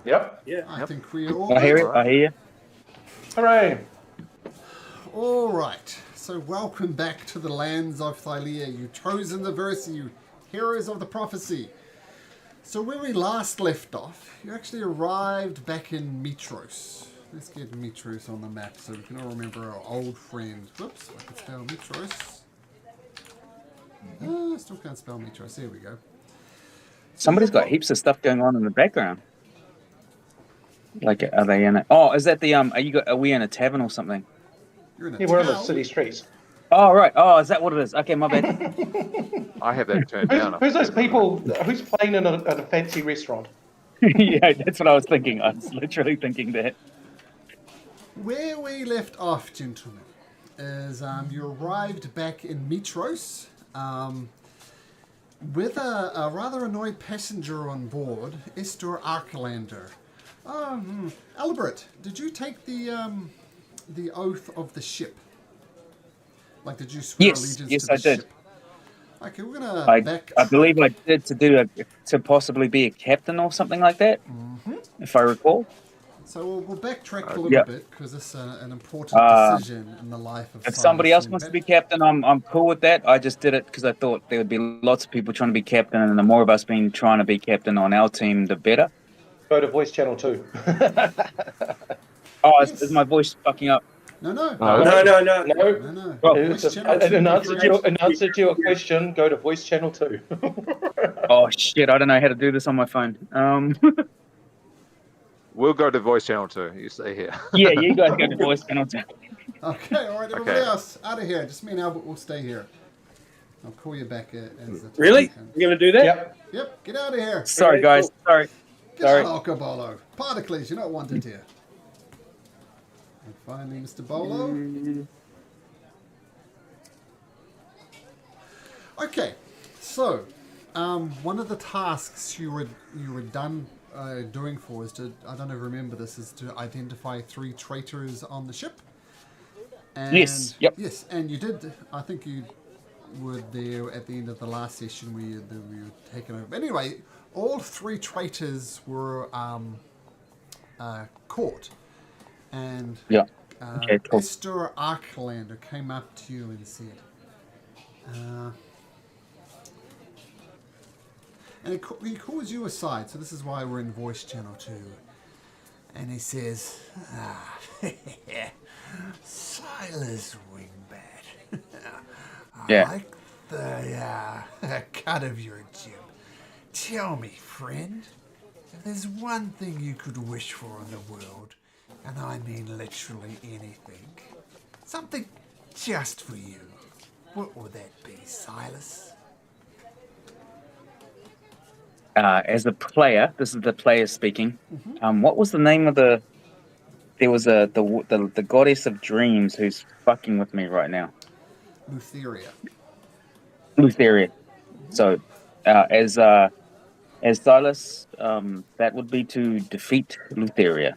Yep. Yeah. I Yep. think we're all I hear good. it. I hear you. Hooray. All right. So welcome back to the lands of Thylea, you chosen the verse, you heroes of the prophecy. So where we last left off, you actually arrived back in Mitros. Let's get Mitros on the map so we can all remember our old friend. Whoops, I can spell Mitros. I still can't spell Mitros. There we go. So Somebody's got heaps of stuff going on in the background. Like, are they in it? Oh, is that the Are we in a tavern or something? You're in a Yeah, we're on the town. city streets. Oh, right. Oh, is that what it is? Okay, my bad. I have that turned down. Who's those people? Who's playing in a fancy restaurant? Yeah, that's what I was thinking. I was literally thinking that. Where we left off, gentlemen, is you arrived back in Mitros with a rather annoyed passenger on board, Esther Arcalander. Albert, did you take the oath of the ship? Like, did you swear allegiance Yes, to the I did. ship? Okay, we're gonna I believe I did to possibly be a captain or something like that, if I recall. So we'll backtrack a little Yeah. bit because it's an important decision in the life of. If somebody Silas else wants to Wingbat. be captain, I'm cool with that. I just did it because I thought there would be lots of people trying to be captain, and the more of us being trying to be captain on our team, the better. Go to Voice Channel 2. Oh, Yes. is my voice fucking up? No. No. No. Oh. Voice Channel 2, In answer correct? to your question, go to Voice Channel 2. Oh shit! I don't know how to do this on my phone. We'll go to voice channel 2. You stay here. Yeah, you guys go to voice channel 2. Okay, all right, everybody Okay. else, out of here. Just me and Albert will stay here. I'll call you back as the time Really? comes. You're going to do that? Yep. Yep, get out of here. Sorry, Okay, guys. cool. Sorry. Get Sorry. out, Alcabolo. Particles, you're not wanted here. And finally, Mr. Bolo. Okay, so one of the tasks you were done doing for is to, I don't know, remember this, is to identify 3 traitors on the ship. And Yes, yep. Yes, and you did. I think you were there at the end of the last session where you were taken over. Anyway, all 3 traitors were caught, and Yeah. Okay, cool. Esther Arcalander came up to you and said, and he calls you aside, so this is why we're in voice channel 2. And he says, Silas Wingbat, Yeah. I like the cut of your jib. Tell me, friend, if there's one thing you could wish for in the world, and I mean literally anything, something just for you, what would that be, Silas? As a player, this is the player speaking. What was the name of the? There was the goddess of dreams who's fucking with me right now. Lutheria. Lutheria. So, as Silas, that would be to defeat Lutheria.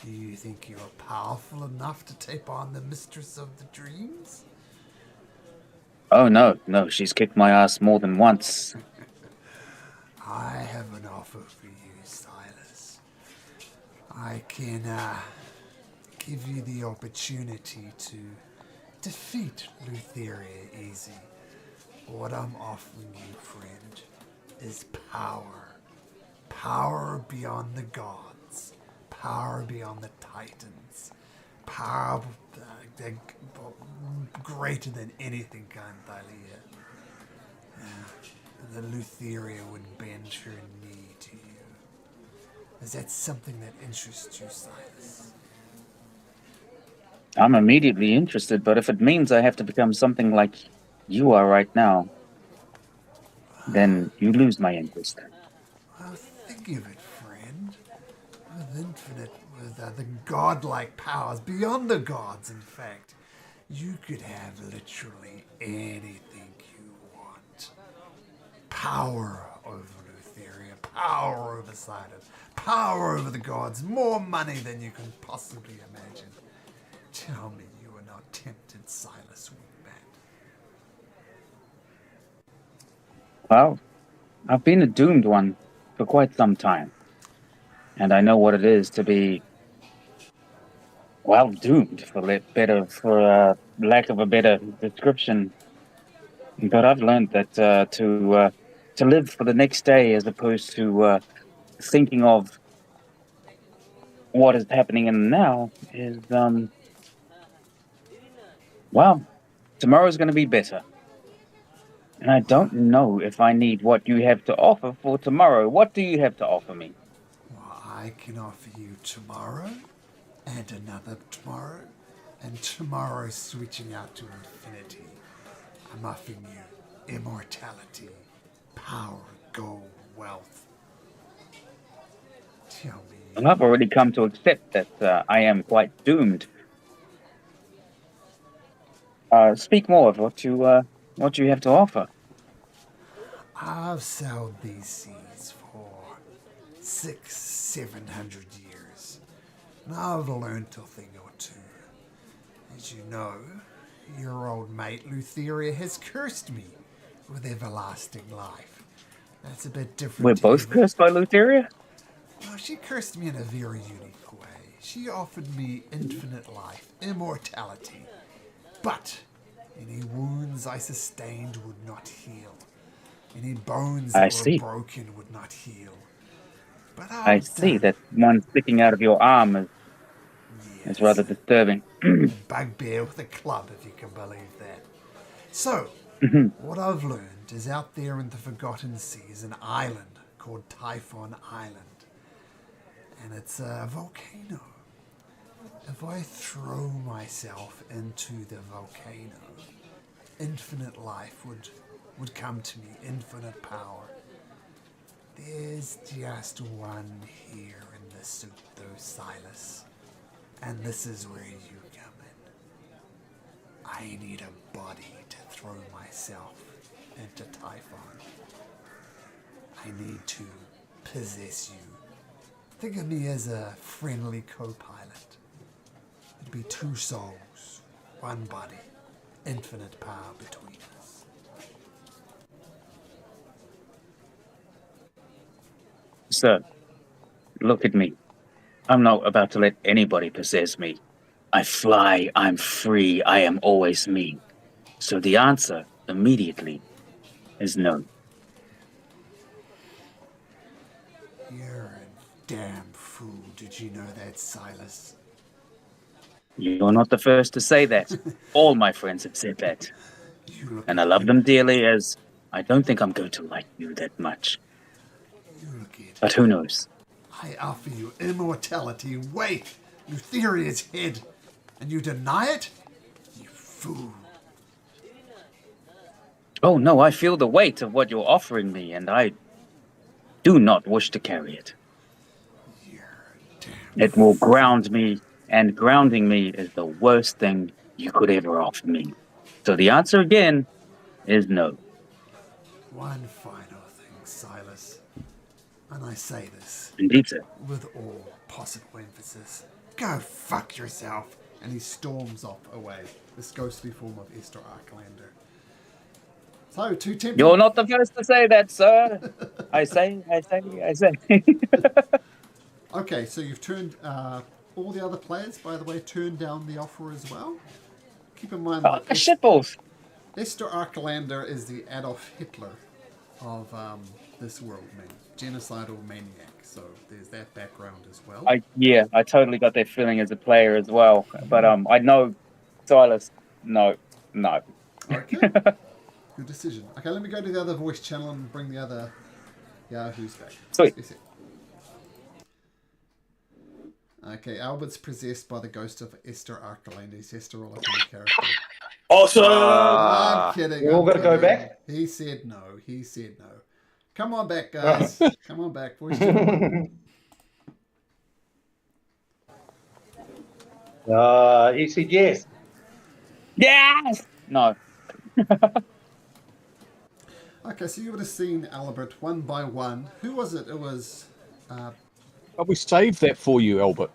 Do you think you're powerful enough to take on the mistress of the dreams? Oh no, she's kicked my ass more than once. I have an offer for you, Silas. I can give you the opportunity to defeat Lutheria easy. What I'm offering you, friend, is power. Power beyond the gods. Power beyond the titans. Power greater than anything Ganthalia. The Lutheria would bend her knee to you. Is that something that interests you, Silas? I'm immediately interested, but if it means I have to become something like you are right now, then you lose my interest. Well, think of it, friend. With the godlike powers, beyond the gods, in fact, you could have literally anything you want. Power over Lutheria, power over Sidon, power over the gods, more money than you can possibly imagine. Tell me you are not tempted, Silas Wingbat. Well, I've been a doomed one for quite some time. And I know what it is to be, well, doomed, for lack of a better description. But I've learned that to live for the next day as opposed to thinking of what is happening in the now is, well, tomorrow's going to be better. And I don't know if I need what you have to offer for tomorrow. What do you have to offer me? Well, I can offer you tomorrow, and another tomorrow, and tomorrow switching out to infinity. I'm offering you immortality, power, gold, wealth. Tell me. Well, I've already come to accept that I am quite doomed. Speak more of what you have to offer. I've sailed these seas for 700 years, and I've learned a thing or two. As you know, your old mate Lutheria has cursed me with everlasting life. That's a bit different. We're both cursed by Lutheria? Well, she cursed me in a very unique way. She offered me infinite life, immortality. But any wounds I sustained would not heal. Any bones that were broken would not heal. But I see that one sticking out of your arm is rather disturbing. A bugbear with a club, if you can believe that. So, what I've learned is out there in the Forgotten Sea is an island called Typhon Island. And it's a volcano. If I throw myself into the volcano, infinite life would come to me, infinite power. There's just one here in the suit, though, Silas. And this is where you come in. I need a body to throw myself into Typhon. I need to possess you. Think of me as a friendly co-pilot. It'd be two souls, one body, infinite power between us. Sir, look at me. I'm not about to let anybody possess me. I fly, I'm free, I am always me. So the answer, immediately, is no. You're a damn fool. Did you know that, Silas? You're not the first to say that. All my friends have said that. And I love them dearly, as I don't think I'm going to like you that much. But who knows? I offer you immortality, weight, Lutheria's head, and you deny it? You fool. Oh no, I feel the weight of what you're offering me, and I do not wish to carry it. It will ground me, and grounding me is the worst thing you could ever offer me. So the answer again is no. One final thing, Silas. And I say this Indeed, sir. with all possible emphasis. Go fuck yourself. And he storms off away. This ghostly form of Esther Arklander. So, two tempting... You're not the first to say that, sir. I say. Okay, so you've turned... all the other players, by the way, turned down the offer as well. Keep in mind that shitballs. Esther Arklander is the Adolf Hitler of this world, man. Genocidal maniac. So there's that background as well. I totally got that feeling as a player as well. But I know, Silas, no. Okay. Good decision. Okay, let me go to the other voice channel and bring the other Yahoos back. Sweet. Okay, Albert's possessed by the ghost of Esther Arklander. He's Esther all up in the character. Awesome! I'm kidding. We're all going to go back? He said no. Come on back, guys. Come on back. Voice channel. He said yes. Yes! No. Okay, so you would have seen Albert one by one. Who was it? It was... But we saved that for you, Albert.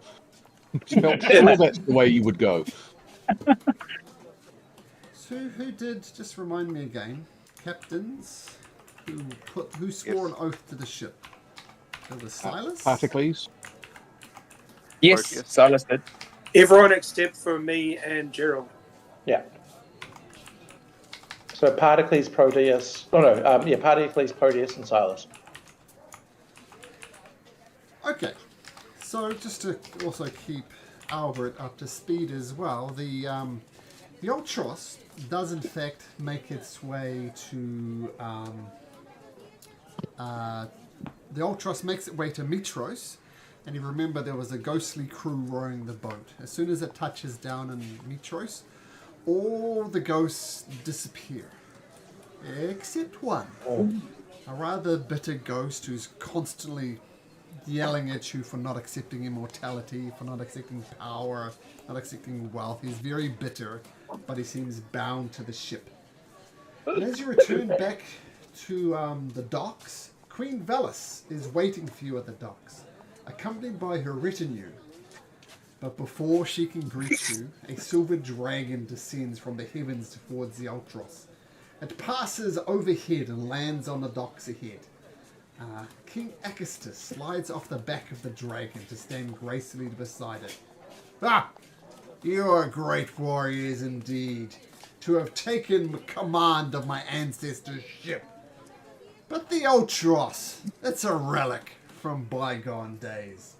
Sure, that's the way you would go. So who did... Just remind me again. Captains... Who swore an oath to the ship? It was Silas? Particles. Yes, Proteus. Silas did. Everyone except for me and Gerald. Yeah. So Particles, Proteus. Particles, Proteus, and Silas. Okay. So just to also keep Albert up to speed as well, the Ultros does in fact make its way to the Ultros makes its way to Mitros, and you remember there was a ghostly crew rowing the boat. As soon as it touches down in Mitros, all the ghosts disappear, except one. A rather bitter ghost who's constantly yelling at you for not accepting immortality, for not accepting power, not accepting wealth. He's very bitter, but he seems bound to the ship. And as you return back to the docks, Queen Velis is waiting for you at the docks, accompanied by her retinue. But before she can greet you, a silver dragon descends from the heavens towards the Ultros. It passes overhead and lands on the docks ahead. King Acestus slides off the back of the dragon to stand gracefully beside it. Ah! You are great warriors indeed, to have taken command of my ancestors' ship. But the Ultros, it's a relic from bygone days.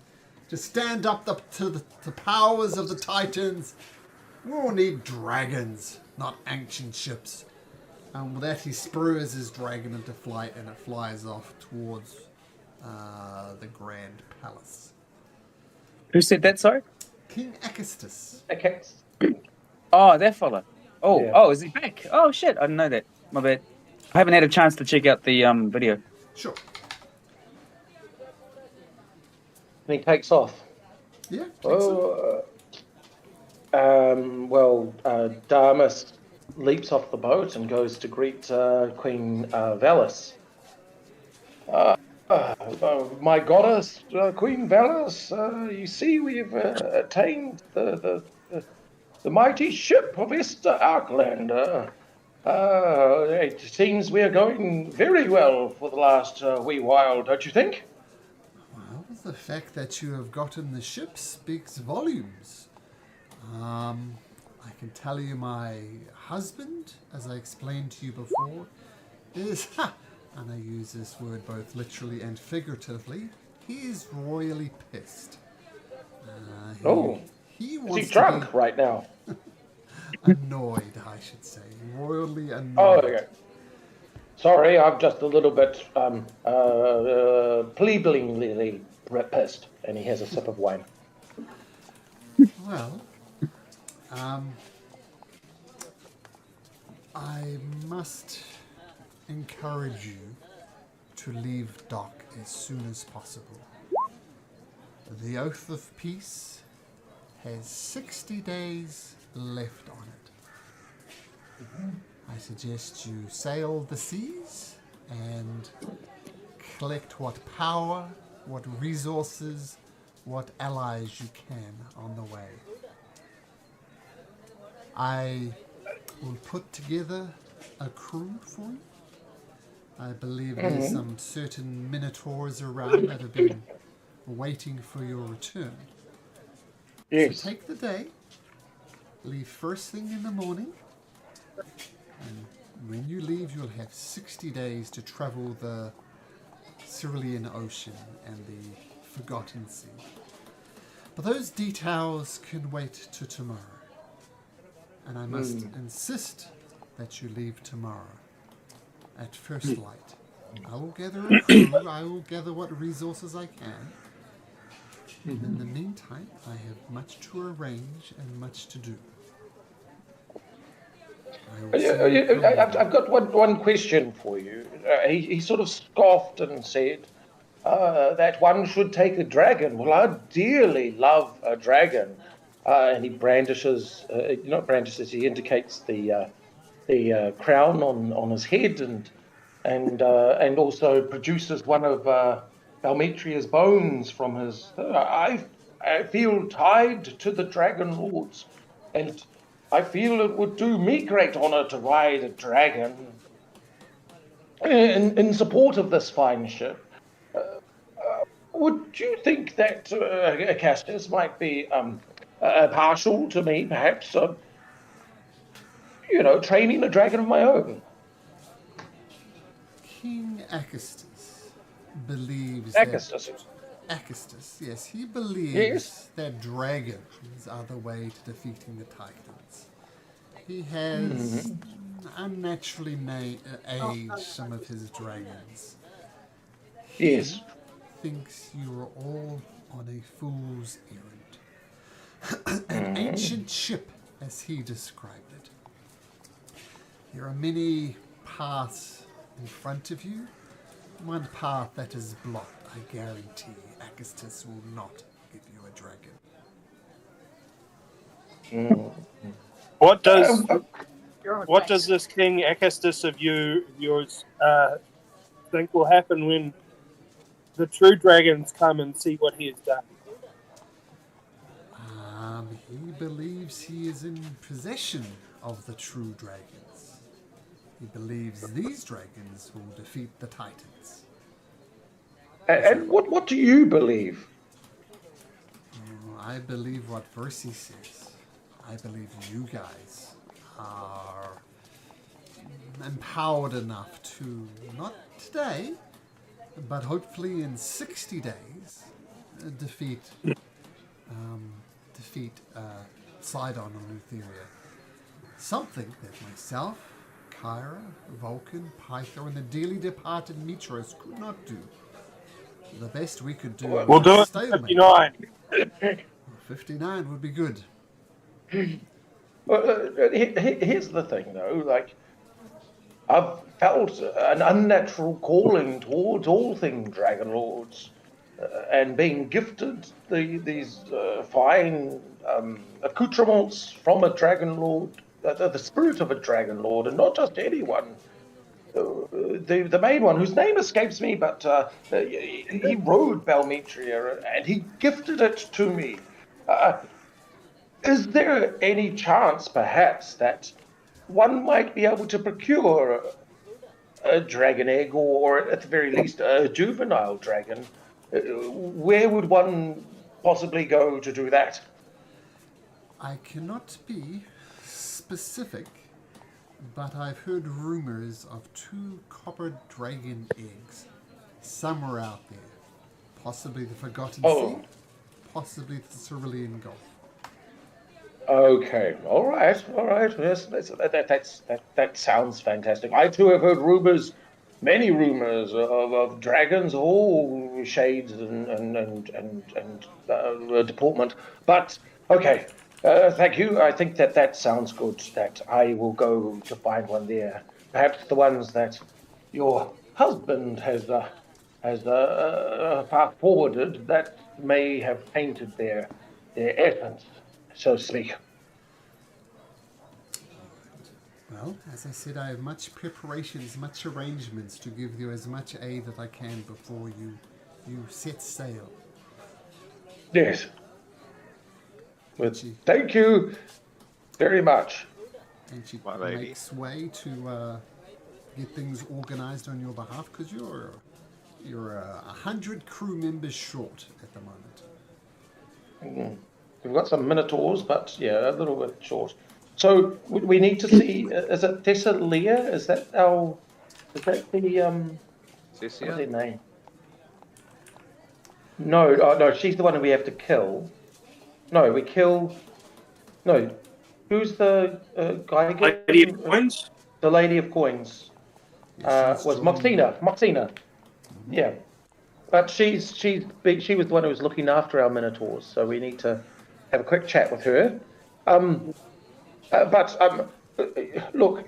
To stand up to the powers of the Titans, we'll need dragons, not ancient ships. And with that, he spurs his dragon into flight, and it flies off towards the Grand Palace. Who said that, sorry? King Acestus. Okay. Oh, that fella. Oh, Yeah. oh, is he back? Oh, shit, I didn't know that. My bad. I haven't had a chance to check out the video. Sure. And he takes off. Yeah. So. Damas leaps off the boat and goes to greet Queen Velis. My goddess, Queen Velis, you see we've attained the mighty ship of Esther Arkland. It seems we are going very well for the last wee while, don't you think? Well, the fact that you have gotten the ship speaks volumes. I can tell you my husband, as I explained to you before, is, and I use this word both literally and figuratively, he is royally pissed. He Is wants he to drunk be right now? annoyed, I should say. Royally annoyed. Oh, okay. Sorry, I'm just a little bit plebeianly pissed. And he has a sip of wine. Well, I must encourage you to leave dock as soon as possible. The Oath of Peace has 60 days left on it. I suggest you sail the seas and collect what power, what resources, what allies you can on the way. I will put together a crew for you. I believe there's some certain minotaurs around that have been waiting for your return. Yes. So take the day, leave first thing in the morning, and when you leave you'll have 60 days to travel the Cerulean Ocean and the Forgotten Sea. But those details can wait to tomorrow. And I must insist that you leave tomorrow at first light. I will gather a crew, I will gather what resources I can. And in the meantime, I have much to arrange and much to do. I've got one question for you. He sort of scoffed and said that one should take a dragon. Well, I dearly love a dragon. And he brandishes, he indicates the crown on his head and also produces one of Valmetria's bones from his. I feel tied to the dragon lords, and I feel it would do me great honor to ride a dragon. in support of this fine ship, would you think that Cassius might be partial to me, perhaps, training a dragon of my own? King Acastus believes Augustus. that Acastus, yes, he Yes. believes that dragons are the way to defeating the Titans. He has unnaturally aged some of his dragons. Yes. He thinks you are all on a fool's errand. An ancient ship, as he described it. There are many paths in front of you. One path that is blocked, I guarantee Acastus will not give you a dragon. What does this King Acastus of yours think will happen when the true dragons come and see what he has done? He believes he is in possession of the true dragons. He believes these dragons will defeat the Titans. And what do you believe? I believe what Versi says. I believe you guys are empowered enough to, not today, but hopefully in 60 days, defeat Sidon and Lutheria. Something that myself, Kyra, Vulcan, Pythor, and the dearly departed Mitros could not do. The best we could do We'll do was it stalemate. 59. 59 would be good. Well, here's the thing, though. Like, I've felt an unnatural calling towards all things Dragon Lords, and being gifted these fine accoutrements from a Dragon Lord, the spirit of a Dragon Lord, and not just anyone. The main one, whose name escapes me, but he rode Balmetria, and he gifted it to me. Is there any chance, perhaps, that one might be able to procure a dragon egg, or at the very least, a juvenile dragon? Where would one possibly go to do that? I cannot be specific, but I've heard rumors of 2 copper dragon eggs somewhere out there. Possibly the Forgotten Sea, possibly the Cerulean Gulf. Okay, all right. Yes, that sounds fantastic. I too have heard rumors, many rumors of dragons of all shades and deportment. But okay, thank you. I think that sounds good. That I will go to find one there. Perhaps the ones that your husband has fast forwarded that may have tainted their essence, so to speak. Well, as I said, I have much preparations, much arrangements to give you as much aid that I can before you set sail. Yes. Well, thank you very much. And she My lady. makes way to get things organized on your behalf, because you're 100 crew members short at the moment. We've got some minotaurs, but yeah, a little bit short. So we need to see. Is it Thessalia? Is that the what's her name? No, she's the one who we have to kill. No, we kill. No, who's the guy again? Lady of Coins? The Lady of Coins. Was Moxina. Yeah, but she was the one who was looking after our minotaurs. So we need to have a quick chat with her. Look,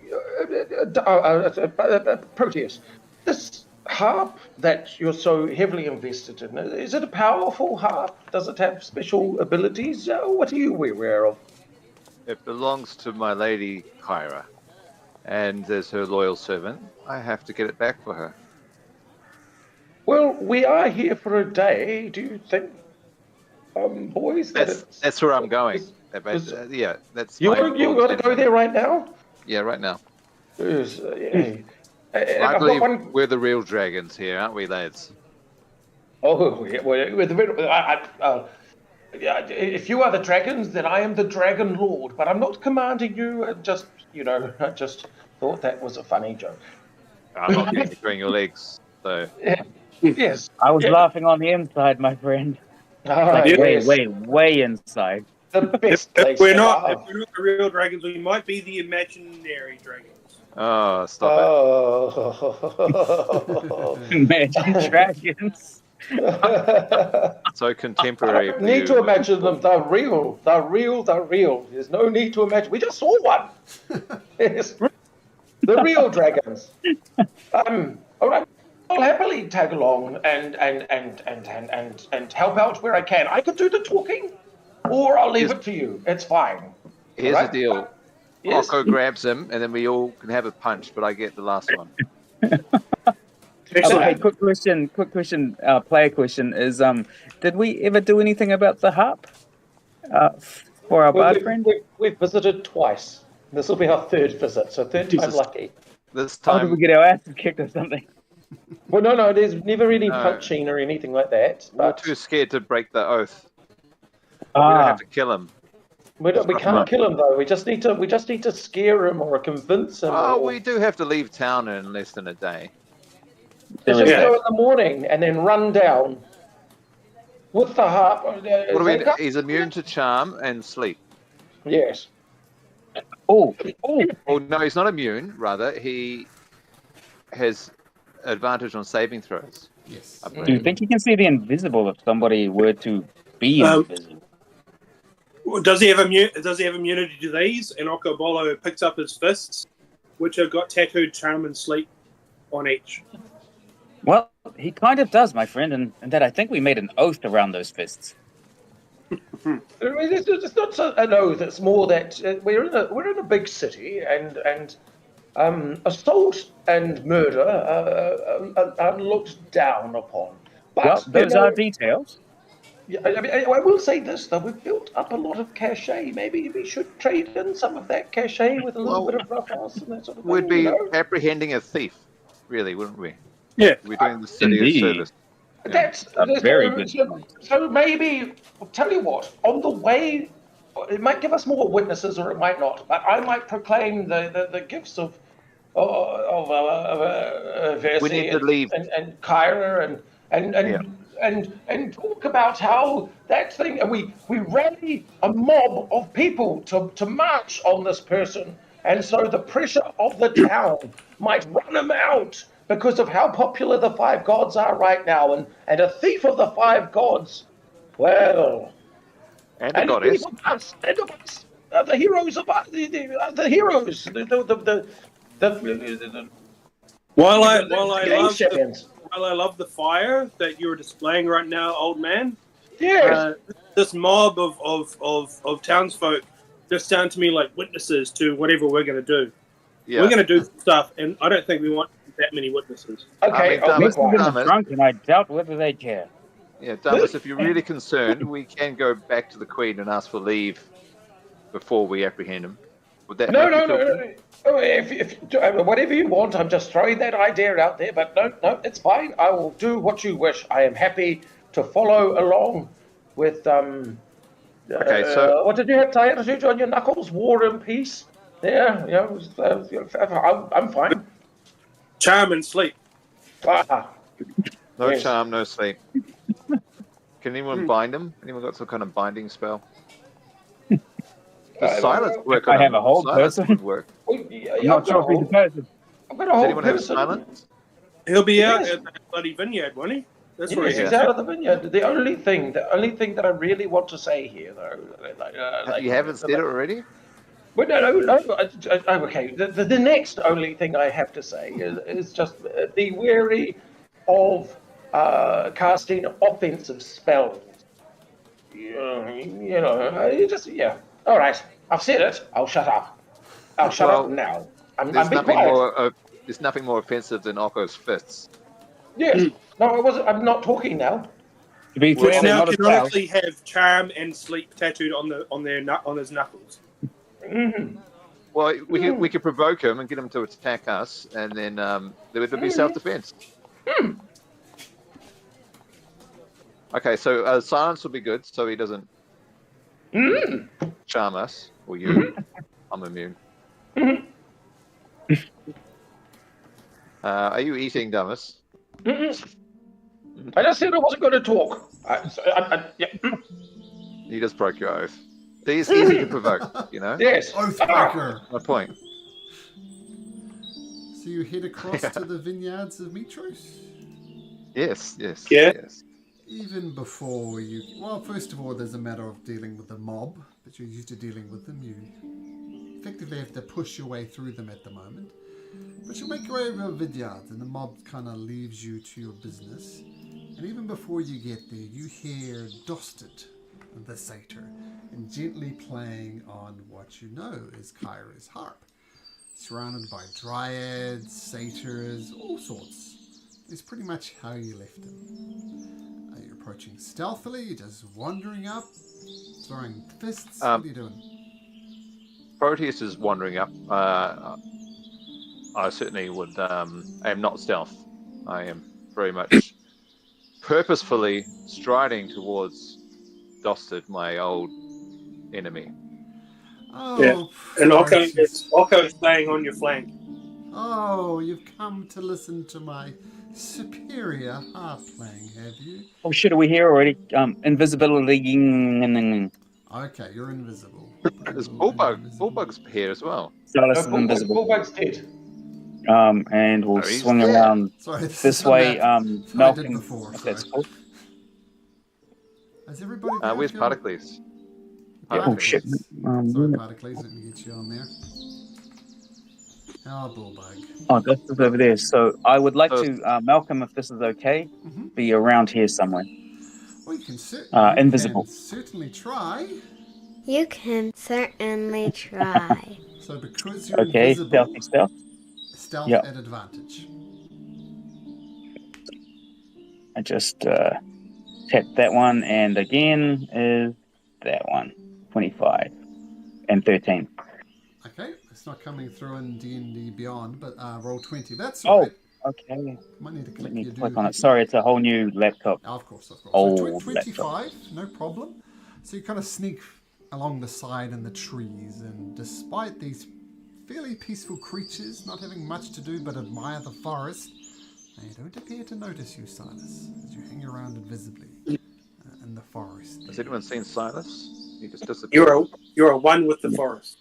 Proteus, this harp that you're so heavily invested in, is it a powerful harp? Does it have special abilities? What are you aware of? It belongs to my lady Kyra, and as her loyal servant, I have to get it back for her. Well, we are here for a day. Do you think, boys, That's where I'm going. That's you want to go there right now? Yeah, right now. Yes, I I've got believe one. we're the real dragons here, aren't we, lads? Oh, yeah, well, yeah, if you are the dragons, then I am the Dragon Lord. But I'm not commanding you. I just thought that was a funny joke. I'm not between your legs, so Yes. I was Yeah. laughing on the inside, my friend. Ah, Like yes. way inside. The best If place we're to not laugh. the real dragons, we might be the imaginary dragons. oh, stop Oh. Imagine dragons. it. So contemporary I don't for need you. to imagine them. They're real. They're real. They're real. There's no need to imagine. We just saw one. Yes. The real dragons. All right. I'll happily tag along and help out where I can. I could do the talking, or I'll leave it to you. It's fine. Here's All right? the deal. Yes. Rocco grabs him, and then we all can have a punch, but I get the last one. Okay, quick question. Player question is: did we ever do anything about the harp for our bard friend? We've visited twice. This will be our third visit, so third time Jesus. lucky. This Oh, did time, we get our asses kicked or something? Well, no, there's never any No. punching or anything like that. we're But too scared to break the oath. We don't have to kill him. we can't kill him though. We just need to scare him or convince him. Oh, or, we do have to leave town in less than a day. There Just we go go. in the morning and then run down with the harp. What do we? He's immune to charm and sleep. Yes. Oh, Well, no, he's not immune. Rather, he has advantage on saving throws. Yes. I do you believe. think you can see the invisible if somebody were to be invisible? Does he have immunity to these? And Okobolo picks up his fists, which have got tattooed charm and sleep on each. Well, he kind of does, my friend, and that I think we made an oath around those fists. It's not an oath. It's more that we're in a big city, and assault and murder are looked down upon. But Well, those are details. Yeah, I mean, I will say this though: we've built up a lot of cachet. Maybe we should trade in some of that cachet with a little bit of roughhouse and that sort of thing. We'd be you know? apprehending a thief, really, wouldn't we? Yeah. We're doing the city a Indeed. service. That's A very good so, point. so maybe I'll tell you what. On the way, it might give us more witnesses, or it might not. But I might proclaim the gifts of We need to Versi leave. and Kyra and talk about how that thing, and we rally a mob of people to march on this person, and so the pressure of the town might run him out because of how popular the five gods are right now, and a thief of the five gods, well, And the and goddess. even us, and of us, the heroes of us, the heroes, the While I game love champions. while I love the fire that you're displaying right now, old man, Yes. this mob of townsfolk just sound to me like witnesses to whatever we're going to do. Yeah. We're going to do stuff, and I don't think we want that many witnesses. Okay. I mean, I'll be Most of them quiet. are drunk, and I doubt whether they care. Yeah, Dumbus, if you're really concerned, we can go back to the Queen and ask for leave before we apprehend him. Would that No, make you no, feel no, good? no. If whatever you want, I'm just throwing that idea out there. But no, it's fine. I will do what you wish. I am happy to follow along with Okay, so what did you have tattooed on your knuckles? War and peace. Yeah, I'm fine. Charm and sleep. Ah, no yes. charm, no sleep. Can anyone bind him? Anyone got some kind of binding spell? Does silence work on I have him? a whole Silence person. would work. I'm not sure if he's a person. I've got a Does whole anyone have person. silence? He'll be out Yes. at the bloody vineyard, won't he? That's Yes, where he's he's out at. of the vineyard. The only thing that I really want to say here, though, You haven't said it already? Well, no. Okay, the next only thing I have to say is just be wary of casting offensive spells. All right, I've said it. I'll shut up. I'll shut up now. I'm There's being nothing quiet. more. There's nothing more offensive than Okko's fists. Yes. No, I wasn't. I'm not talking now. To be Which fair, now not a spell. canonically have charm and sleep tattooed on his knuckles. Mm-hmm. Well, we could provoke him and get him to attack us, and then there would be self-defense. Okay, so silence will be good, so he doesn't charm us or you. I'm immune. Are you eating, Damas? I just said I wasn't going to talk. Yeah. You just broke your oath. He's easy to provoke, you know? Yes. Oathbreaker. My point. So you head across to the vineyards of Mitros? Yes. Yeah. Yes. Even before you... Well, first of all, there's a matter of dealing with the mob, but you're used to dealing with them. You effectively have to push your way through them at the moment. But you make your way over vineyards, and the mob kind of leaves you to your business. And even before you get there, you hear Dosted, the satyr, and gently playing on what you know is Kyra's harp. Surrounded by dryads, satyrs, all sorts. It's pretty much how you left him. Are you approaching stealthily? You're just wandering up, throwing fists? What are you doing? Proteus is wandering up. I certainly would. I am not stealth. I am very much purposefully striding towards Dosted, my old enemy. Oh, Yeah. And precious. Okko's staying on your flank. Oh, you've come to listen to my superior harp playing, have you? Oh shit, are we here already? Invisibility. Okay, you're invisible. There's Invisible. Bullbug's here as well. Silas is invisible. Bullbug's dead. And we'll Oh, he's swing dead. around Sorry, this way. I did Malcolm, before. if that's Sorry. cool. Has everybody got Where's your- Particles? Oh shit. Sorry, Particles, let me get you on there. Oh, Bullbug. Oh, this is over there. So I would like to, Malcolm, if this is okay, be around here somewhere. Well, you can invisible. certainly try. You can certainly try. So because you're Okay, invisible, stealth Yep. at advantage. I just tap that one, and again is that one. 25 and 13. Okay, it's not coming through in D&D Beyond, but roll 20. That's Oh, right. okay. Might need to Let click me your click do. on it. Sorry, it's a whole new laptop. Oh, of course. Old So laptop. 25, no problem. So you kind of sneak along the side in the trees, and despite these fairly peaceful creatures not having much to do but admire the forest, they don't appear to notice you, Silas, as you hang around invisibly in the forest. Has anyone seen Silas? He just disappeared. You're a one with the forest.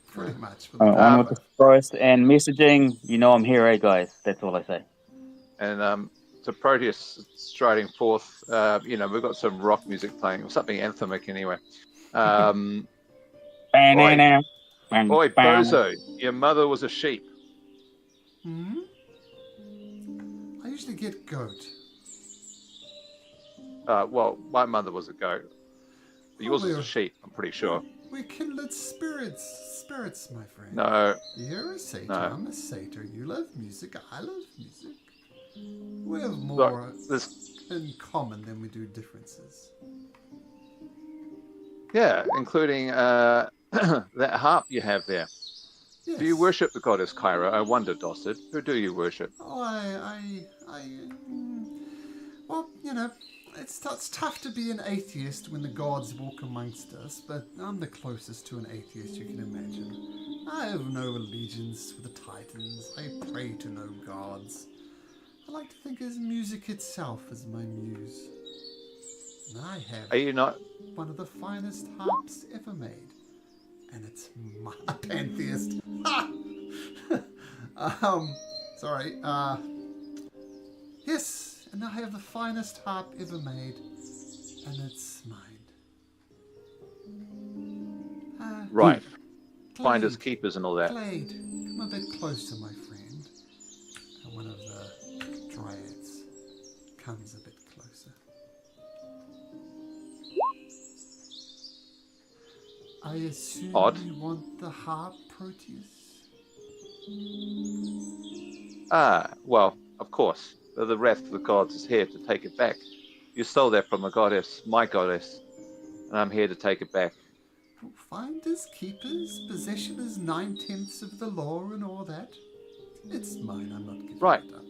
Pretty much. One with the forest and messaging. You know I'm here, eh, guys? That's all I say. And so Proteus striding forth. We've got some rock music playing, something anthemic anyway. Oi, Bozo, your mother was a sheep. I usually get goat. Well, my mother was a goat. Yours was we're- a sheep, I'm pretty sure. We're kindred spirits, my friend. No, You're a satyr, No. I'm a satyr. You love music, I love music. We have more look, this, in common than we do differences. yeah, including that harp you have there. Yes. Do you worship the goddess Kyra? I wonder, Dosted. Who do you worship? Oh, well, it's tough to be an atheist when the gods walk amongst us, but I'm the closest to an atheist you can imagine. I have no allegiance with the Titans. I pray to no gods. I like to think of music itself as my muse. And I have Are you not? one of the finest harps ever made. And it's my pantheist. Sorry. Yes, and I have the finest harp ever made, and it's mine. Right. Glade, Finders, keepers, and all that. Glade, come a bit closer, my friend. And one of the dryads comes a bit closer. I assume Odd. you want the harp, Proteus? Well, of course. The wrath of the gods is here to take it back. You stole that from a goddess, my goddess, and I'm here to take it back. finders, keepers, possession is 9/10 of the law and all that. It's mine. I'm not giving Right. it up.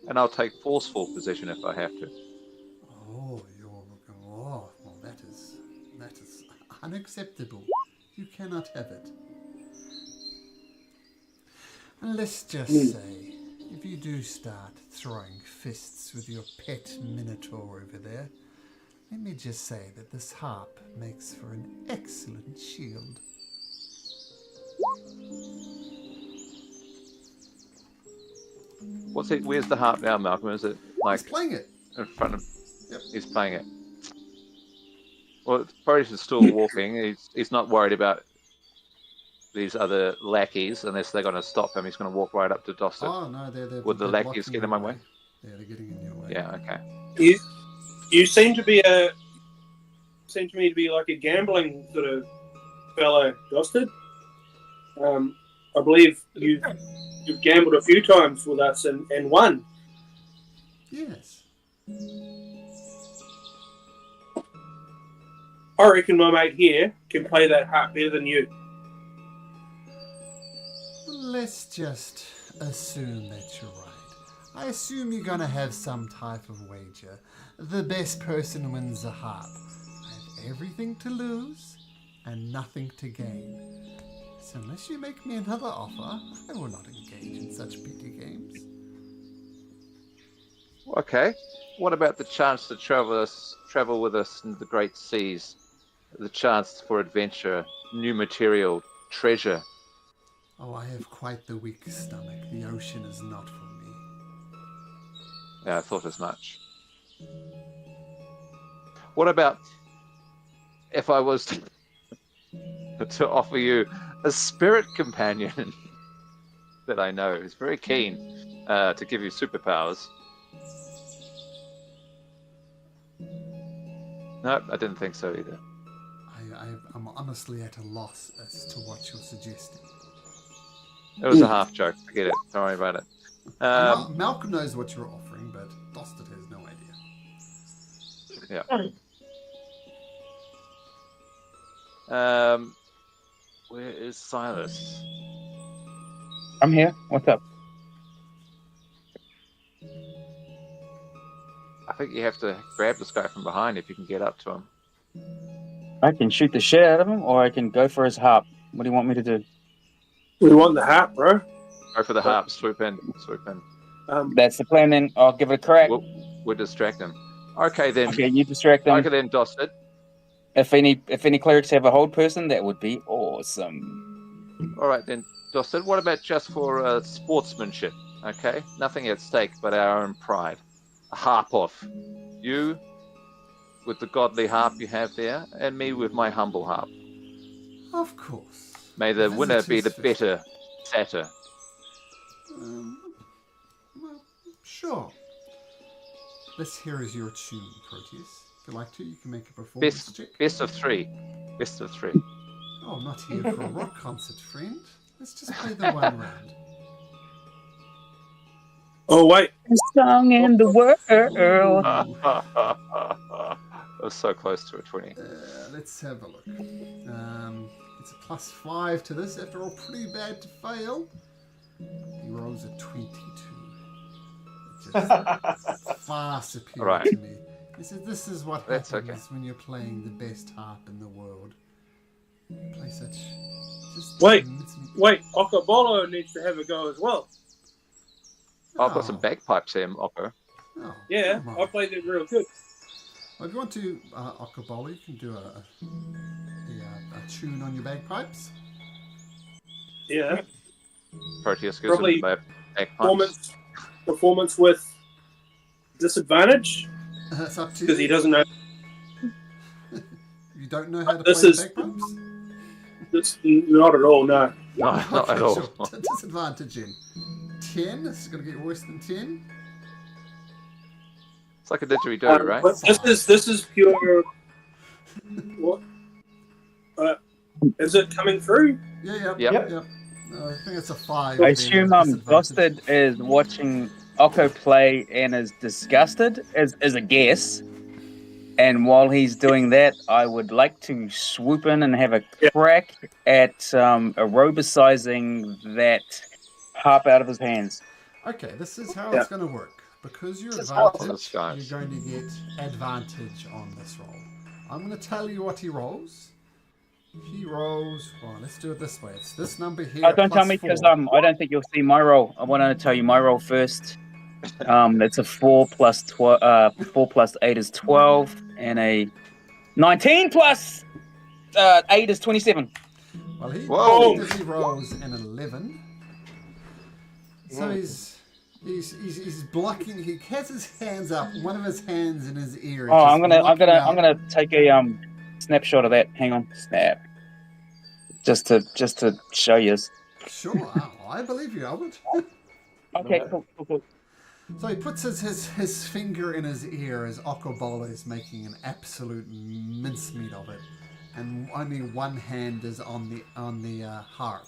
And I'll take forceful possession if I have to. Oh, well, that is unacceptable. You cannot have it. And let's just say, if you do start throwing fists with your pet minotaur over there, let me just say that this harp makes for an excellent shield. Where's the harp now, Malcolm? Is it like He's playing it. in front of? Yep. He's playing it. Well, Boris is still walking. He's not worried about these other lackeys unless they're going to stop him. He's going to walk right up to Dostit. Oh no, they're Would the lackeys get in my way? Yeah, they're getting in your way. Yeah. Okay. You seem to me to be like a gambling sort of fellow, Dosted. I believe you've gambled a few times with us and won. Yes. I reckon my mate here can play that harp better than you. Let's just assume that you're right. I assume you're going to have some type of wager. The best person wins the harp. I have everything to lose and nothing to gain. So unless you make me another offer, I will not engage in such petty games. Okay. What about the chance to travel with us into the great seas? The chance for adventure, new material, treasure. Oh, I have quite the weak stomach. The ocean is not for me. Yeah, I thought as much. What about if I was to offer you a spirit companion that I know is very keen to give you superpowers? No, I didn't think so either. I'm honestly at a loss as to what you're suggesting. It was a half joke. Forget it. Don't worry about it. Malcolm knows what you're offering, but Dostit has no idea. Yeah. Where is Silas? I'm here. What's up? I think you have to grab this guy from behind if you can get up to him. I can shoot the shit out of him, or I can go for his harp. What do you want me to do? We want the harp, bro. Go for the harp. Swoop in. Swoop in. That's the plan. Then I'll give it a crack. We'll distract him. Okay then. Okay, you distract them. Okay then, Dostit. If any clerics have a hold person, that would be awesome. All right then, Dostit. What about just for sportsmanship? Okay, nothing at stake but our own pride. A harp off. You with the godly harp you have there, and me with my humble harp. Of course. May the winner be the better satyr. Well, sure. This here is your tune, Proteus. If you'd like to, you can make a performance check. Best of three. Best of three. Oh, I'm not here for a rock concert, friend. Let's just play the one round. Oh, wait. Song in the world. I was so close to a 20. Let's have a look. It's a +5 to this. After all, pretty bad to fail. He rolls a 22. Just far superior to me. He said, "This is what happens when you're playing the best harp in the world. You play such." Wait. Okabolo needs to have a go as well. I've got some bagpipes here, Oko. Oh, Yeah, I played them real good. Well, if you want to, Okabolo, you can do a tune on your bagpipes. Yeah. Proteus goes Probably with bagpipes. Performance with disadvantage. It's up to you. Because he doesn't know. You don't know how to This play is- the bagpipes? It's not at all, no. No, not at all. Sure. Disadvantage in 10. This is going to get worse than 10. It's like a didgeridoo, right? But this is pure. What? Is it coming through? Yeah. Yep. No, I think it's a 5. I assume Dosted is watching Oko play and is disgusted, as a guess. And while he's doing that, I would like to swoop in and have a crack at aerobicizing that harp out of his hands. Okay, this is how it's going to work. Because you're This advantage, guys. you're going to get advantage on this roll. I'm going to tell you what he rolls. He rolls. Well, let's do it this way. It's this number here. Don't tell me because I don't think you'll see my roll. I want to tell you my roll first. It's a 4 plus 8 is 12, and a 19 plus 8 is 27. Well, he rolls an 11. So he's blocking. He has his hands up. One of his hands in his ear. Oh, I'm gonna take a snapshot of that. Hang on, snap. Just to show you. Sure, I believe you, Albert. Okay, cool. So he puts his finger in his ear as Okobola is making an absolute mincemeat of it, and only one hand is on the harp,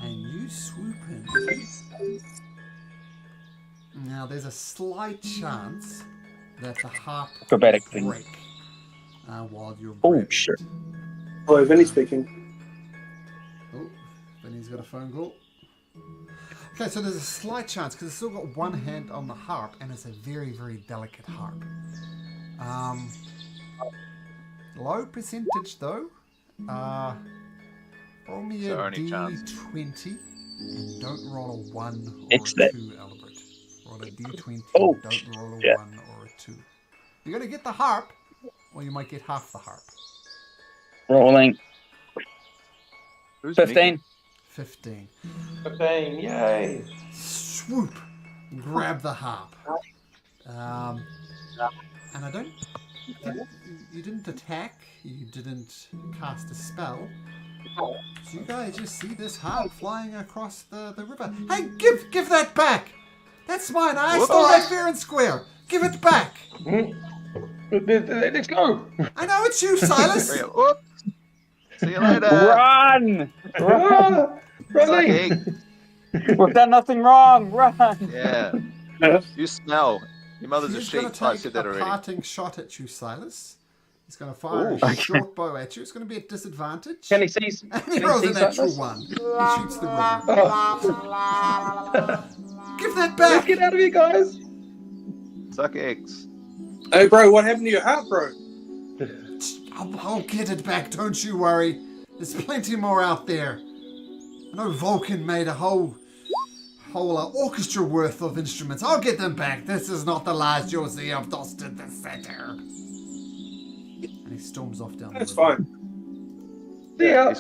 and you swoop in. Now there's a slight chance that the harp will break while you're Oh shit! Hello, Vinny speaking. Oh, Vinny's got a phone call. Okay, so there's a slight chance because it's still got one hand on the harp, and it's a very, very delicate harp. Low percentage though. Roll me a D20 and don't roll a 1 or a 2, Albert. Roll a D20 and don't roll a 1 or a 2. You're gonna get the harp, or you might get half the harp. Rolling. Who's 15. 15. 15, yay. Swoop. Grab the harp. And I don't... You didn't attack. You didn't cast a spell. So you guys just see this harp flying across the river. Hey, give that back! That's mine. I stole that fair and square. Give it back. Let's go. I know it's you, Silas. See you later. Run! Running. We've done nothing wrong. Run! Yeah. You smell. Your mother's a He's going sheep. to I take said that a already. parting shot at you, Silas. He's going to fire a short bow at you. It's going to be at disadvantage. Can he see? And he rolls a natural 1. He shoots the river. Give that back! Let's get out of here, guys. Suck eggs. Hey, bro, what happened to your harp, bro? I'll get it back, don't you worry. There's plenty more out there. I know Vulcan made a whole orchestra worth of instruments. I'll get them back. This is not the last you'll see of Dosted the Setter. And he storms off down That's the river. fine. Yeah.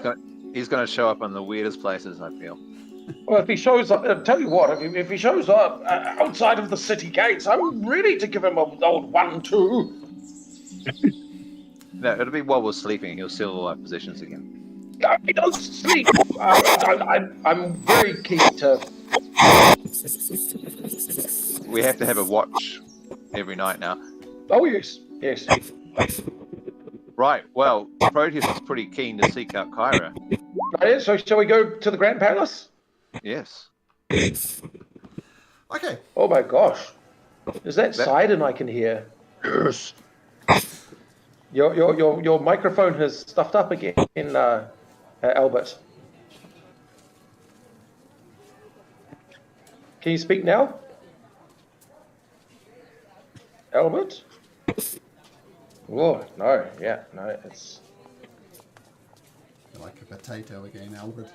He's going to show up in the weirdest places, I feel. Well, if he shows up, I'll tell you what, if he shows up outside of the city gates, I'm ready to give him an old 1-2. No, it'll be while we're sleeping. He'll steal all our possessions again. He doesn't sleep. I'm very keen to... We have to have a watch every night now. Oh, yes. Right, well, Proteus is pretty keen to seek out Kyra. Right, so shall we go to the Grand Palace? Yes. Okay. Oh my gosh. Is that Sidon I can hear? Yes. Your microphone has stuffed up again, Albert. Can you speak now? Albert? Oh, no, it's... Like a potato again, Albert.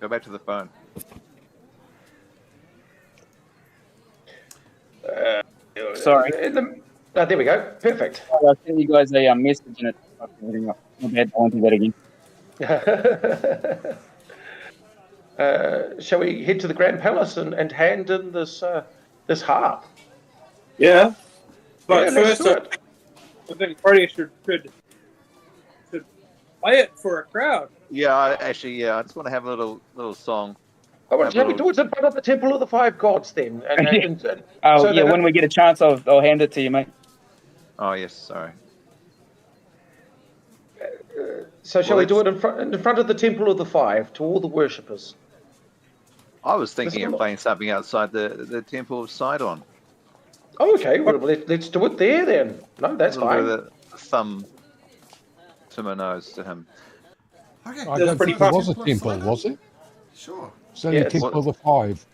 Go back to the phone. Sorry. There we go. Perfect. I'll send you guys a message and it's not bad. I won't do that again. Shall we head to the Grand Palace and hand in this harp? Yeah. But Yeah, let's first, do it. I think Proteus should play it for a crowd. Yeah, I just want to have a little song. Oh, well, shall we do it in front of the Temple of the Five Gods then? When we get a chance, I'll hand it to you, mate. Oh, yes, sorry. So shall we do it in front of the Temple of the Five to all the worshippers? I was thinking of playing something outside the Temple of Sidon. Oh, okay, well, let's do it there then. No, that's A little fine. bit of the thumb to my nose to him. Okay. I That's don't pretty think there fun. was a temple, was it? Sure. It's only Yeah, it's- Temple of the Five.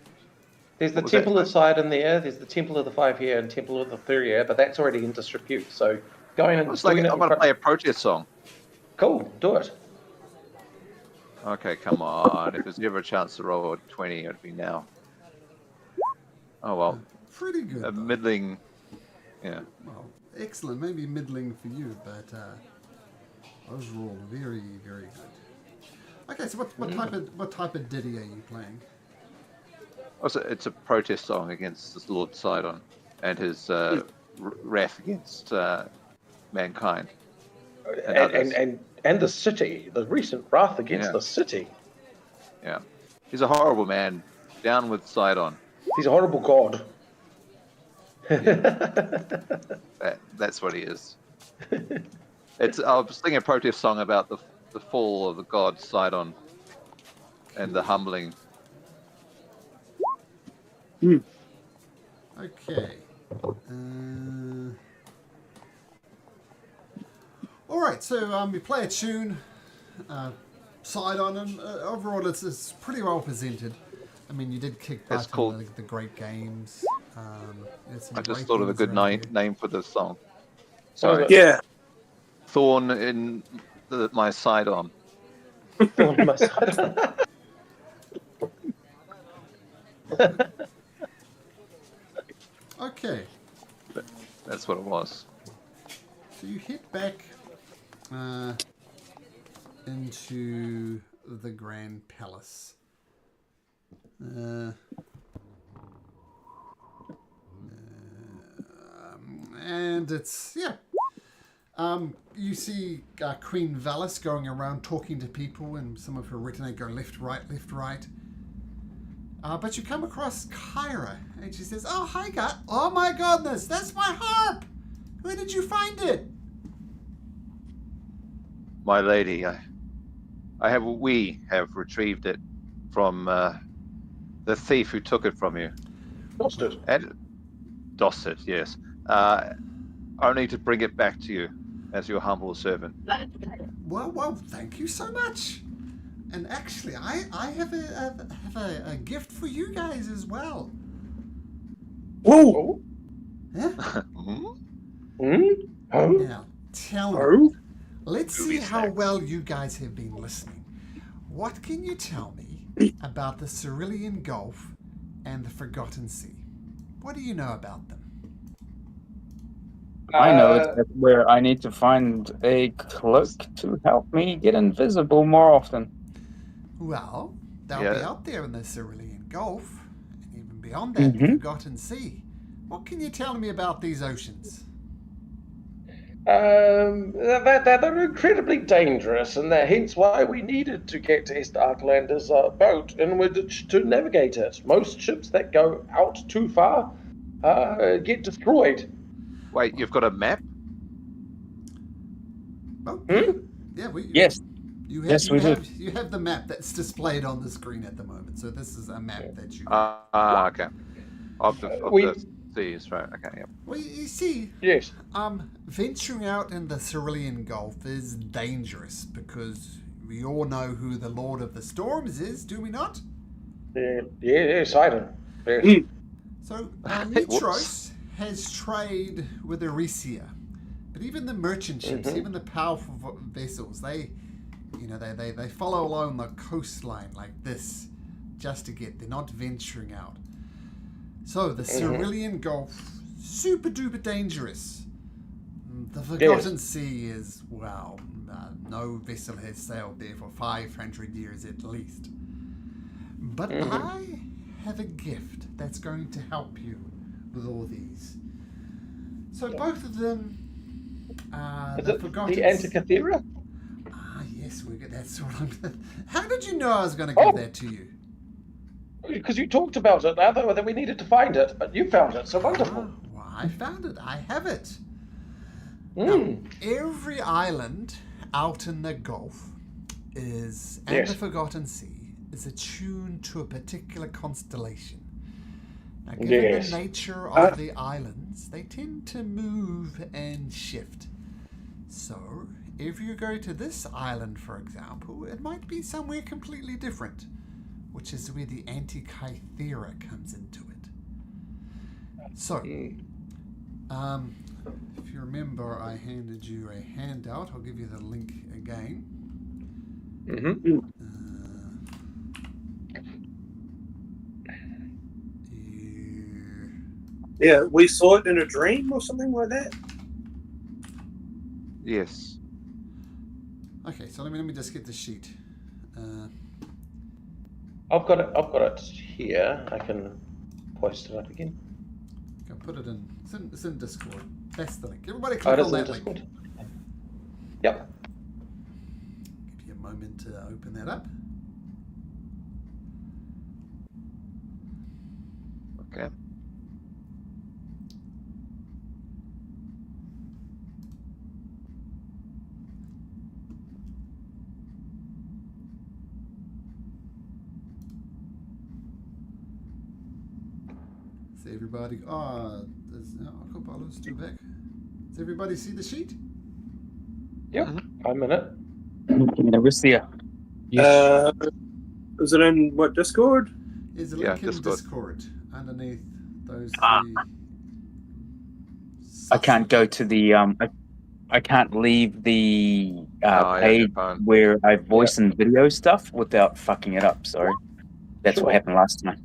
There's the What was that? Temple of Sidon there, there's the Temple of the Five here, and Temple of the Three here, but that's already in disrepute. So going and It's like doing it I'm in going to front- play a protest song. Cool, do it. Okay, come on. If there's ever a chance to roll a 20, it'd be now. Oh, well. Pretty good. A though. middling... Yeah. Well, excellent. Maybe middling for you, but overall, very, very good. Okay, so what type of ditty are you playing? Also, it's a protest song against this Lord Sidon and his wrath against mankind. And the city, the recent wrath against Yeah. the city. Yeah. He's a horrible man. Down with Sidon. He's a horrible god. That's what he is. I was thinking a protest song about the fall of the god Sidon and the humbling. Okay. All right, so we play a tune, side on, and overall it's pretty well presented. I mean, you did kick butt It's called- in the great games. There's some I just great thought of a things good around name, here. name for the song. So Yeah. Thorn in my Sidon. Okay, That's what it was. so you head back into the Grand Palace. And it's, you see Queen Valis going around talking to people, and some of her retinue go left, right. But you come across Kyra, and she says, "Oh, hi, God. Oh, my goodness, that's my harp. Where did you find it?" My lady, we have retrieved it from the thief who took it from you. Lost it. And dossed it, yes. Only to bring it back to you as your humble servant. Well, thank you so much. And actually, I have a gift for you guys as well. Whoa. Yeah? Oh, Now, tell me. Oh. Let's see Movie how snacks. well you guys have been listening. What can you tell me about the Cerulean Gulf and the Forgotten Sea? What do you know about them? I know it's where I need to find a cloak to help me get invisible more often. Well, they'll be Yeah. out there in the Cerulean Gulf, and even beyond that, the Forgotten Sea. What can you tell me about these oceans? they're incredibly dangerous, and hence why we needed to get Estarklander's boat in which to navigate it. Most ships that go out too far get destroyed. Wait, you've got a map? Oh, yeah, Yes. You have, Yes, you we do. have, You have the map that's displayed on the screen at the moment. So this is a map that you. Okay. Of the seas, right? Okay, yep. Well, you see, Yes. venturing out in the Cerulean Gulf is dangerous because we all know who the Lord of the Storms is, do we not? Yes, Sidon. Yes. So Whoops. Ultros has trade with Eresia, but even the merchant ships, even the powerful vessels, they follow along the coastline like this just to get. They're not venturing out. So the Cerulean Gulf, super duper dangerous. The Forgotten Sea is, well, no vessel has sailed there for 500 years at least. But I have a gift that's going to help you with all these. So both of them, Is the it Forgotten the Antikythera? Yes, we get that sort of. How did you know I was going to give that to you? Because you talked about it, I thought that we needed to find it, but you found it, so wonderful. Well, I found it. I have it. Now, every island out in the Gulf and Yes. the Forgotten Sea is attuned to a particular constellation. Now, given Yes. the nature of the islands, they tend to move and shift. So, if you go to this island, for example, it might be somewhere completely different, which is where the Antikythera comes into it. So, if you remember, I handed you a handout. I'll give you the link again. Mm-hmm. Yeah, we saw it in a dream or something like that. Yes. Okay, so let me just get the sheet. I've got it here. I can post it up again. I can put it in. It's in Discord. That's the link. Everybody Oh, click it on is in that Discord. link. Yep. Give you a moment to open that up. Okay. So everybody, Copalo's still back. Does everybody see the sheet? Yep. I'm in it. We'll see ya. Yes. Is it in what, Discord? There's a Yeah, link in Discord. Discord underneath those Ah. three. I can't go to the I can't leave the yeah, page your phone. where I voice and video stuff without fucking it up. Sorry, that's Sure. what happened last time.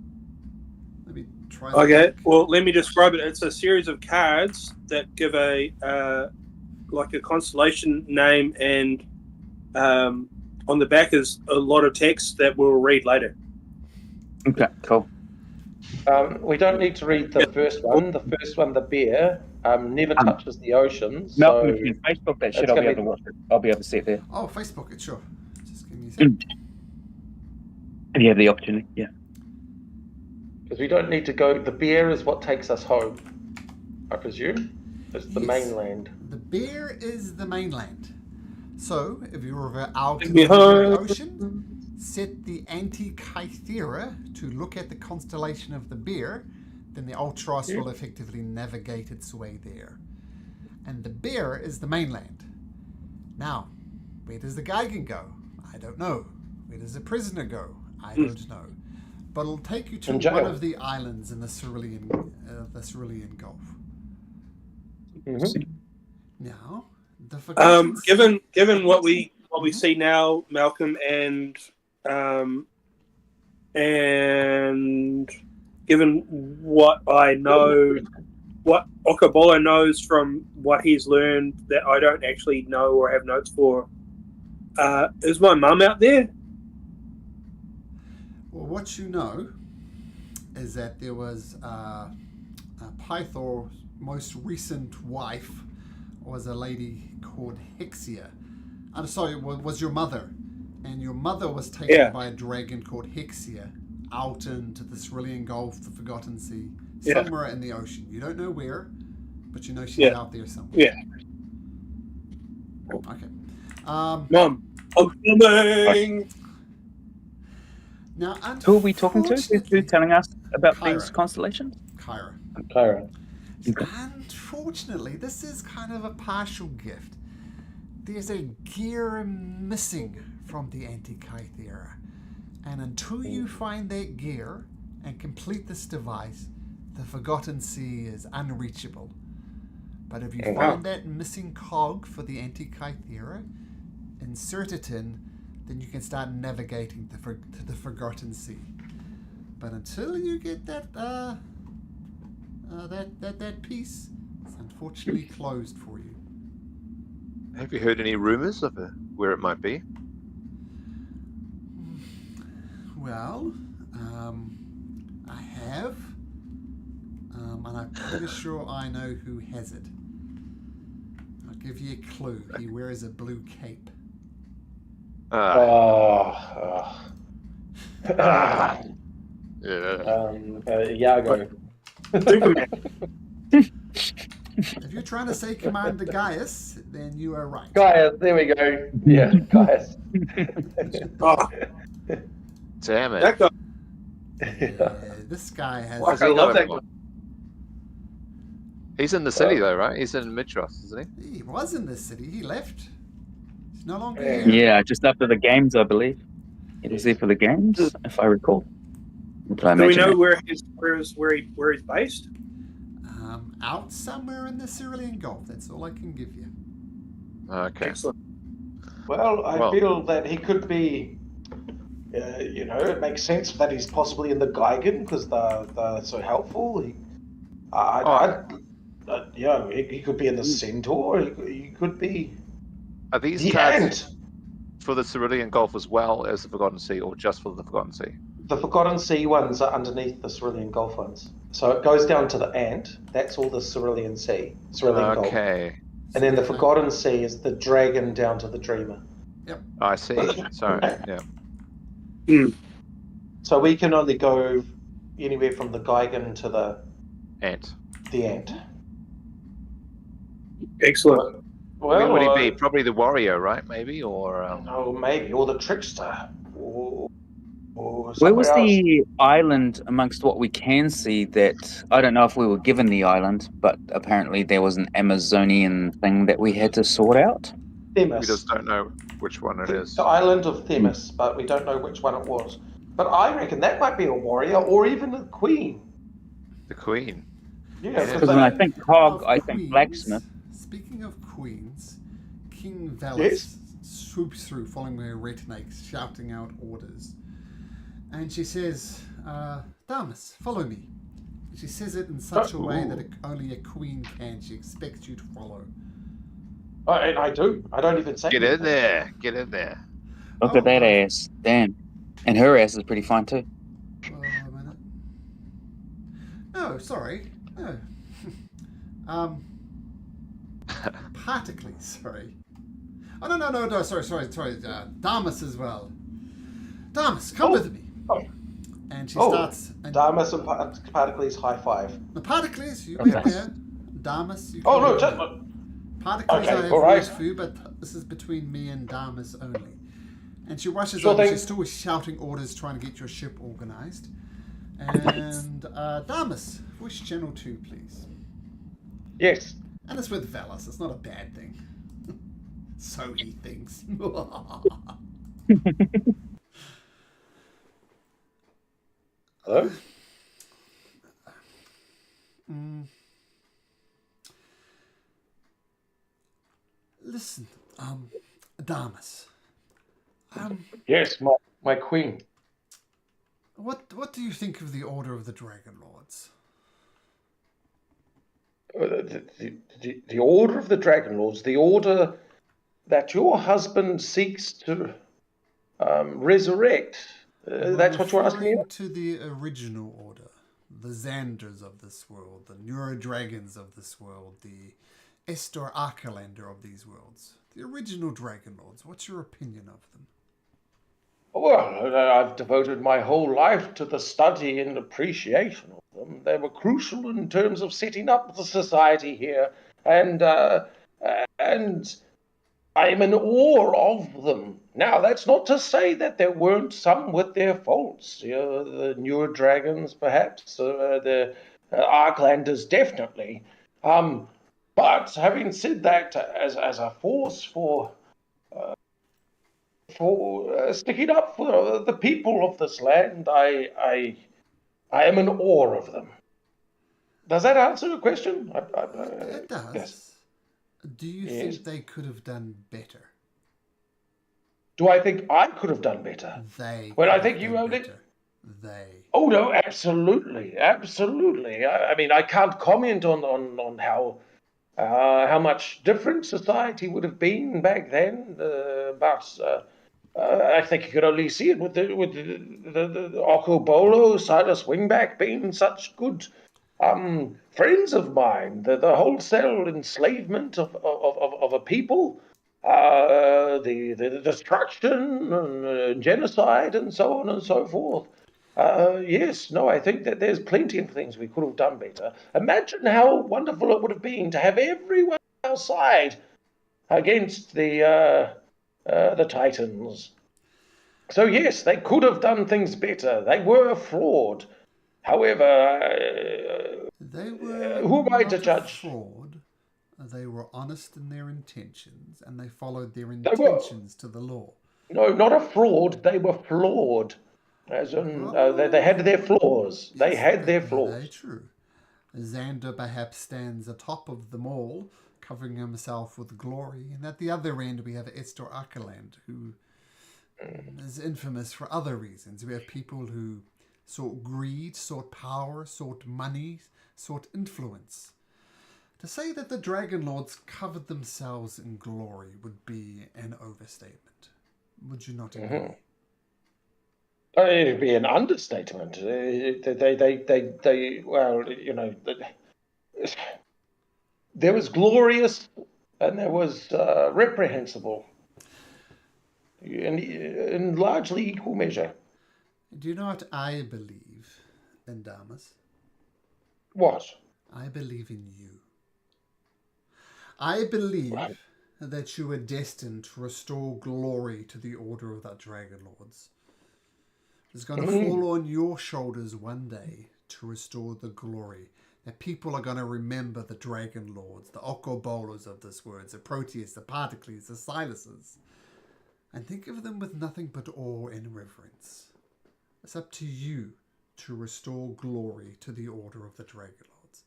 Let me try. Okay, link. well, let me describe it. It's a series of cards that give a like a constellation name, and on the back is a lot of text that we'll read later. Okay, cool. We don't need to read the first one. The first one, the bear, never touches the oceans. No, So you can Facebook that shit. it's I'll be gonna able to watch it. I'll be able to see it there Oh, Facebook, it sure. Just give me a second. if you have the opportunity. Yeah. because we don't need to go. The bear is what takes us home, I presume. It's the Yes. mainland. The bear is the mainland. So, if you're out in Me the Pacific home. Ocean, set the Antikythera to look at the constellation of the bear, then the Ultros will effectively navigate its way there. And the bear is the mainland. Now, where does the Geigen go? I don't know. Where does the prisoner go? I don't know. But it'll take you to In jail. one of the islands in the Cerulean Gulf. Mm-hmm. Now, the forgotten Given what we see now, Malcolm, and given what I know, what Okabolo knows from what he's learned that I don't actually know or have notes for, is my mum out there? Well, what you know is that there was Pythor's most recent wife was a lady called Hexia. I'm sorry, was your mother. And your mother was taken by a dragon called Hexia out into the Cerulean Gulf, the Forgotten Sea, somewhere in the ocean. You don't know where, but you know she's out there somewhere. Yeah. Okay. Mum, I'm coming. Now, Who are we talking to? Who's telling us about Kyra. these constellations? Kyra. Kyra. Unfortunately, this is kind of a partial gift. There's a gear missing from the Antikythera. And until you find that gear and complete this device, the Forgotten Sea is unreachable. But if you find that missing cog for the Antikythera, insert it in, then you can start navigating to the Forgotten Sea. But until you get that that piece, it's unfortunately closed for you. Have you heard any rumors of where it might be? Well, I have, and I'm pretty sure I know who has it. I'll give you a clue. He wears a blue cape. Iago. If you're trying to say Commander Gaius, then you are right. Gaius, there we go. Yeah, Gaius. Damn it. That guy. This guy has. What's I he love going that for? guy. He's in the city though, right? He's in Mitros, isn't he? He was in this city. He left. He's no longer Yeah. here. Yeah, just after the games, I believe. It was there for the games, if I recall. Did I Do we imagine know that? where he's based? Out somewhere in the Cerulean Gulf. That's all I can give you. Okay. Excellent. Well, I Well- feel that he could be. It makes sense that he's possibly in the Geigen because they're so helpful. He could be in the Centaur. He could be Are these the cards Ant. for the Cerulean Gulf as well as the Forgotten Sea, or just for the Forgotten Sea? The Forgotten Sea ones are underneath the Cerulean Gulf ones. So it goes down to the Ant. That's all the Cerulean Gulf. Okay, And then the Forgotten Sea is the dragon down to the Dreamer. I see. Sorry. Yeah. So we can only go anywhere from the Geigen to the Ant. Ant. Excellent. Well, would he be probably the warrior, right? Maybe, or maybe, or the trickster, or Where somewhere was else. the island amongst what we can see that I don't know if we were given the island, but apparently there was an Amazonian thing that we had to sort out? Themis. we just don't know which one it is. The island of Themis, but we don't know which one it was. But I reckon that might be a warrior, or even a queen. The Queen. Yeah, Yeah. Because when I think Hog, Of I think queens, blacksmith. Speaking of queens, King Velas Yes? swoops through following her retinue, shouting out orders. And she says, Damas, follow me. She says it in such a way that only a queen can. She expects you to follow. And I do. I don't even say Get in anything. there. Get in there. Look at that ass. Damn. And her ass is pretty fine too. A minute. No, sorry. No. Particles, sorry. Oh, no, sorry. Damas as well. Damas, come with me. Oh. And she Oh, starts... And Damas and Particles high five. the Particles, you Okay. wait there. Damas, you Oh, come no, with just... me. Particles, Okay, I have all right. words for you, but this is between me and Damas only. And she rushes Sure over. thing. She's still shouting orders, trying to get your ship organized. And Damas, voice channel 2, please. Yes. And it's with Velas. It's not a bad thing. So he thinks. Hello? Listen, Damas. Yes, my queen. What do you think of the Order of the Dragon Lords? The Order of the Dragon Lords, the order that your husband seeks to resurrect. That's what you're asking me? Referring to the original order, the Xanders of this world, the Neurodragons of this world, the Estor Archelander of these worlds, the original Dragon Lords. What's your opinion of them? Well, I've devoted my whole life to the study and appreciation of them. They were crucial in terms of setting up the society here, and I am in awe of them. Now, that's not to say that there weren't some with their faults. The newer dragons, perhaps, the Arklanders, definitely. But having said that, as a force for sticking up for the people of this land, I am in awe of them. Does that answer your question? It does. Yes. Do you Yes. think they could have done better? Do I think I could have done better? They. Well, I could think have you done owned it. better. They. Oh no, absolutely. I mean, I can't comment on how much different society would have been back then, but I think you could only see it with the Okobolo, Silas Wingback being such good friends of mine. The wholesale enslavement of a people, the destruction and genocide and so on and so forth. Yes, no, I think that there's plenty of things we could have done better. Imagine how wonderful it would have been to have everyone on our side against the Titans. So yes, they could have done things better. They were flawed. However, They were who am I to not a judge? fraud. They were honest in their intentions, and they followed their They were intentions to the law. no, not a fraud. They were flawed, as in they had their flaws. They Yes, had their very flaws. true. Xander perhaps stands atop of them all, covering himself with glory, and at the other end we have Esther Ackerland, who is infamous for other reasons. We have people who sought greed, sought power, sought money, sought influence. To say that the Dragon Lords covered themselves in glory would be an overstatement. Would you not agree? It'd be an understatement. Well, you know, there was glorious and there was reprehensible in largely equal measure. Do you know what I believe in, Damas? What? I believe in you. I believe that you are destined to restore glory to the Order of the Dragon Lords. It's going to fall on your shoulders one day to restore the glory. That people are going to remember the Dragon Lords, the Okobolos of this world, the Proteus, the Particles, the Siluses, and think of them with nothing but awe and reverence. It's up to you to restore glory to the Order of the Dragon Lords.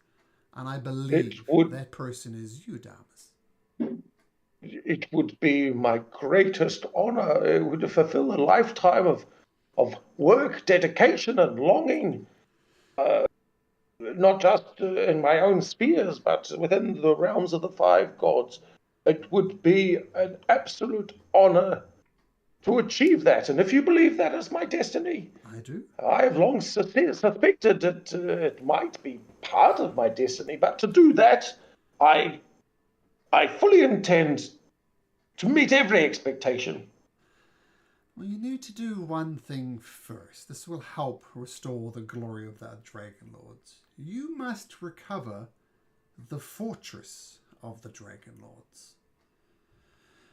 And I believe that person is you, Damas. It would be my greatest honor. It would fulfill a lifetime of work, dedication, and longing, not just in my own spheres, but within the realms of the five gods. It would be an absolute honor to achieve that. And if you believe that is my destiny, I do. I have long suspected that it might be part of my destiny, but to do that, I fully intend to meet every expectation. Well, you need to do one thing first. This will help restore the glory of the Dragon Lords. You must recover the fortress of the Dragon Lords.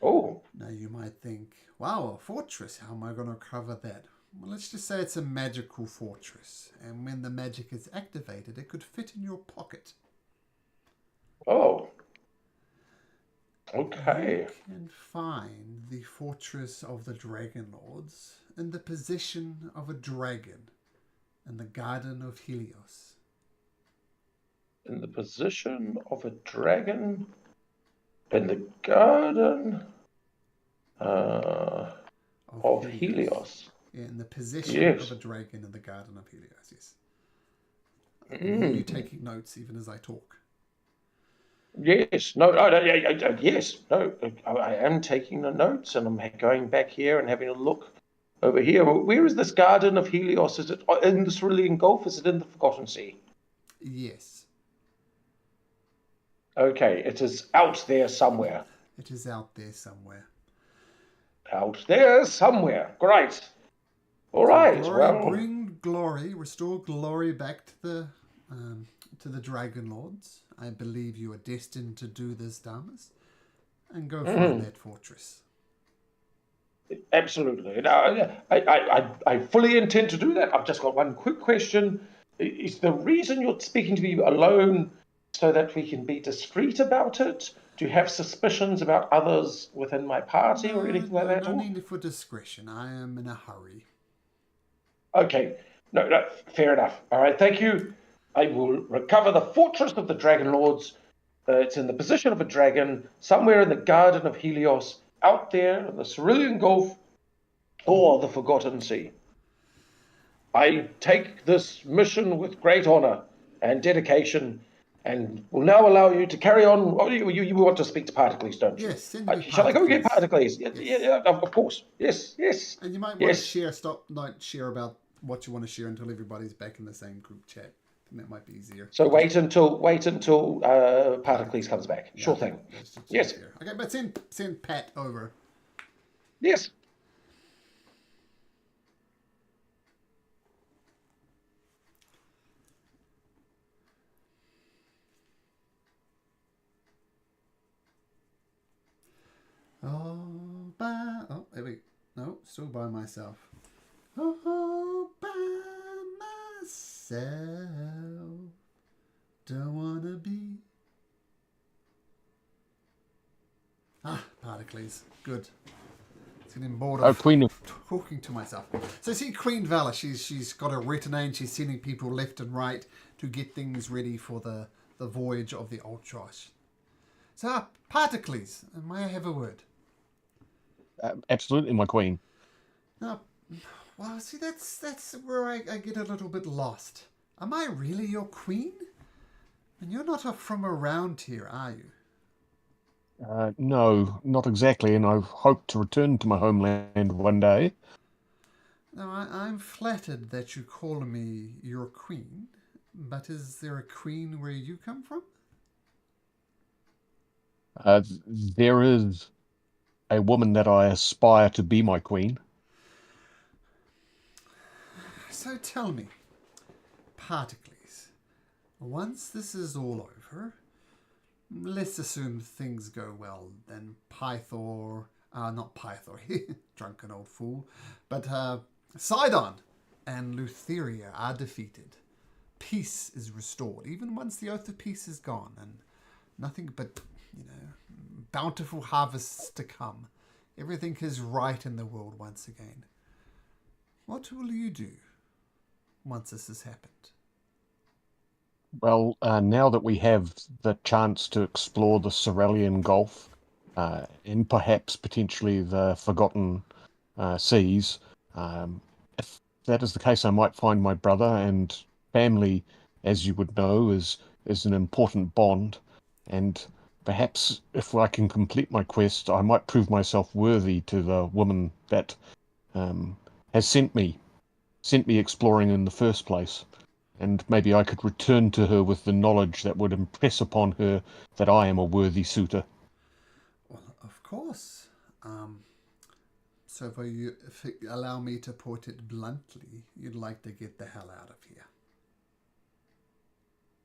Oh. Now you might think, wow, a fortress, how am I going to recover that? Well, let's just say it's a magical fortress, and when the magic is activated, it could fit in your pocket. Oh. Okay. You can find the fortress of the Dragon Lords in the position of a dragon in the Garden of Helios. In the position of a dragon in the Garden of Helios. Yeah, in the position of a dragon in the Garden of Helios, yes. Are you taking notes even as I talk? Yes, no, yes, no, I am taking the notes and I'm going back here and having a look over here. Where is this Garden of Helios? Is it in the Cerulean Gulf? Is it in the Forgotten Sea? Yes. Okay, it is out there somewhere. It is out there somewhere. Out there somewhere. Great. All right. Bring glory, restore glory back to the Dragon Lords. I believe you are destined to do this, Damas, and go find that fortress. Absolutely. Now, I fully intend to do that. I've just got one quick question. Is the reason you're speaking to me alone so that we can be discreet about it? Do you have suspicions about others within my party or anything like that? No need for discretion. I am in a hurry. Okay. No, fair enough. All right, thank you. I will recover the fortress of the Dragon Lords. It's in the position of a dragon, somewhere in the Garden of Helios, out there in the Cerulean Gulf or the Forgotten Sea. I take this mission with great honor and dedication, and will now allow you to carry on. Oh, you want to speak to Particles, don't you? Yes, send me Shall I go get Particles? Yes. Yeah, of course. Yes. And you might want to not share about what you want to share until everybody's back in the same group chat. And that might be easier. So wait until Particles comes back. Sure thing. Yes. Easier. Okay, but send Pat over. Yes. Oh, there we go. No, still by myself. All by myself. Don't wanna be. Particles. Good. It's getting bored of Queen of talking to myself. So see, Queen Valor, she's got a retinue and she's sending people left and right to get things ready for the voyage of the Ultros. So, Particles, may I have a word? absolutely, my queen. Now, well, see, that's where I get a little bit lost. Am I really your queen? And you're not from around here, are you? No, not exactly, and I hope to return to my homeland one day. Now, I'm flattered that you call me your queen, but is there a queen where you come from? There is a woman that I aspire to be my queen. So tell me, Particles, once this is all over, let's assume things go well, then not Pythor, drunken old fool, but Sidon and Lutheria are defeated. Peace is restored, even once the Oath of Peace is gone, and nothing but, bountiful harvests to come. Everything is right in the world once again. What will you do once this has happened? Well, now that we have the chance to explore the Cerulean Gulf, and perhaps potentially the Forgotten Seas, if that is the case, I might find my brother, and family, as you would know, is an important bond, and perhaps if I can complete my quest, I might prove myself worthy to the woman that has sent me exploring in the first place. And maybe I could return to her with the knowledge that would impress upon her that I am a worthy suitor. Well, of course. So if you allow me to put it bluntly, you'd like to get the hell out of here.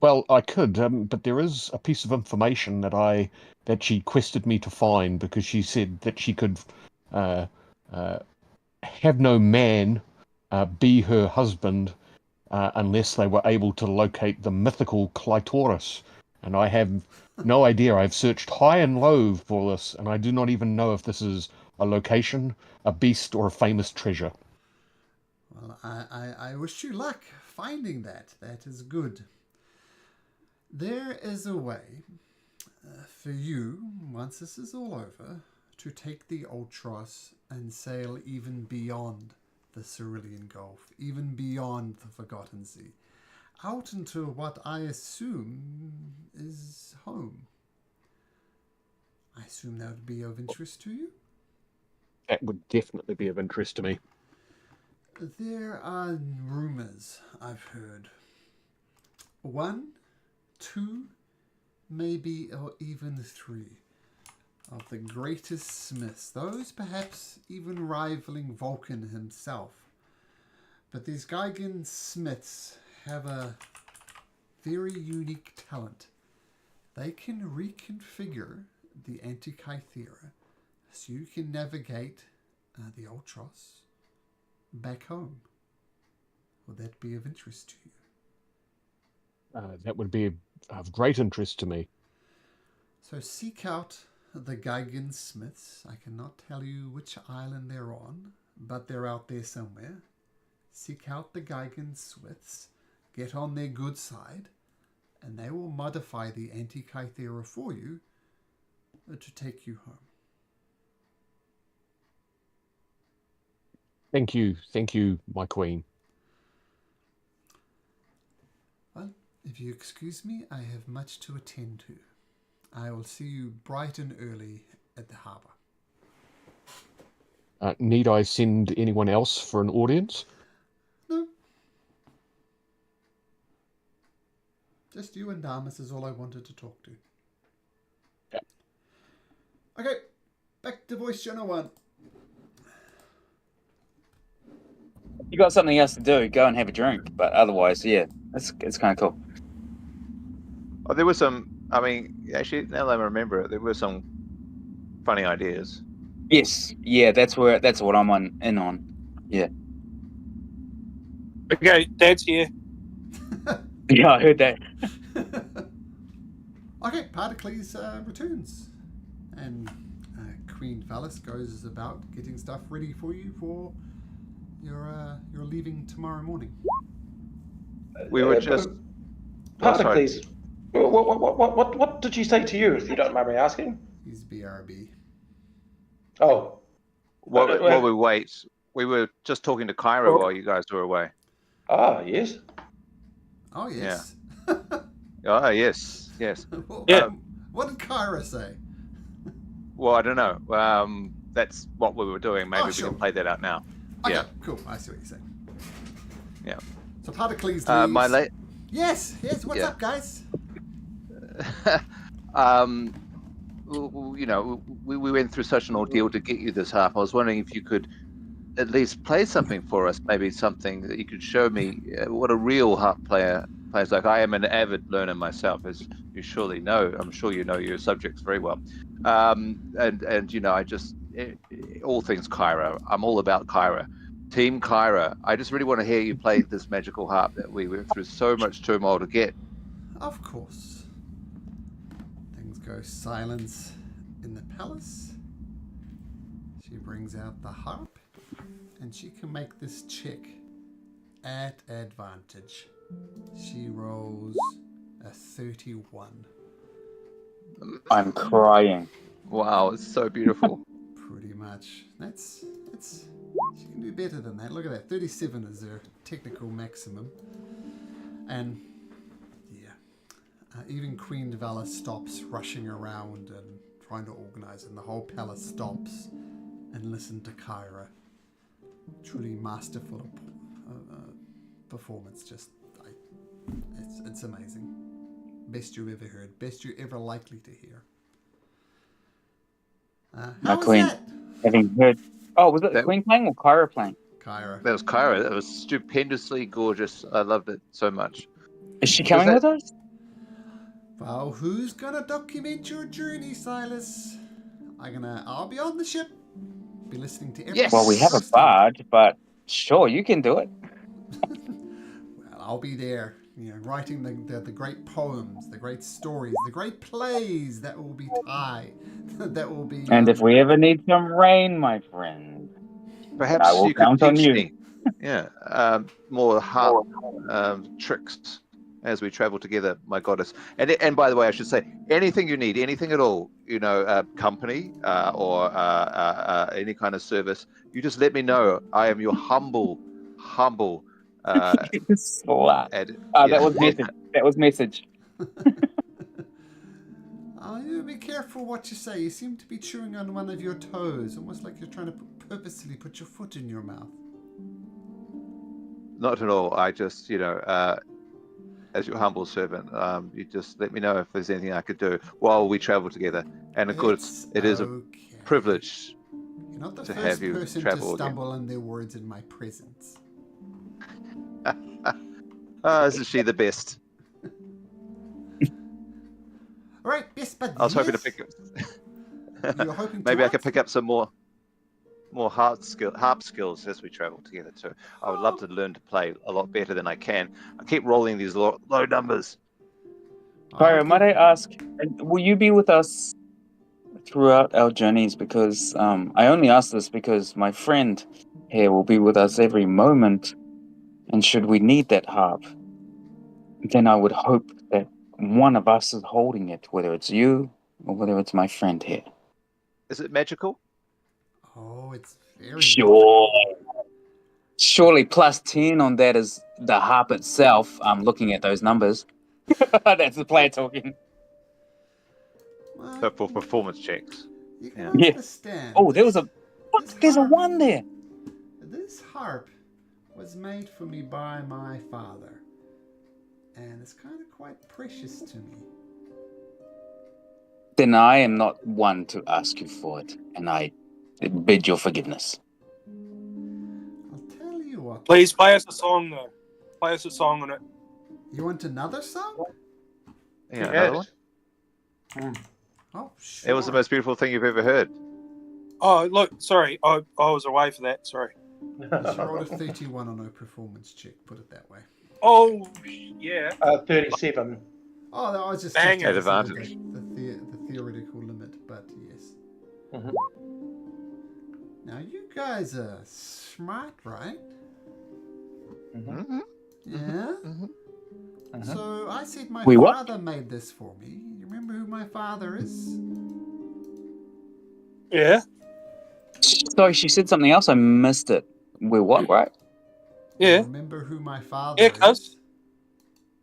Well, I could, but there is a piece of information that she quested me to find, because she said that she could uh, have no man be her husband unless they were able to locate the mythical clitoris. And I have no idea. I've searched high and low for this, and I do not even know if this is a location, a beast, or a famous treasure. Well, I wish you luck finding that. That is good. There is a way for you, once this is all over, to take the Ultros and sail even beyond the Cerulean Gulf, even beyond the Forgotten Sea, out into what I assume is home. I assume that would be of interest to you? That would definitely be of interest to me. There are rumors I've heard. 1, 2, maybe or even 3 of the greatest smiths, those perhaps even rivaling Vulcan himself. But these Gigan smiths have a very unique talent. They can reconfigure the Antikythera so you can navigate the Ultros back home. Would that be of interest to you? That would be of great interest to me. So seek out the Gigan Smiths. I cannot tell you which island they're on, but they're out there somewhere. Seek out the Gigan Smiths, get on their good side, and they will modify the Antikythera for you to take you home. Thank you, my queen. Well, if you excuse me, I have much to attend to. I will see you bright and early at the harbour. Need I send anyone else for an audience? No. Just you and Damas is all I wanted to talk to. Yeah. Okay, back to voice channel 1. You got something else to do, go and have a drink. But otherwise, yeah, it's kind of cool. Oh, there was some. I mean, actually, now that I remember it, there were some funny ideas. Yes, yeah, that's what I'm in on. Yeah, Okay, Dad's here. yeah, I heard that. Okay, Pericles returns, and Queen Valis goes about getting stuff ready for you for your leaving tomorrow morning. We were just. Oh, sorry. Pericles, what did she say to you, if you don't mind me asking? He's BRB. Oh, While we wait, we were just talking to Kyra while you guys were away. Yes. Oh yes. Oh, yes. Yeah. What did Kyra say? Well, I don't know. That's what we were doing. Maybe we sure. can play that out now. Okay, Yeah. cool. I see what you're saying. Yeah. So Pericles leaves. My late. Yes. What's up, guys? We went through such an ordeal to get you this harp. I was wondering if you could at least play something for us, maybe something that you could show me what a real harp player plays like. I am an avid learner myself, as you surely know. I'm sure you know your subjects very well. And I just all things Kyra. I'm all about Kyra. Team Kyra. I just really want to hear you play this magical harp that we went through so much turmoil to get. Of course. Things go silence in the palace. She brings out the harp, and she can make this check at advantage. She rolls a 31. I'm crying. Wow, it's so beautiful. Pretty much. That's she can do better than that. Look at that. 37 is her technical maximum. And yeah. Even Queen Valis stops rushing around and trying to organize, and the whole palace stops and listen to Kyra. Truly masterful performance. It's amazing. Best you ever heard. Best you ever likely to hear. My queen. That? Having heard. Oh, was it the queen playing or Kyra playing? Kyra. That was Kyra. That was stupendously gorgeous. I loved it so much. Is she coming with us? Well, who's gonna document your journey, Silas? I'll be on the ship. Be listening to every. Yes. Well, we have a bard, but sure, you can do it. Well, I'll be there. Writing the great poems, the great stories, the great plays that will be Thai. That will be. And if we ever need some rain, my friend, Perhaps I will you could count on teach you. me. More harp tricks as we travel together, my goddess. And by the way, I should say, anything you need, anything at all, company or any kind of service, you just let me know. I am your humble. That was message. You be careful what you say. You seem to be chewing on one of your toes, almost like you're trying to purposely put your foot in your mouth. Not at all. I just, as your humble servant, you just let me know if there's anything I could do while we travel together. And of course, it is a privilege You're not the to first have you person travel to stumble on their words in my presence. Isn't she the best? All right, best buddy. I was hoping to pick up. You're hoping Maybe to I could pick up some more harp skills as we travel together too. I would love to learn to play a lot better than I can. I keep rolling these low numbers. Kyra, might I ask, will you be with us throughout our journeys? Because I only ask this because my friend here will be with us every moment, and should we need that harp, then I would hope that one of us is holding it, whether it's you or whether it's my friend here. Is it magical? Oh, it's very sure. Surely plus 10 on that is the harp itself. I'm looking at those numbers. That's the player talking. So for performance checks. You can understand. Oh, there was a... What? There's a 1 there. This harp was made for me by my father. And it's kind of quite precious to me. Then I am not one to ask you for it, and I bid your forgiveness. I'll tell you what. Please play us a song, though. Play us a song on it. You want another song? Yeah, another one? Oh, sure. It was the most beautiful thing you've ever heard. Oh, look, sorry. I was away for that. Sorry. You rolled a 31 on a performance check, put it that way. Oh, yeah. 37. Oh, I was just Bang checking at to see advantage. the theoretical limit, but yes. Mhm. Now, you guys are smart, right? Mhm. Yeah? Mhm. So, I said my We what? father made this for me. You remember who my father is? Yeah. Sorry, she said something else. I missed it. We're what, right? You Yeah. remember who my father Yeah, cuz. is?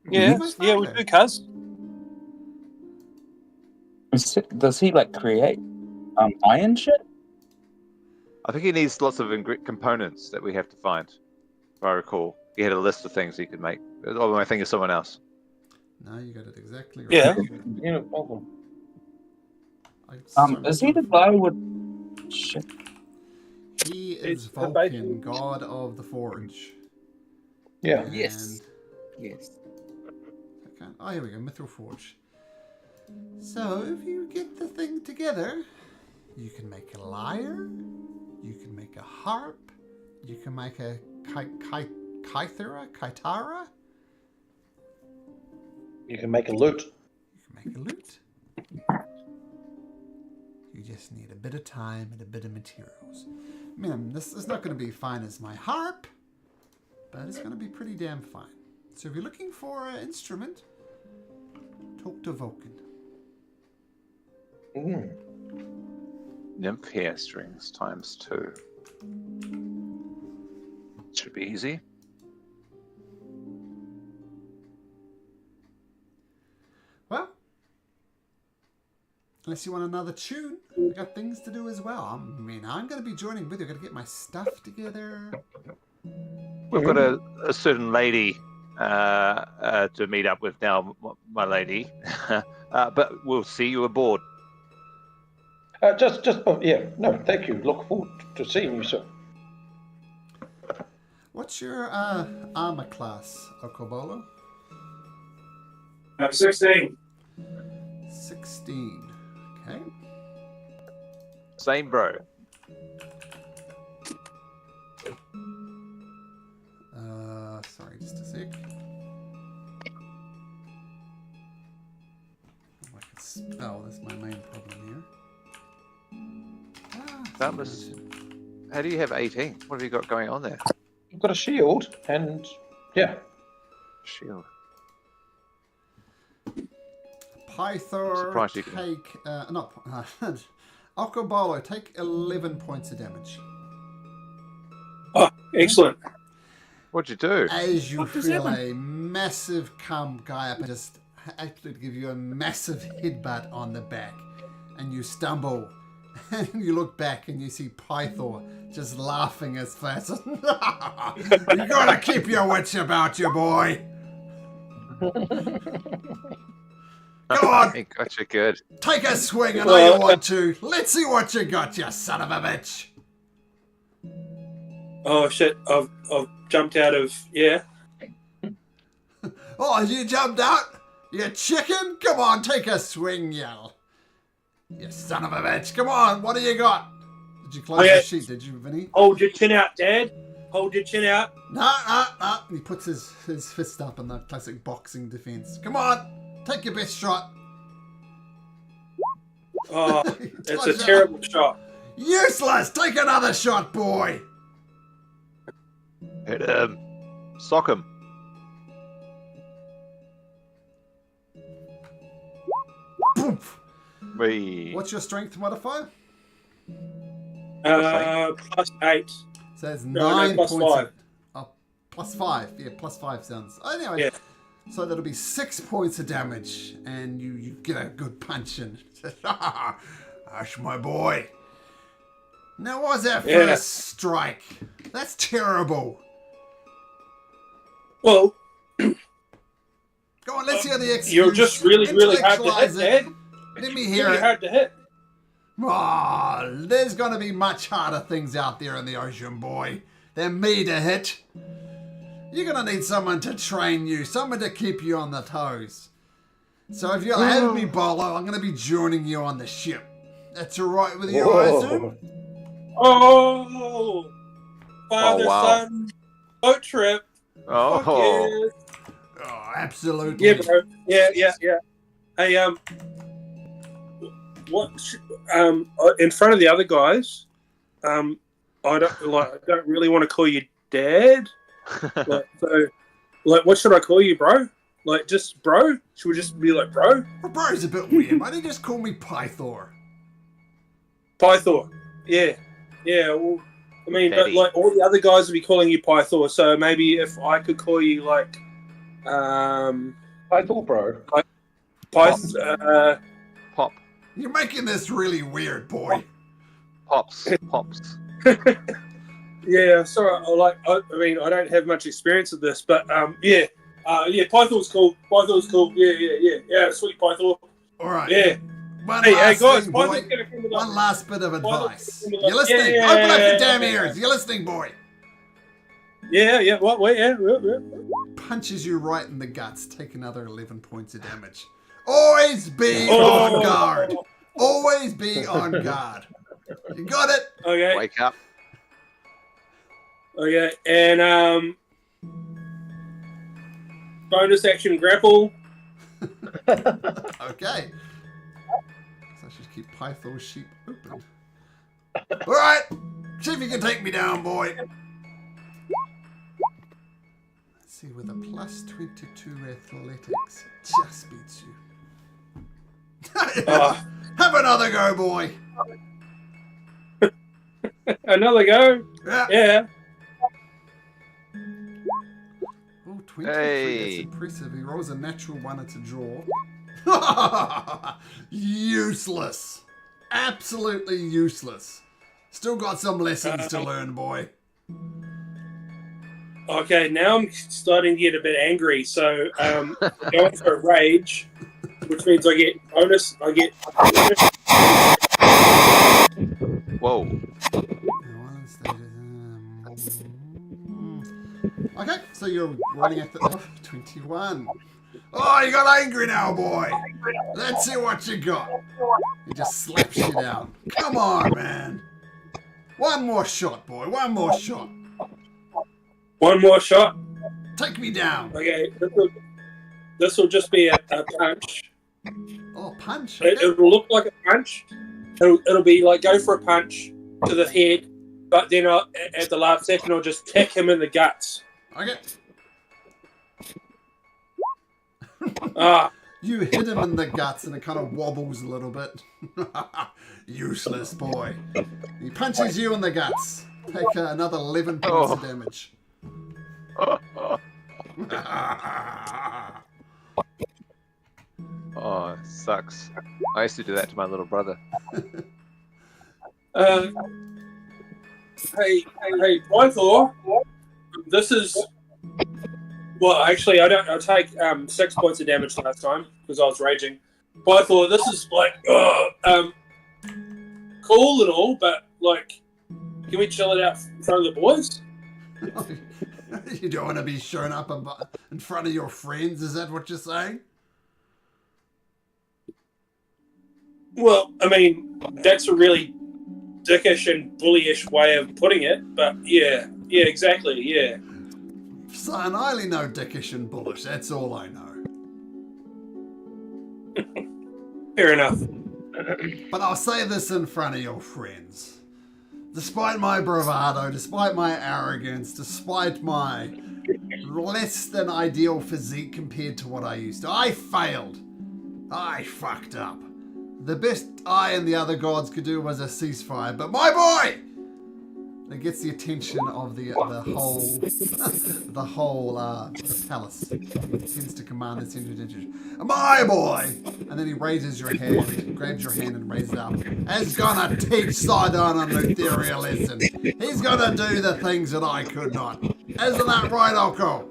Yeah. Who's my Yeah, we father? do, cuz. Does he like create iron shit? I think he needs lots of components that we have to find. If I recall, he had a list of things he could make. Oh, I think it's someone else. No, you got it exactly right. Yeah. Yeah, no problem. Is he the guy with shit? He is It's Vulcan, god of the forge. Yeah. And Yes. Yes. Okay. Oh, here we go. Mithril Forge. So, if you get the thing together, you can make a lyre, you can make a harp, you can make a kaithara, You can make a lute. you can make a lute. You just need a bit of time and a bit of materials. Man, this is not going to be fine as my harp, but it's going to be pretty damn fine. So if you're looking for an instrument, talk to Vulcan. Mm. Nymph hair strings ×2. Should be easy. Well, unless you want another tune, I got things to do as well. I mean, I'm going to be joining with you. I've got to get my stuff together. We've got a certain lady to meet up with now, my lady. But we'll see you aboard. Yeah. No, thank you. Look forward to seeing you, sir. What's your armor class, Okobolo? 16. 16. Okay. Same, bro. Sorry, just a sec. Oh, I can spell. That's my main problem here. Doubtless. How do you have 18? What have you got going on there? You've got a shield, and yeah. Shield. Pythor, Surprised you can- take Okobolo, take 11 points of damage. Oh, excellent. What'd you do? As you What just feel happened? a massive guy up and just actually give you a massive headbutt on the back, and you stumble, and you look back and you see Pythor just laughing as fast. You gotta keep your wits about you, boy. Go on, He got you good. take a swing. I know you want to. Let's see what you got, you son of a bitch. Oh, shit. I've jumped out of... Yeah. Oh, you jumped out? You chicken? Come on, take a swing, you son of a bitch. Come on, what do you got? Did you close Okay. the sheet, did you, Vinny? Hold your chin out, Dad. Hold your chin out. No. He puts his fist up in the classic boxing defense. Come on, take your best shot. Oh, it's a terrible shot. Useless! Take another shot, boy! Hit him. Sock him. Poof. What's What's your strength modifier? +8. So that's No, 9 plus points. 5. +5. Yeah, +5 sounds. Anyway, Yeah. so that'll be 6 points of damage, and you get a good punch in. Hush, my boy. Now, what was that Yeah. first strike? That's terrible. Well, Go on, let's hear the excuse. you're just really hard to hit, Intellectualize Dad. it. Let me hear Really it. hard to hit. Oh, there's gonna be much harder things out there in the ocean, boy, than me to hit. You're gonna need someone to train you, someone to keep you on the toes. So if you'll have me, Bolo, I'm gonna be joining you on the ship. That's alright with you, I assume? Oh, father wow. son boat trip. Fuck Oh, Oh, absolutely. yeah, bro. Yeah. Hey, in front of the other guys, I don't really want to call you dad. What should I call you, bro? Like, just bro? Should we just be like bro? Well, bro's a bit weird. Why don't you just call me Pythor? Pythor. Yeah. Well, I mean, but Daddy. like all the other guys would be calling you Pythor. So maybe if I could call you like, Pythor, bro. Pop. You're making this really weird, boy. Pops. Yeah. Sorry. I mean, I don't have much experience with this, but yeah. Pythor's cool. Yeah. Sweet Pythor. All right. Yeah. One Hey, last guys, thing, Pythor's boy. gonna come with us. One last bit of advice. Yeah, You listening? yeah, Open up yeah, your damn yeah. ears. You listening, boy? Yeah. What? Wait. Yeah. Punches you right in the guts. Take another 11 points of damage. Always be Oh. on guard. Always be on guard. You got it? Okay. Wake up. Okay. And bonus action grapple. Okay. So I should keep Pythor's sheep open. All right. See if you can take me down, boy. Let's see, with a plus 22 athletics, just beats you. Have another go, boy. Another go. Yeah. Yeah. Oh, 23. Hey. That's impressive. He rolls a natural one. It's a draw. Useless. Absolutely useless. Still got some lessons to learn, boy. Okay. Now I'm starting to get a bit angry. So going for a rage, which means I get bonus. Whoa. Okay, so you're running at the 21. Oh, you got angry now, boy. Let's see what you got. He just slaps you down. Come on, man. One more shot, boy. One more shot. One more shot. Take me down. Okay. This will just be a punch. Oh, punch. It Okay. will look like a punch. It'll be like go for a punch to the head, but then at the last second I'll just kick him in the guts. Okay. You hit him in the guts and it kind of wobbles a little bit. Useless, boy. He punches you in the guts. Take another 11 points of damage. Oh, it sucks. I used to do that to my little brother. Hey, Pythor. This is. Well, actually, I'll take 6 points of damage last time because I was raging. Pythor, this is like cool and all, but like, can we chill it out in front of the boys? You don't want to be shown up in front of your friends, is that what you're saying? Well, I mean, that's a really dickish and bullyish way of putting it, but yeah, exactly, yeah. Son, I only know dickish and bullish, that's all I know. Fair enough. But I'll say this in front of your friends. Despite my bravado, despite my arrogance, despite my less than ideal physique compared to what I used to, I failed. I fucked up. The best I and the other gods could do was a ceasefire, but my boy! It gets the attention of the whole the palace. He tends to command the central attention. My boy! And then he raises your hand, grabs your hand and raises it up. Is gonna teach Sidon an Aotearoa lesson. He's gonna do the things that I could not. Isn't that right, Oko?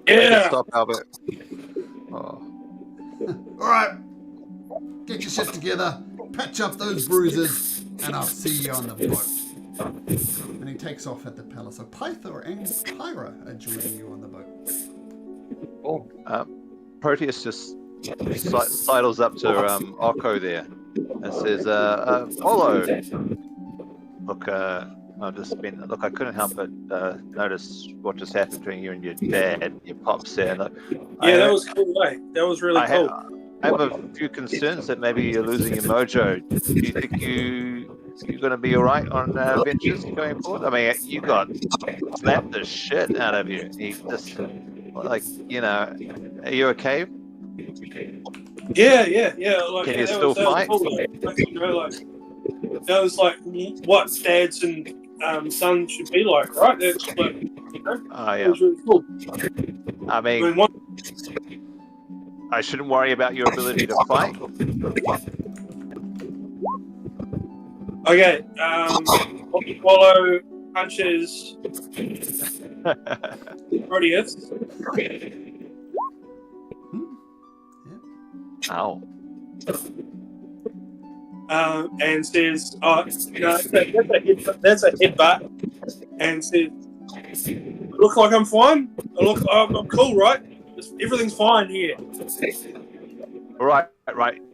Yeah. Stop, Albert. Oh. Alright. Get your shit together, patch up those bruises, and I'll see you on the boat. And he takes off at the palace. So Pythor and Pyra are joining you on the boat. Oh. Proteus just sidles up to Orko there It says, follow. Look, I've just been. Look, I couldn't help but notice what just happened between you and your dad, your pops there. Look, Yeah, that was cool, eh? That was really cool. I have a few concerns that maybe you're losing your mojo. Do you think you're going to be all right on ventures going forward? I mean, you got slapped the shit out of you. He just like, are you okay? Yeah. Like, Can yeah, you that still was fight? cool. Like, that was like what dads and sons should be like, right? That's like, it was really cool. I mean, I shouldn't worry about your ability to fight. Okay, swallow punches Proteus. Ow. And says, "Oh, no, that's a headbutt." And says, "I look like I'm fine. I'm cool, right? Everything's fine here." Right.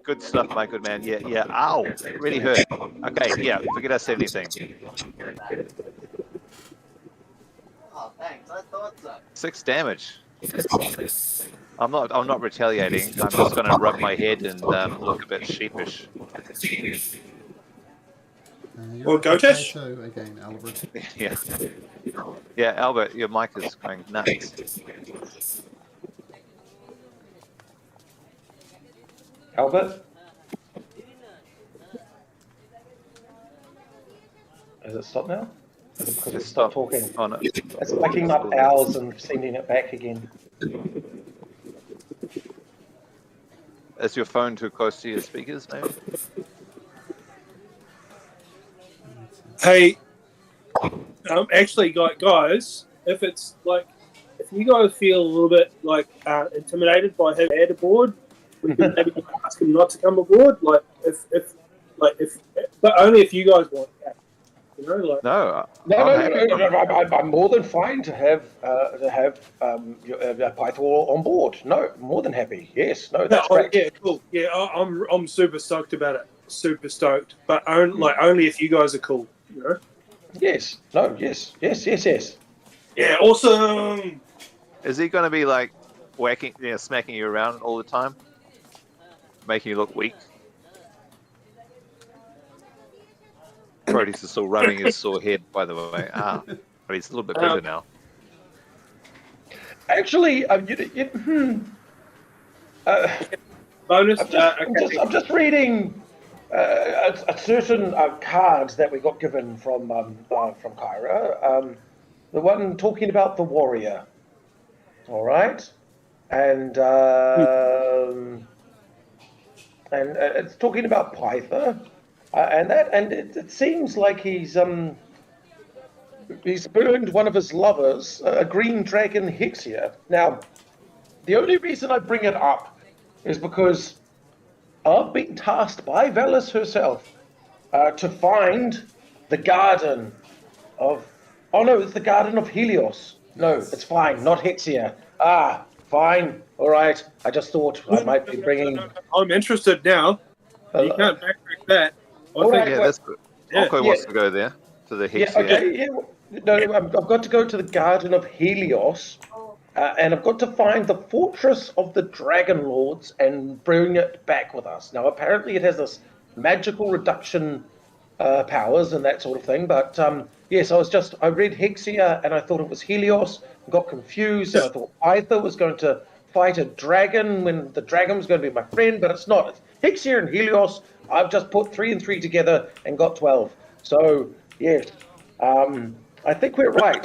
Good stuff, my good man. Yeah. Ow. It really hurt. Okay, yeah. Forget I said anything. Oh, thanks. I thought so. 6 damage. I'm not retaliating. I'm just going to rub my head and look a bit sheepish. Or goatish? Potato again, Albert. Yeah, Albert, your mic is going nuts. Albert? Has it stopped now? Is it because it's stopped talking? Oh, no. It's picking up ours and sending it back again. Is your phone too close to your speakers, maybe? Hey, actually, guys, if it's like, if you guys feel a little bit like intimidated by having Dad aboard, we can maybe ask him not to come aboard. Like, if, but only if you guys want that. You know, like. No. I'm more than fine to have Pythor on board. No, more than happy. Yes, no, that's great. Yeah, cool. Yeah, I'm super stoked about it. Super stoked, but only if you guys are cool. You know. Yes. No. Yes. Yeah. Awesome. Is he going to be like whacking, smacking you around all the time, making you look weak? Proteus is still rubbing his sore head, by the way. But he's a little bit bigger now. Actually, bonus. I'm just reading a certain card that we got given from Kyra. The one talking about the warrior. All right, and it's talking about Pythor. And it seems like he's burned one of his lovers, a green dragon Hexia. Now, the only reason I bring it up is because I've been tasked by Velis herself to find the garden of. Oh no, it's the garden of Helios. No, it's fine, not Hexia. Fine, all right. I just thought I might be bringing. I'm interested now. You can't backtrack that. Oko wants to go there to the Hexia. No, I've got to go to the Garden of Helios, and I've got to find the Fortress of the Dragon Lords and bring it back with us. Now, apparently, it has this magical reduction powers and that sort of thing. But yes, I read Hexia and I thought it was Helios. Got confused, and I thought Pythor was going to fight a dragon when the dragon was going to be my friend, but it's not. It's Hexia and Helios. I've just put 3 and 3 together and got 12. So, yes, I think we're right.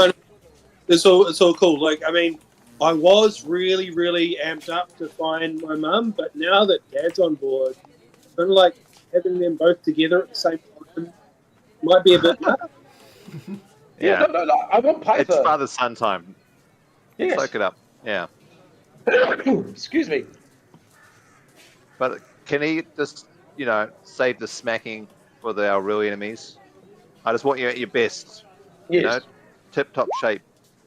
It's all cool. Like, I mean, I was really, really amped up to find my mum, but now that Dad's on board, kind of like having them both together at the same time might be a bit much. No, I want Pythor. It's father-son time. Yes. Soak it up. Yeah. Excuse me. But can he just, save the smacking for our real enemies? I just want you at your best. Yes. Tip-top shape,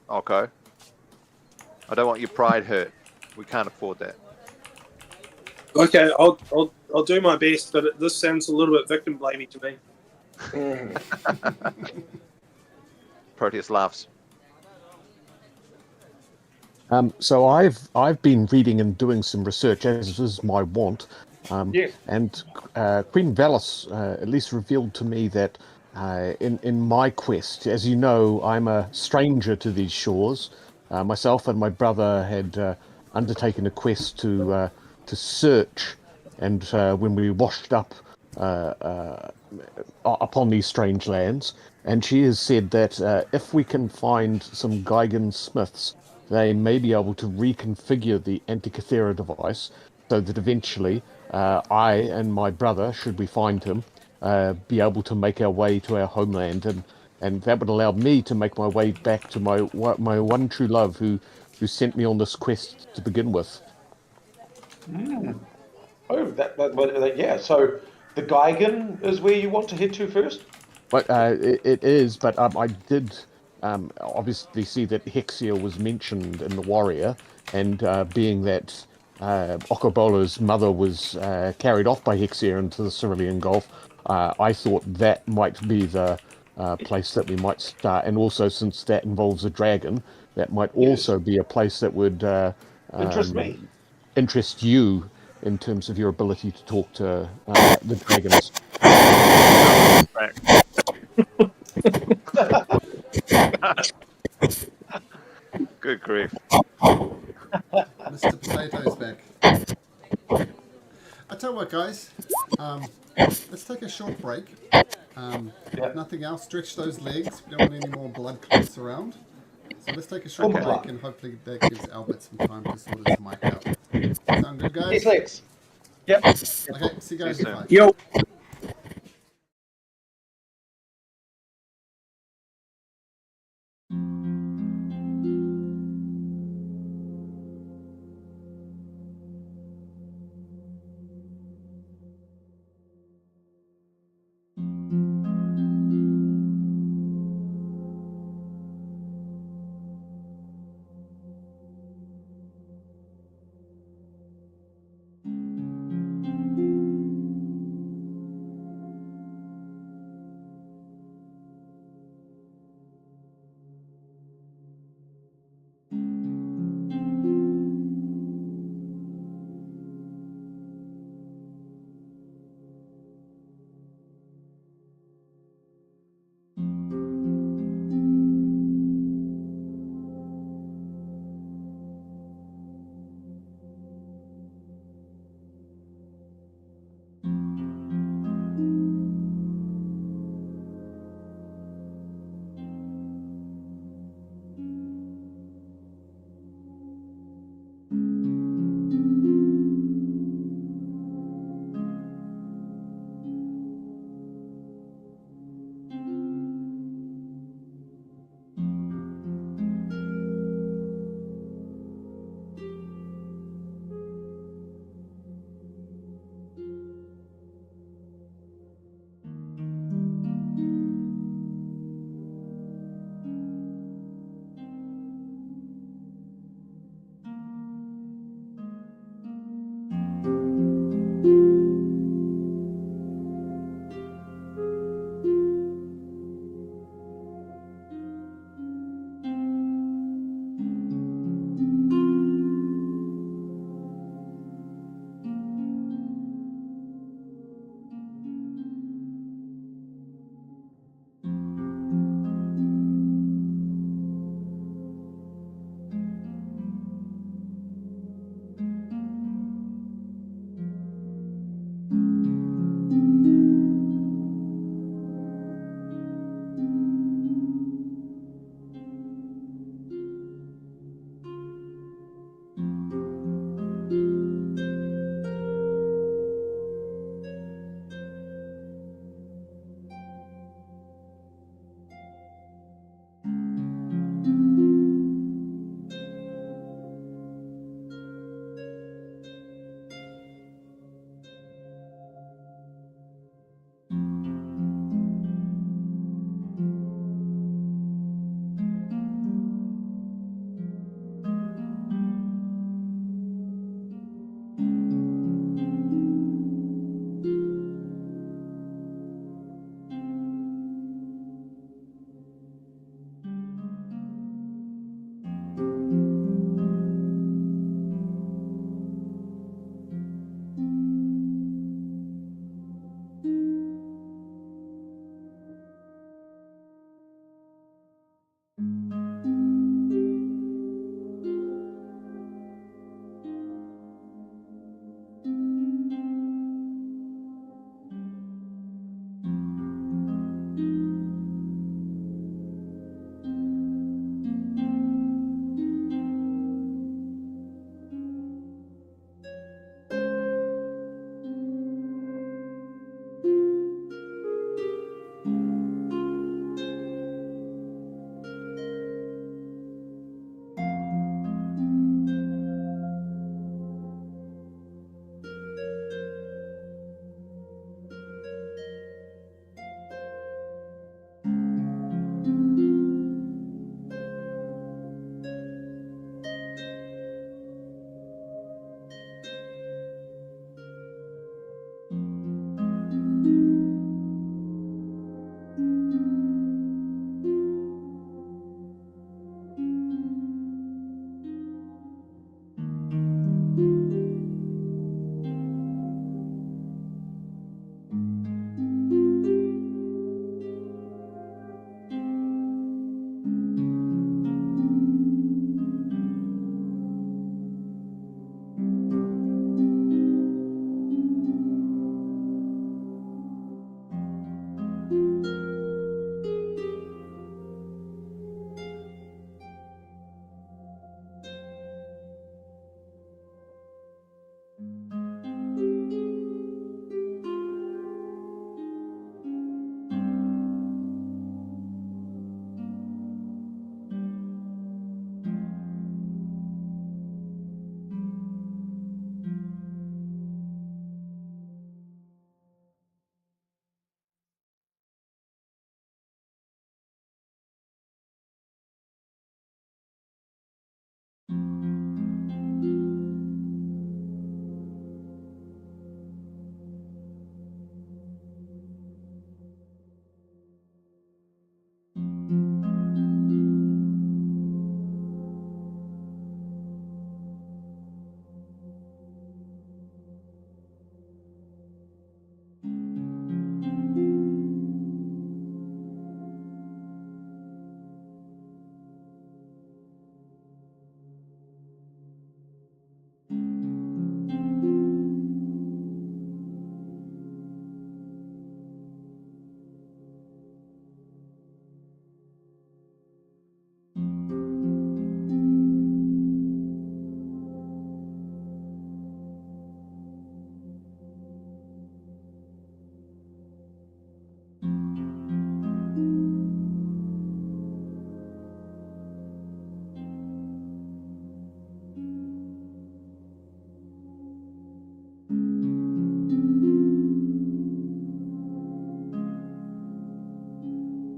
Oko. I don't want your pride hurt. We can't afford that. Okay, I'll do my best, but this sounds a little bit victim blamey to me. Proteus laughs. So I've been reading and doing some research, as is my wont. Yes. And Queen Valis at least revealed to me that in my quest, as you know, I'm a stranger to these shores. Myself and my brother had undertaken a quest to search, and when we washed up upon these strange lands, and she has said that if we can find some Geigen smiths, they may be able to reconfigure the Antikythera device so that eventually I and my brother, should we find him, be able to make our way to our homeland, and that would allow me to make my way back to my one true love, who sent me on this quest to begin with. Oh, yeah. So the Geigen is where you want to head to first? But it is, but I did obviously see that Hexia was mentioned in the Warrior, and being that Okobola's mother was carried off by Hexia into the Cerulean Gulf, I thought that might be the place that we might start. And also, since that involves a dragon, that might Yes. also be a place that would Interest me. interest you in terms of your ability to talk to the dragons. Good grief. Mr. Potato's back. I tell you what, guys. Let's take a short break. If nothing else, stretch those legs. We don't want any more blood clots around. So let's take a short Okay. break, and hopefully that gives Albert some time to sort his mic out. Sound good, Yes, guys? let's. Yep. Okay, see you guys See in you soon. 5. Yo.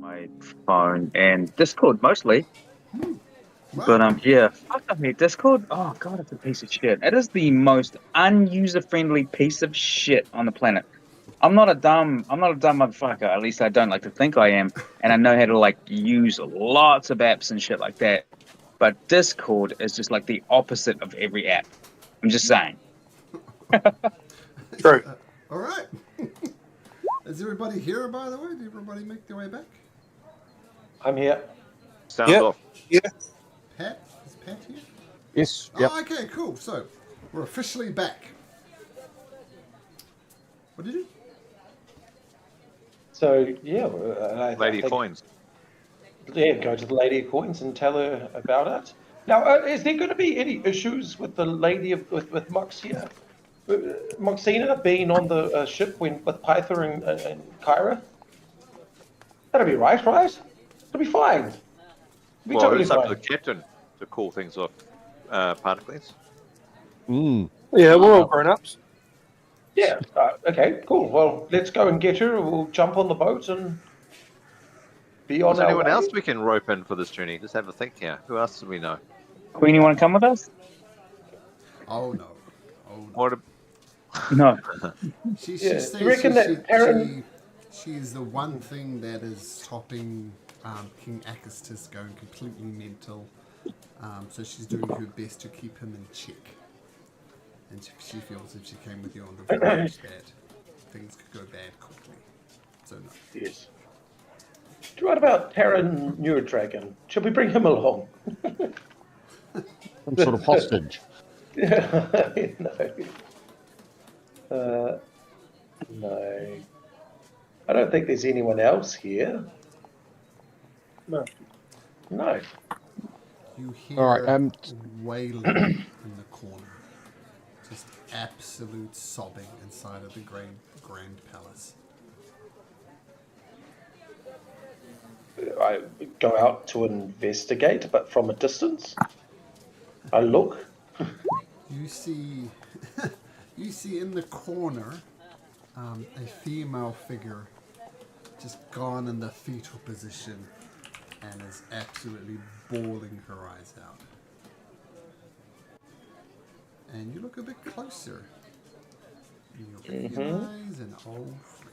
My phone and Discord mostly. Wow. But yeah, fuck up here. Discord. Oh god, it's a piece of shit. It is the most unuser-friendly piece of shit on the planet. I'm not a dumb motherfucker. At least I don't like to think I am, and I know how to like use lots of apps and shit like that. But Discord is just like the opposite of every app. I'm just saying. True. All right. Is everybody here, by the way? Did everybody make their way back? I'm here. Sounds Yep. off. Pat? Is Pat here? Yes. Yep. Oh, okay, cool. So, we're officially back. What did you do? So yeah, I Lady think- Coins. Yeah, go to the Lady of Coins and tell her about it. Now, is there going to be any issues with the Lady of with Moxia? Moxina being on the ship with Pyther and Kyra? That'll be right? It'll be fine. It'll be Well, totally it's up to fine. the captain to call things off, Particles. Mm. Yeah, we're all grown ups. Yeah. Okay. Cool. Well, let's go and get her. We'll jump on the boat and be on Is our anyone way. else we can rope in for this journey? Just have a think here. Who else do we know? Queen, you want to come with us? Oh, no. Oh, no. What? No. She Yeah, says you reckon that Aaron- she's the one thing that is stopping King Akistis going completely mental. So she's doing her best to keep him in check. And she feels if she came with you on the voyage that things could go bad quickly. So no. Yes. What about Terran Neurodragon? Should we bring him along? Some sort of hostage. No. No. I don't think there's anyone else here. No. You hear All right, wailing in the corner. Just absolute sobbing inside of the Grand Palace. I go out to investigate, but from a distance. I look. You see, you see in the corner a female figure just gone in the fetal position and is absolutely bawling her eyes out. And you look a bit closer. And you recognize an old friend.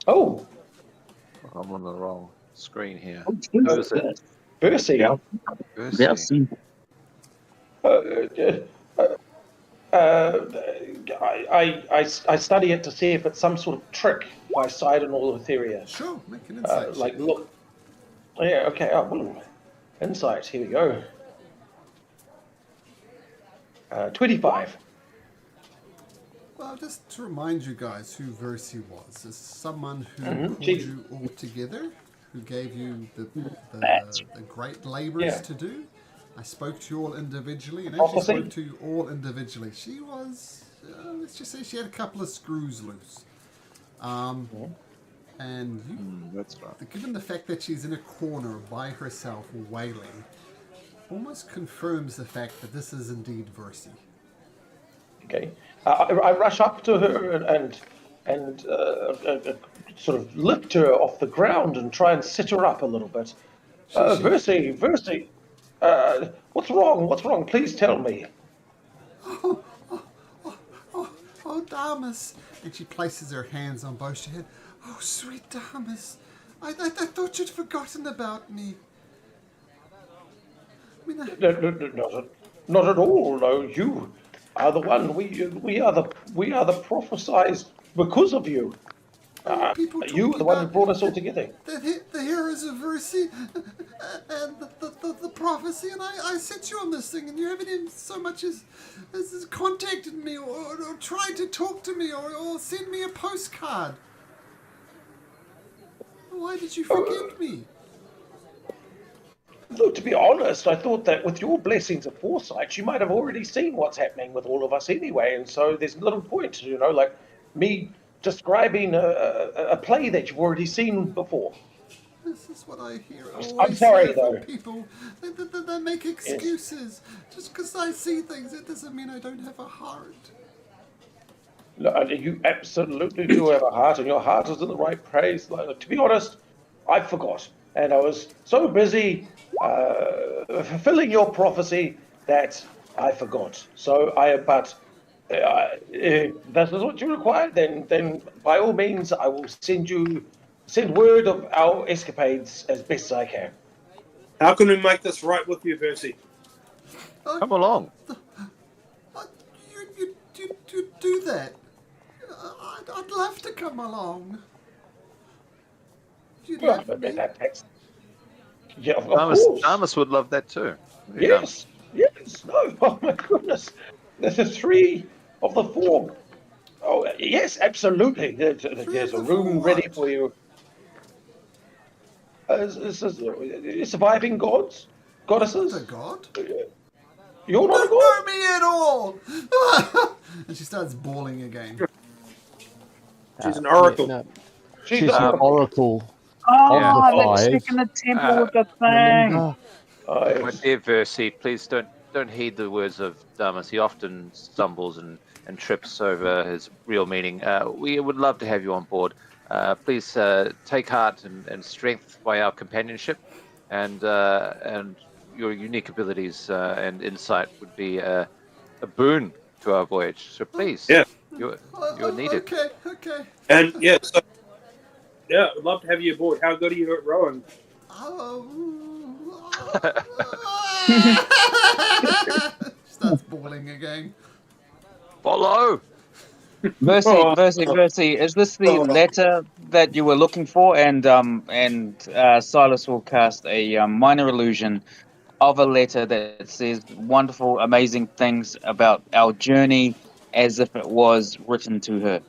Oh, I'm on the wrong screen here. Oh, Who is it? Percy. Yeah. Percy. Merci. Uh, I study it to see if it's some sort of trick by Sidon or Etheria. Sure, make an insight check. Look. Yeah, okay. Oh, well, insight. Here we go. 25. Well, just to remind you guys who Versi was. It's someone who called Jeez. you all together, who gave you the great labors Yeah. to do. I spoke to you all individually, and actually Prophecy? spoke to you all individually. She was, let's just say she had a couple of screws loose. And you, That's right. given the fact that she's in a corner by herself wailing, almost confirms the fact that this is indeed Versi. Okay. I rush up to her and sort of lift her off the ground and try and sit her up a little bit. Versi, what's wrong? What's wrong? Please tell me. Oh, Damas. And she places her hands on both her head. Oh, sweet Damas. I thought you'd forgotten about me. I mean, Not at all. No, you are the one. We are the prophesized because of you. people You talking are the one who about brought us all together. the heroes of Versi and the prophecy, and I sent you on this thing, and you haven't even so much as contacted me or tried to talk to me or send me a postcard. Why did you forget me? Look, to be honest, I thought that with your blessings of foresight, you might have already seen what's happening with all of us anyway, and so there's little point, like me describing a play that you've already seen before. This is what I hear. I'm Always sorry, hear from though. people. They make excuses. Just because I see things, it doesn't mean I don't have a heart. Look, you absolutely do have a heart, and your heart is in the right place. Like, to be honest, I forgot, and I was so busy fulfilling your prophecy that I forgot. But if that is what you require, then by all means, I will send word of our escapades as best as I can. How can we make this right with you, Percy? Come along. You do that. I'd love to come along. You'd Well, love me. that's yeah, of course. Damas would love that too. Yes, yes. No, oh my goodness. There's the 3 of the 4. Oh, yes, absolutely. There's a room ready for you. Surviving gods? Goddesses? I'm not a god. You're You not a don't god? know me at all. And she starts bawling again. She's an oracle. No, She's she's an not. oracle. Oh, Of the let's check five. in the temple with the thing. Remember? My dear Versi, please don't heed the words of Damas. He often stumbles and trips over his real meaning. We would love to have you on board. Please take heart and strength by our companionship, and your unique abilities and insight would be a boon to our voyage. So please, Yeah. you're needed. Okay. And yeah, so yeah, I'd love to have you aboard. How good are you at rowing? Starts bawling again. Follow. Versi, is this the letter that you were looking for? And Silas will cast a minor illusion of a letter that says wonderful, amazing things about our journey, as if it was written to her.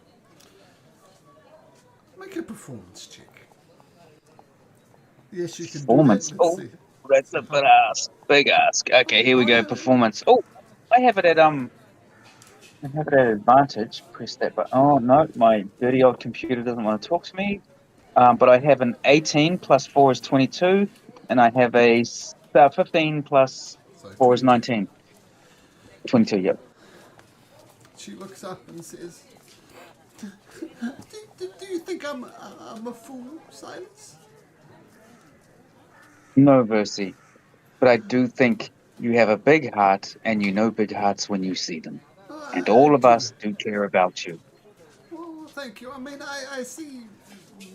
Make a performance check. Yes, you can Performance. do that. Let's Oh, see. that's a big ask. Okay, here we go. Performance. Oh, I have it at advantage. Press that button. Oh no, my dirty old computer doesn't want to talk to me. But I have an 18 plus 4 is 22, and I have a 15 plus 4 is 19. 22, yep. She looks up and says, do you think I'm a fool, Silas? No, Versi. But I do think you have a big heart, and you know big hearts when you see them. And all of us do care about you. Well, thank you. I mean, I see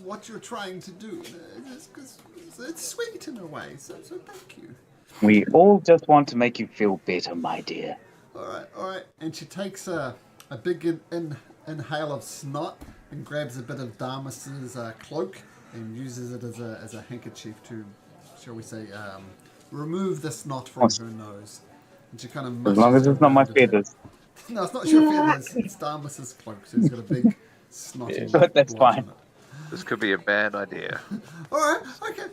what you're trying to do. It's sweet in a way, so thank you. We all just want to make you feel better, my dear. All right. And she takes a big inhale of snot and grabs a bit of Damas's cloak and uses it as a handkerchief to, shall we say, remove the snot from her nose. And she kind of as long as it's not my around it. feathers. No, it's not your feathers. It's Damas's cloak, so he's got a big snotty But that's blotch fine. on it. This could be a bad idea. All right, okay.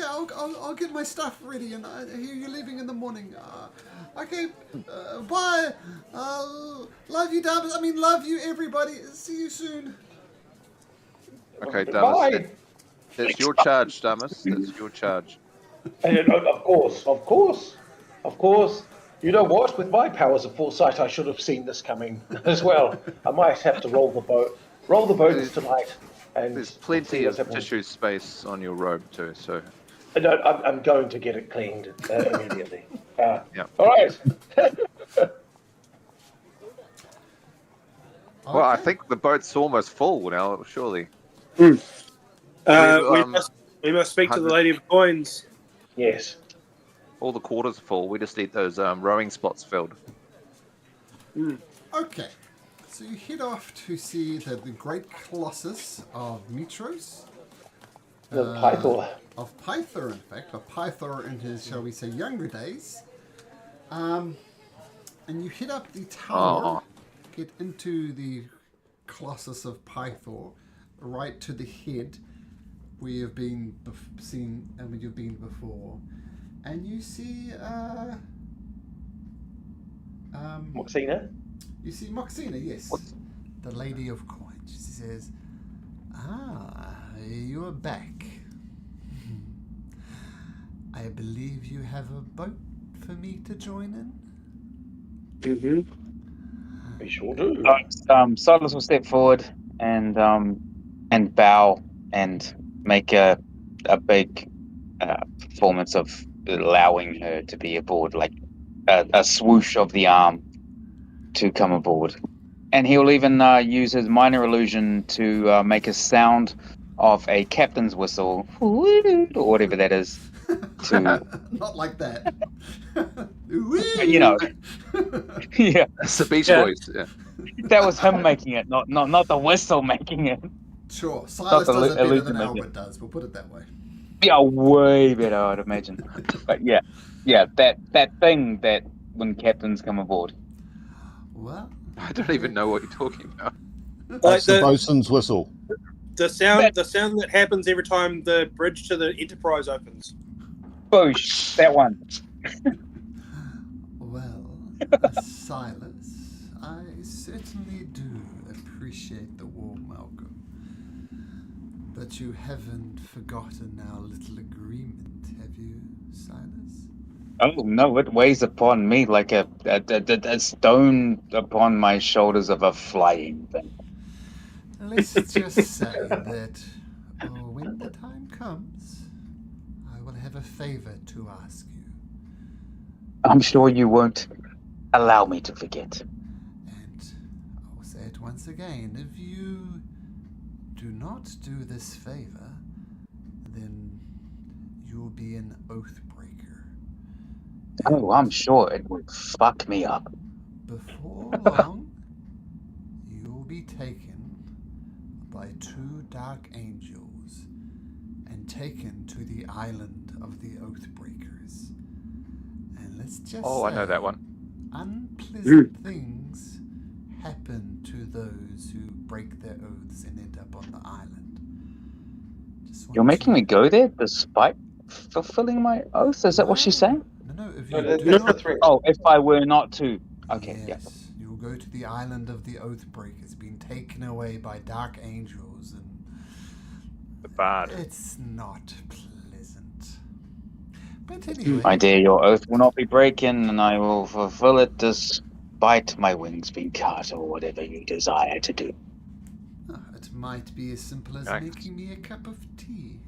I'll get my stuff ready, and I hear you leaving in the morning. Okay, bye. Love you, Damas. I mean, love you, everybody. See you soon. Okay, Damas. Bye. That's your charge, Damas. That's your charge. And of course. You know what? With my powers of foresight, I should have seen this coming as well. I might have to roll the boats tonight. And There's plenty of tissue space on your robe too, so. No, I'm going to get it cleaned immediately. Yeah. All right. Well, I think the boat's almost full now, surely. We must speak to the Lady of Coins. Yes. All the quarters are full. We just need those rowing spots filled. Okay, so you head off to see the great colossus of Mitros. The Pythor. Of Pythor, in fact. Of Pythor in his, shall we say, younger days. And you head up the tower, get into the colossus of Pythor, right to the head, where you've been you've been before. And you see Moxina? You see Moxina, yes. The Lady of Coins. She says, you are back. I believe you have a boat for me to join in? Mm-hmm. We sure do. Silas will step forward and bow and make a big performance of allowing her to be aboard, like a swoosh of the arm to come aboard. And he'll even use his minor illusion to make a sound of a captain's whistle, or whatever that is. Not like that. You know, yeah, It's the Beach yeah. Boys. Yeah. That was him making it, not the whistle making it. Sure, Silas the does it better illusion than making Albert does. We'll put it that way. Yeah, way better, I'd imagine. But yeah, that thing that when captains come aboard. Well, I don't even know what you're talking about. Like That's the the bosun's whistle. sound that happens every time the bridge to the Enterprise opens. Boosh, that one. well, Silas, I certainly do appreciate the warm welcome. But you haven't forgotten our little agreement, have you, Silas? Oh no, it weighs upon me like a stone upon my shoulders of a flying thing. Let's just say that when the time comes, I will have a favor to ask you. I'm sure you won't allow me to forget. And I'll say it once again. If you do not do this favor, then you'll be an oath breaker. Oh, I'm sure it would fuck me up. Before long, you'll be taken by 2 dark angels and taken to the island of the oath breakers. And let's just Oh, say, I know that one. unpleasant things happen to those who break their oaths and end up on the island. You're making me go there despite fulfilling my oath? Is that what she's saying? No, if No, you that's do the not... threat. Oh, if I were not to. Okay, Yes, you'll go to the island of the oath breakers, being taken away by dark angels, and The bard. it's not pleasant. But anyway, My dear, your oath will not be breaking, and I will fulfill it despite my wings being cut or whatever you desire to do. it might be as simple as Right. making me a cup of tea,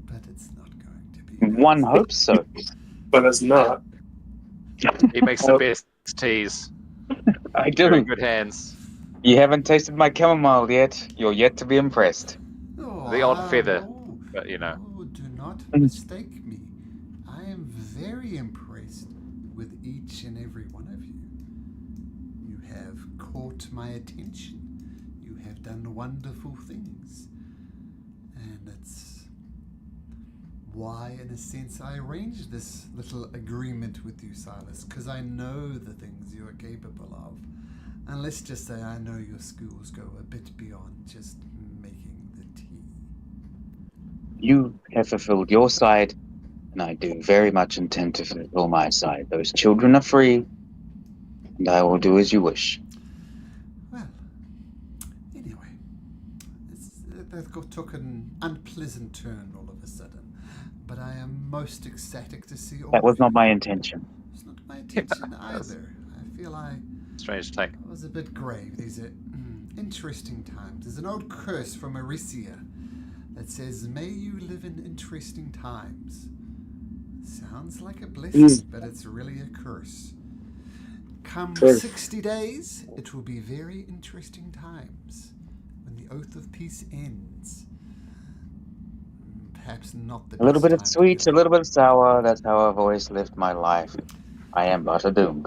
but it's not going to be. One hopes so. But it's not. He makes the best teas. I Very do. good hands. You haven't tasted my chamomile yet. You're yet to be impressed. Oh, The odd feather, oh, but you know. oh, do not mistake me. I am very impressed with each and every one of you. You have caught my attention. You have done wonderful things. And it's why, in a sense, I arranged this little agreement with you, Silas, because I know the things you are capable of. And let's just say I know your skills go a bit beyond just making the tea. You have fulfilled your side, and I do very much intend to fulfill my side. Those children are free, and I will do as you wish. Well, anyway, that took an unpleasant turn all of a sudden, but I am most ecstatic to see all That was of you. not my intention. It's not my intention either. I feel I Strange take. was a bit grave. These are interesting times. There's an old curse from Aricia that says, "May you live in interesting times." Sounds like a blessing, but it's really a curse. Come 60 days, it will be very interesting times when the oath of peace ends. Perhaps not the A little best bit of time to sweet, do a little bit of sour. That's how I've always lived my life. I am but a doom.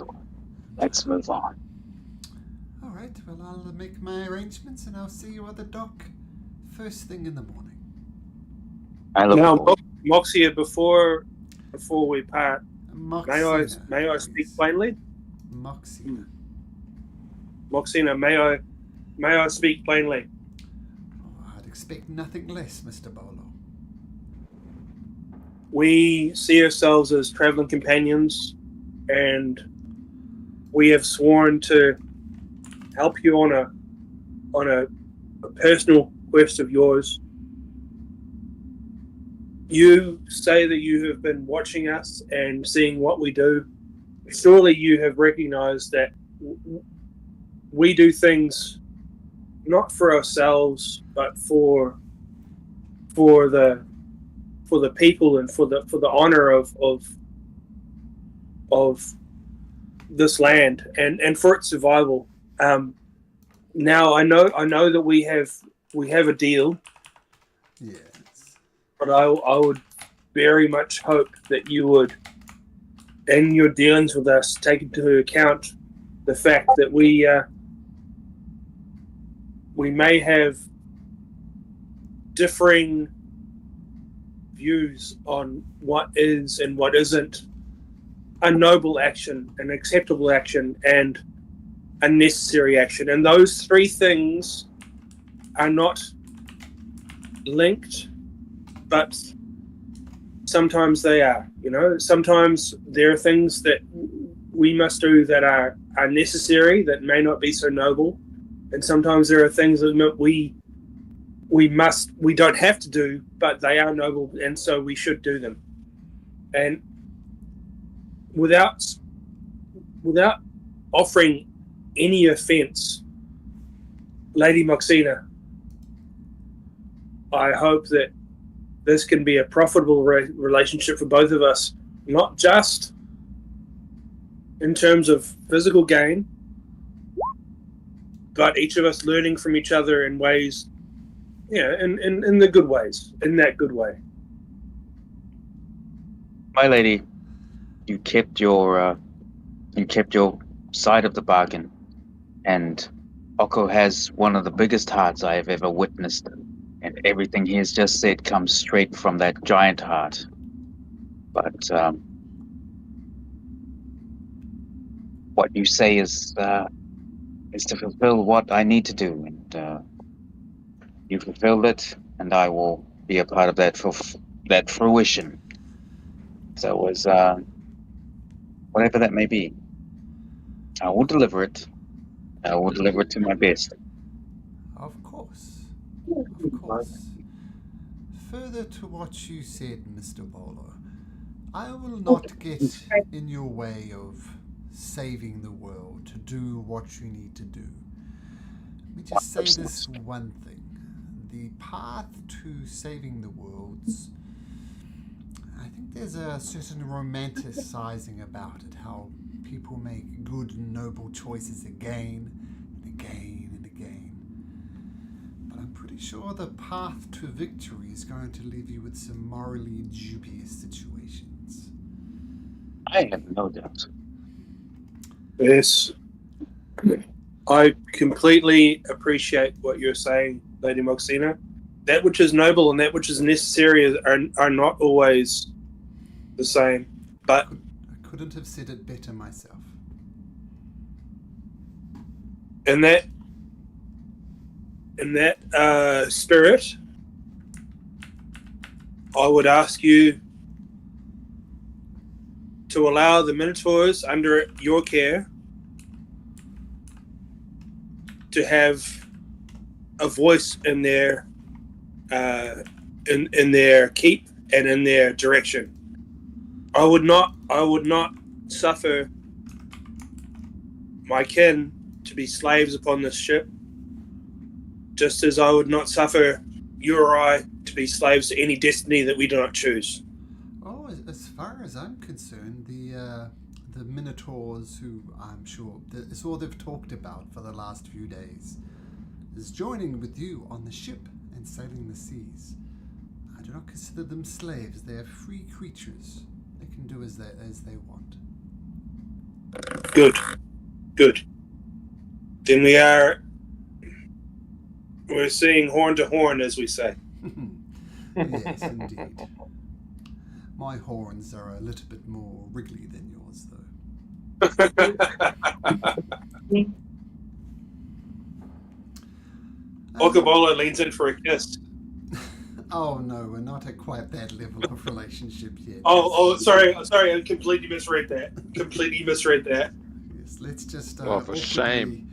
Let's move on. All right, well, I'll make my arrangements and I'll see you at the dock first thing in the morning. I look Now, forward. Moxia, before we part, Moxina, may I please. speak plainly? Moxina. Moxina, may I speak plainly? Oh, I'd expect nothing less, Mr. Bolo. We see ourselves as traveling companions, and we have sworn to help you on a personal quest of yours. you say that you have been watching us and seeing what we do. Surely you have recognized that we do things not for ourselves, but for the people and for the honor of this land and for its survival. Now I know that we have a deal. Yes. But I would very much hope that you would, in your dealings with us, take into account the fact that we may have differing views on what is and what isn't a noble action, an acceptable action, and a necessary action. And those three things are not linked, but sometimes they are. Sometimes there are things that we must do that are necessary, that may not be so noble, and sometimes there are things that we don't have to do, but they are noble, and so we should do them. And without offering any offense, Lady Moxina, I hope that this can be a profitable relationship for both of us, not just in terms of physical gain, but each of us learning from each other in ways, in the good ways, in that good way. My lady, you kept your side of the bargain, and Oko has one of the biggest hearts I have ever witnessed. And everything he has just said comes straight from that giant heart. But what you say is to fulfill what I need to do, and you fulfilled it, and I will be a part of that fruition. So it was whatever that may be. I will deliver it. I will deliver it to my best. Of course. Of course. Further to what you said, Mr. Bolo, I will not get in your way of saving the world, to do what you need to do. Let me just say this one thing. The path to saving the worlds, I think there's a certain romanticizing about it, how people make good and noble choices again and again and again. But I'm pretty sure the path to victory is going to leave you with some morally dubious situations. I have no doubt. Yes. I completely appreciate what you're saying, Lady Moxina. That which is noble and that which is necessary are not always the same. But I couldn't have said it better myself. in that spirit, I would ask you to allow the Minotaurs under your care to have a voice in their in their keep and in their direction. I would not suffer my kin to be slaves upon this ship, just as I would not suffer you or I to be slaves to any destiny that we do not choose. Oh, as far as I'm concerned, the Minotaurs, who I'm sure it's all they've talked about for the last few days, is joining with you on the ship and sailing the seas. I do not consider them slaves. They are free creatures. They can do as they want. Good. Then we're seeing horn to horn, as we say. Yes, indeed. My horns are a little bit more wriggly than yours, though. Okabola leans in for a kiss. Oh no, we're not at quite that level of relationship yet. Sorry, I completely misread that. Yes, let's just. For shame.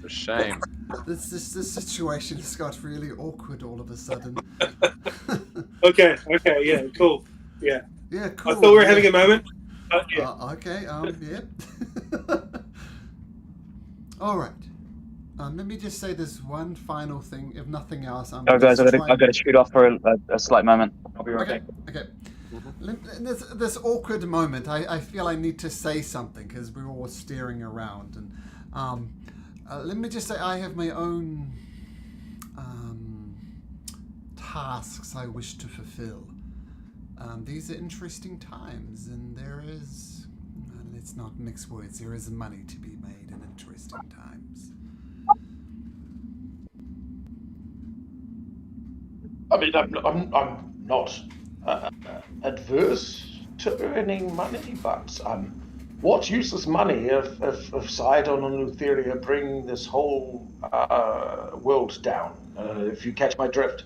This situation has got really awkward all of a sudden. Okay, yeah, cool. Yeah. Yeah, cool. I thought we were having a moment. Yeah. Okay, yeah. All right. Let me just say this one final thing. If nothing else, I'm Oh, guys, just I've got to shoot off for a slight moment. I'll be right back. Okay. This awkward moment, I feel I need to say something because we're all staring around. And let me just say I have my own tasks I wish to fulfill. These are interesting times, and there is, let's not mix words, there is money to be made in interesting times. I mean, I'm not adverse to earning money, but what use is money if Sidon and Lutheria bring this whole world down? If you catch my drift.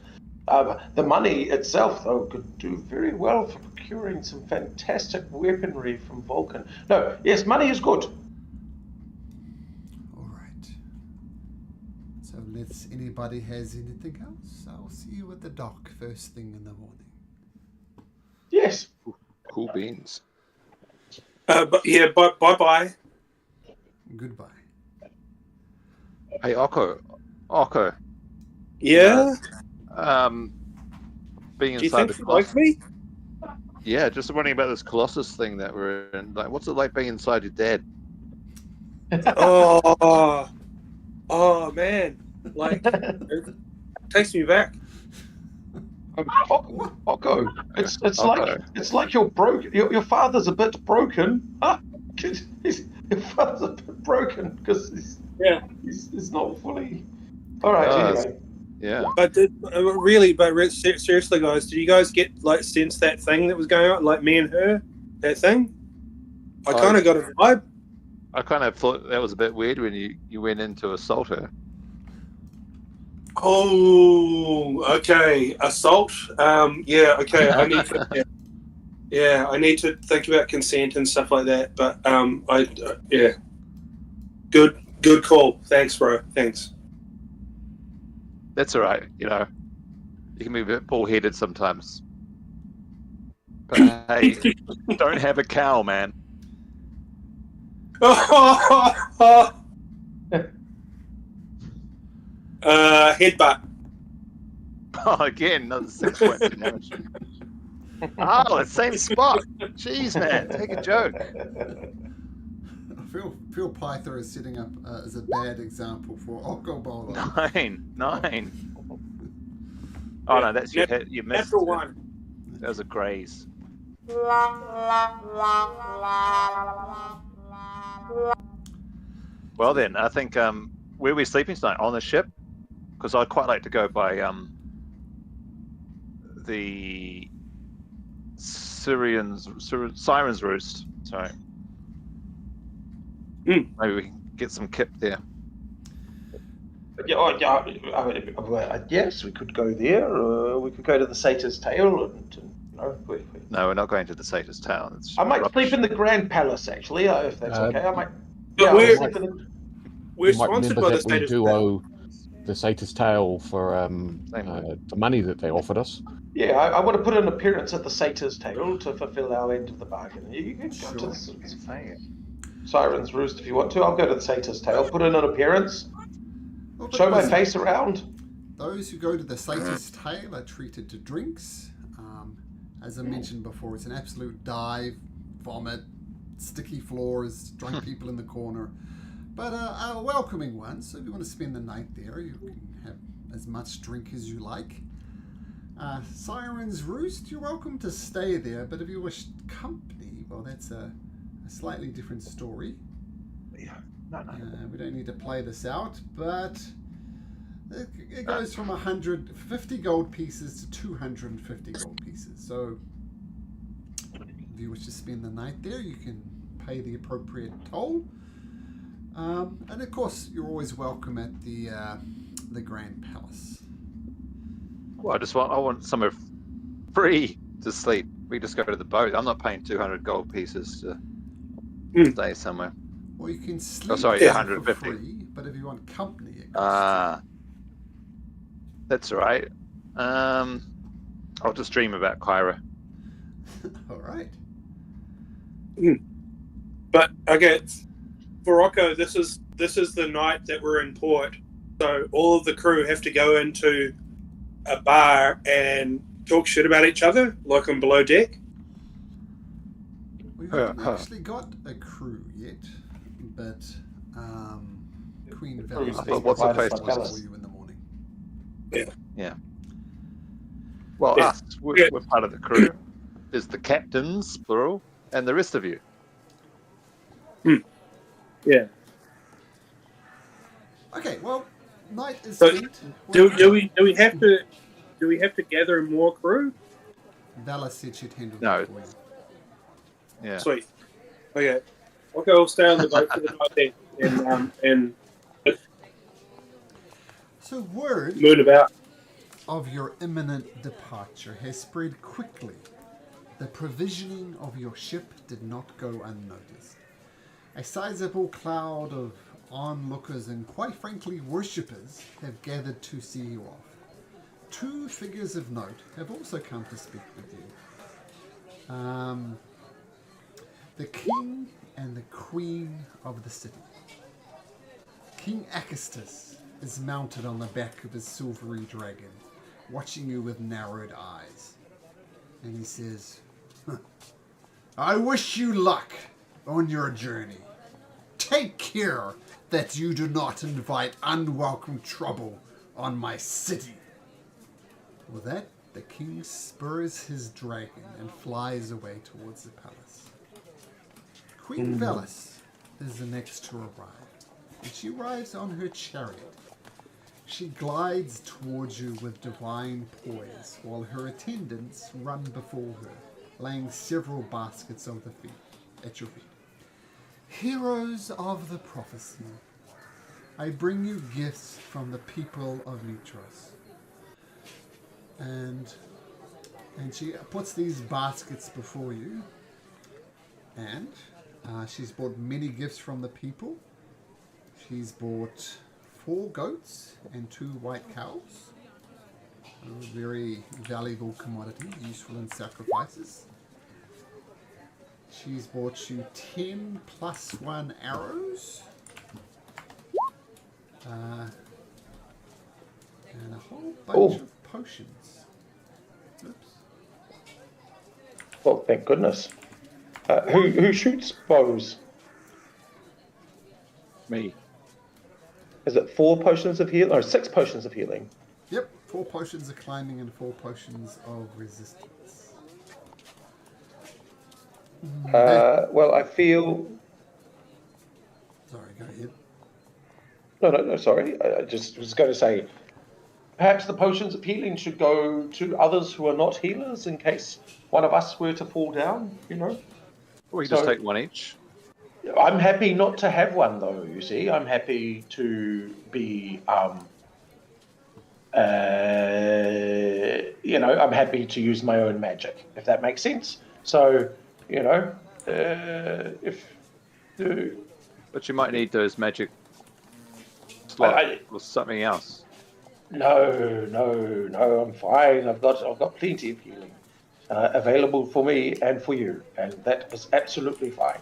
The money itself, though, could do very well for procuring some fantastic weaponry from Vulcan. No, yes, money is good. All right. So unless anybody has anything else, I'll see you at the dock first thing in the morning. Yes. Cool beans. But yeah, bye. Goodbye. Hey, Oko. Yeah. Being Do you inside think the she Colossus. likes me? Yeah, just wondering about this Colossus thing that we're in. Like, what's it like being inside your dad? Oh man, like it takes me back. Oko, it's Oko. like you're broke. Your father's a bit broken. Your father's a bit broken because he's not fully. All right, anyway. Yeah. But seriously, guys, did you guys get sense that thing that was going on, like me and her, that thing? I kind of got a vibe. I kind of thought that was a bit weird when you went in to assault her. Oh, okay, assault. Yeah, okay. I need to. Yeah, I need to think about consent and stuff like that. But yeah, good call. Thanks, bro. Thanks. That's all right. You know, you can be a bit bullheaded sometimes. But hey, don't have a cow, man. Headbutt. Oh, again, another 6 points of damage. Oh, the same spot. Jeez, man, take a joke. I feel Pythor is setting up as a bad example for Okobolo. 9. Oh no, that's your hit. You missed. Natural one. That was a graze. Well then, I think where are we sleeping tonight? On the ship? Because I'd quite like to go by the Siren's Roost. Sorry. Maybe we can get some kip there. Yes, we could go there. We could go to the Satyr's Tail and No, we're not going to the Satyr's Tail. I might sleep in the Grand Palace, actually, if that's okay. I might. But We're sponsored by the we do owe the Satyr's Tail for the money that they offered us. Yeah, I want to put an appearance at the Satyr's Tail to fulfill our end of the bargain. You can go to the Siren's Roost if you want to. I'll go to the Satyr's Tail, put in an appearance, show my face around. Those who go to the Satyr's Tail are treated to drinks. As I mentioned before, it's an absolute dive, vomit, sticky floors, drunk people in the corner. But a welcoming one, so if you want to spend the night there, you can have as much drink as you like. Siren's Roost, you're welcome to stay there, but if you wish company, well, that's a slightly different story. Yeah, no. We don't need to play this out, but it goes from 150 gold pieces to 250 gold pieces. So if you wish to spend the night there, you can pay the appropriate toll. And of course, you're always welcome at the Grand Palace. Well, I want somewhere free to sleep. We just go to the boat. I'm not paying 200 gold pieces to stay somewhere. Well, you can sleep 150 for free, but if you want company, it costs. That's right. I'll just dream about Kyra. All right. But okay, for Rocco, this is the night that we're in port, so all of the crew have to go into a bar and talk shit about each other, like on below deck. We haven't actually got a crew yet, but Queen crew's Vela being what's her provided face by was for Palace. you in the morning. Yeah. Well, Yeah. us, we're part of the crew. There's the captains, plural, and the rest of you. Yeah. Okay, well, night is But spent. do we have to gather more crew? Vela said she'd handle No. that for you. Yeah. Sweet. Okay. Okay, I'll stay on the boat for the night then, and So word moon about. of your imminent departure has spread quickly. The provisioning of your ship did not go unnoticed. A sizable cloud of onlookers and, quite frankly, worshippers have gathered to see you off. 2 figures of note have also come to speak with you. The king and the queen of the city. King Acastus is mounted on the back of his silvery dragon, watching you with narrowed eyes. And he says, I wish you luck on your journey. Take care that you do not invite unwelcome trouble on my city. With that, the king spurs his dragon and flies away towards the palace. Queen Velis is the next to arrive, and she rides on her chariot. She glides towards you with divine poise, while her attendants run before her, laying several baskets of the feet at your feet. Heroes of the prophecy, I bring you gifts from the people of Ultros. And she puts these baskets before you, and she's bought many gifts from the people. She's bought 4 goats and 2 white cows. A very valuable commodity, useful in sacrifices. She's bought you 10 plus 1 arrows. And a whole bunch of potions. Oops. Well, thank goodness. Who shoots bows? Me. Is it 4 potions of healing or 6 potions of healing? Yep, 4 potions of climbing and 4 potions of resistance. Well, I feel. Sorry, go ahead. No, sorry. I just was going to say, perhaps the potions of healing should go to others who are not healers in case one of us were to fall down, you know? We can just take one each. I'm happy not to have one, though, you see. I'm happy to be, I'm happy to use my own magic, if that makes sense. So, But you might need those magic slots or something else. No, I'm fine. I've got plenty of healing available for me and for you, and that is absolutely fine.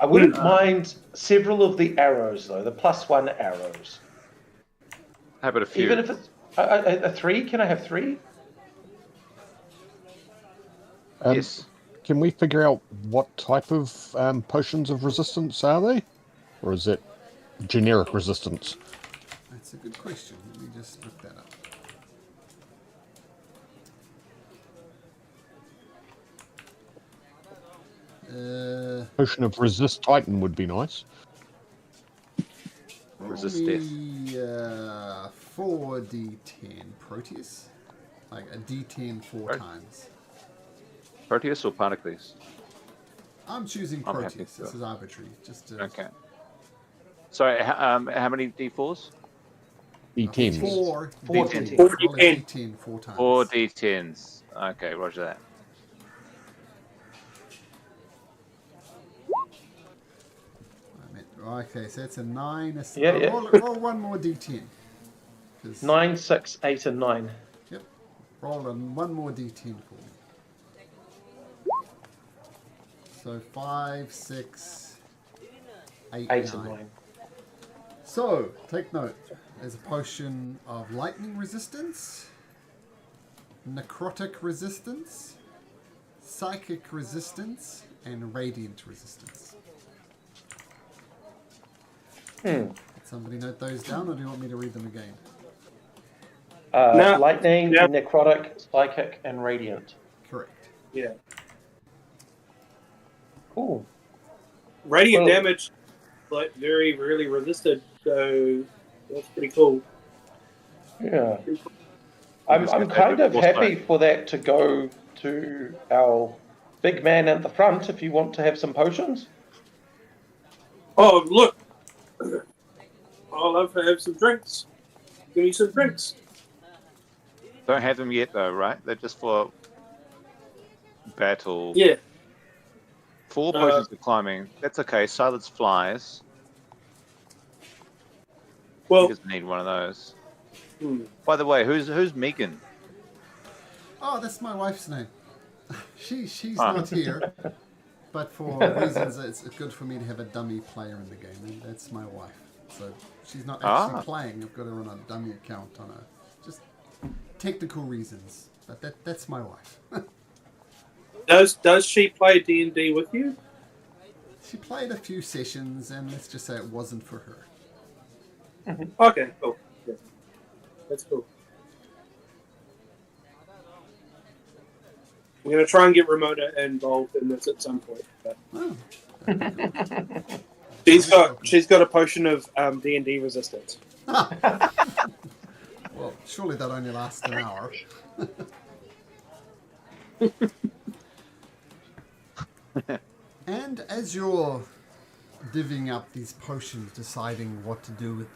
I wouldn't mind several of the arrows, though, the +1 arrows. How about a few? Even if it's a 3, can I have 3? Yes. Can we figure out what type of potions of resistance are they? Or is it generic resistance? That's a good question. Let me just look that up. Potion of Resist Titan would be nice. Resist death. 4d10 Proteus. Like a d10 4 times. Proteus or Particles? I'm choosing I'm happy Proteus. to. This is arbitrary. Just to Okay. Sorry, how many D4s? D10s. 4 4 d10. d10. Roll a d10 4 times. 4 D10s. Okay, roger that. Okay, so it's a 9. Yeah. Roll one more d10. 9, 6, 8, and 9. Yep. Roll on one more d10 for me. So 5, 6, 8, 8 and 9. 9. So, take note. There's a potion of lightning resistance, necrotic resistance, psychic resistance, and radiant resistance. Did somebody note those down, or do you want me to read them again? No. Lightning, Yeah. necrotic, psychic, and radiant. Correct. Yeah. Cool. Radiant Well- damage, like very rarely resisted, so that's pretty cool. Yeah. I'm kind of happy for that to go to our big man at the front if you want to have some potions. Oh, look! I'll love to have some drinks. Give me some drinks. Don't have them yet, though, right? They're just for battle. Yeah. 4 potions for climbing. That's okay. Silence flies. Well, He doesn't need one of those. hmm. By the way, who's Megan? Oh, that's my wife's name. She's Ah. not here, but for reasons it's good for me to have a dummy player in the game, and that's my wife. So she's not actually playing. I've got her on a dummy account on a just technical reasons. But that's my wife. Does she play D&D with you? She played a few sessions, and let's just say it wasn't for her. Okay, cool. Yeah. That's cool. I'm going to try and get Ramona involved in this at some point. But Oh, she's got a potion of D&D resistance. well, surely that only lasts an hour. And as you're divvying up these potions, deciding what to do with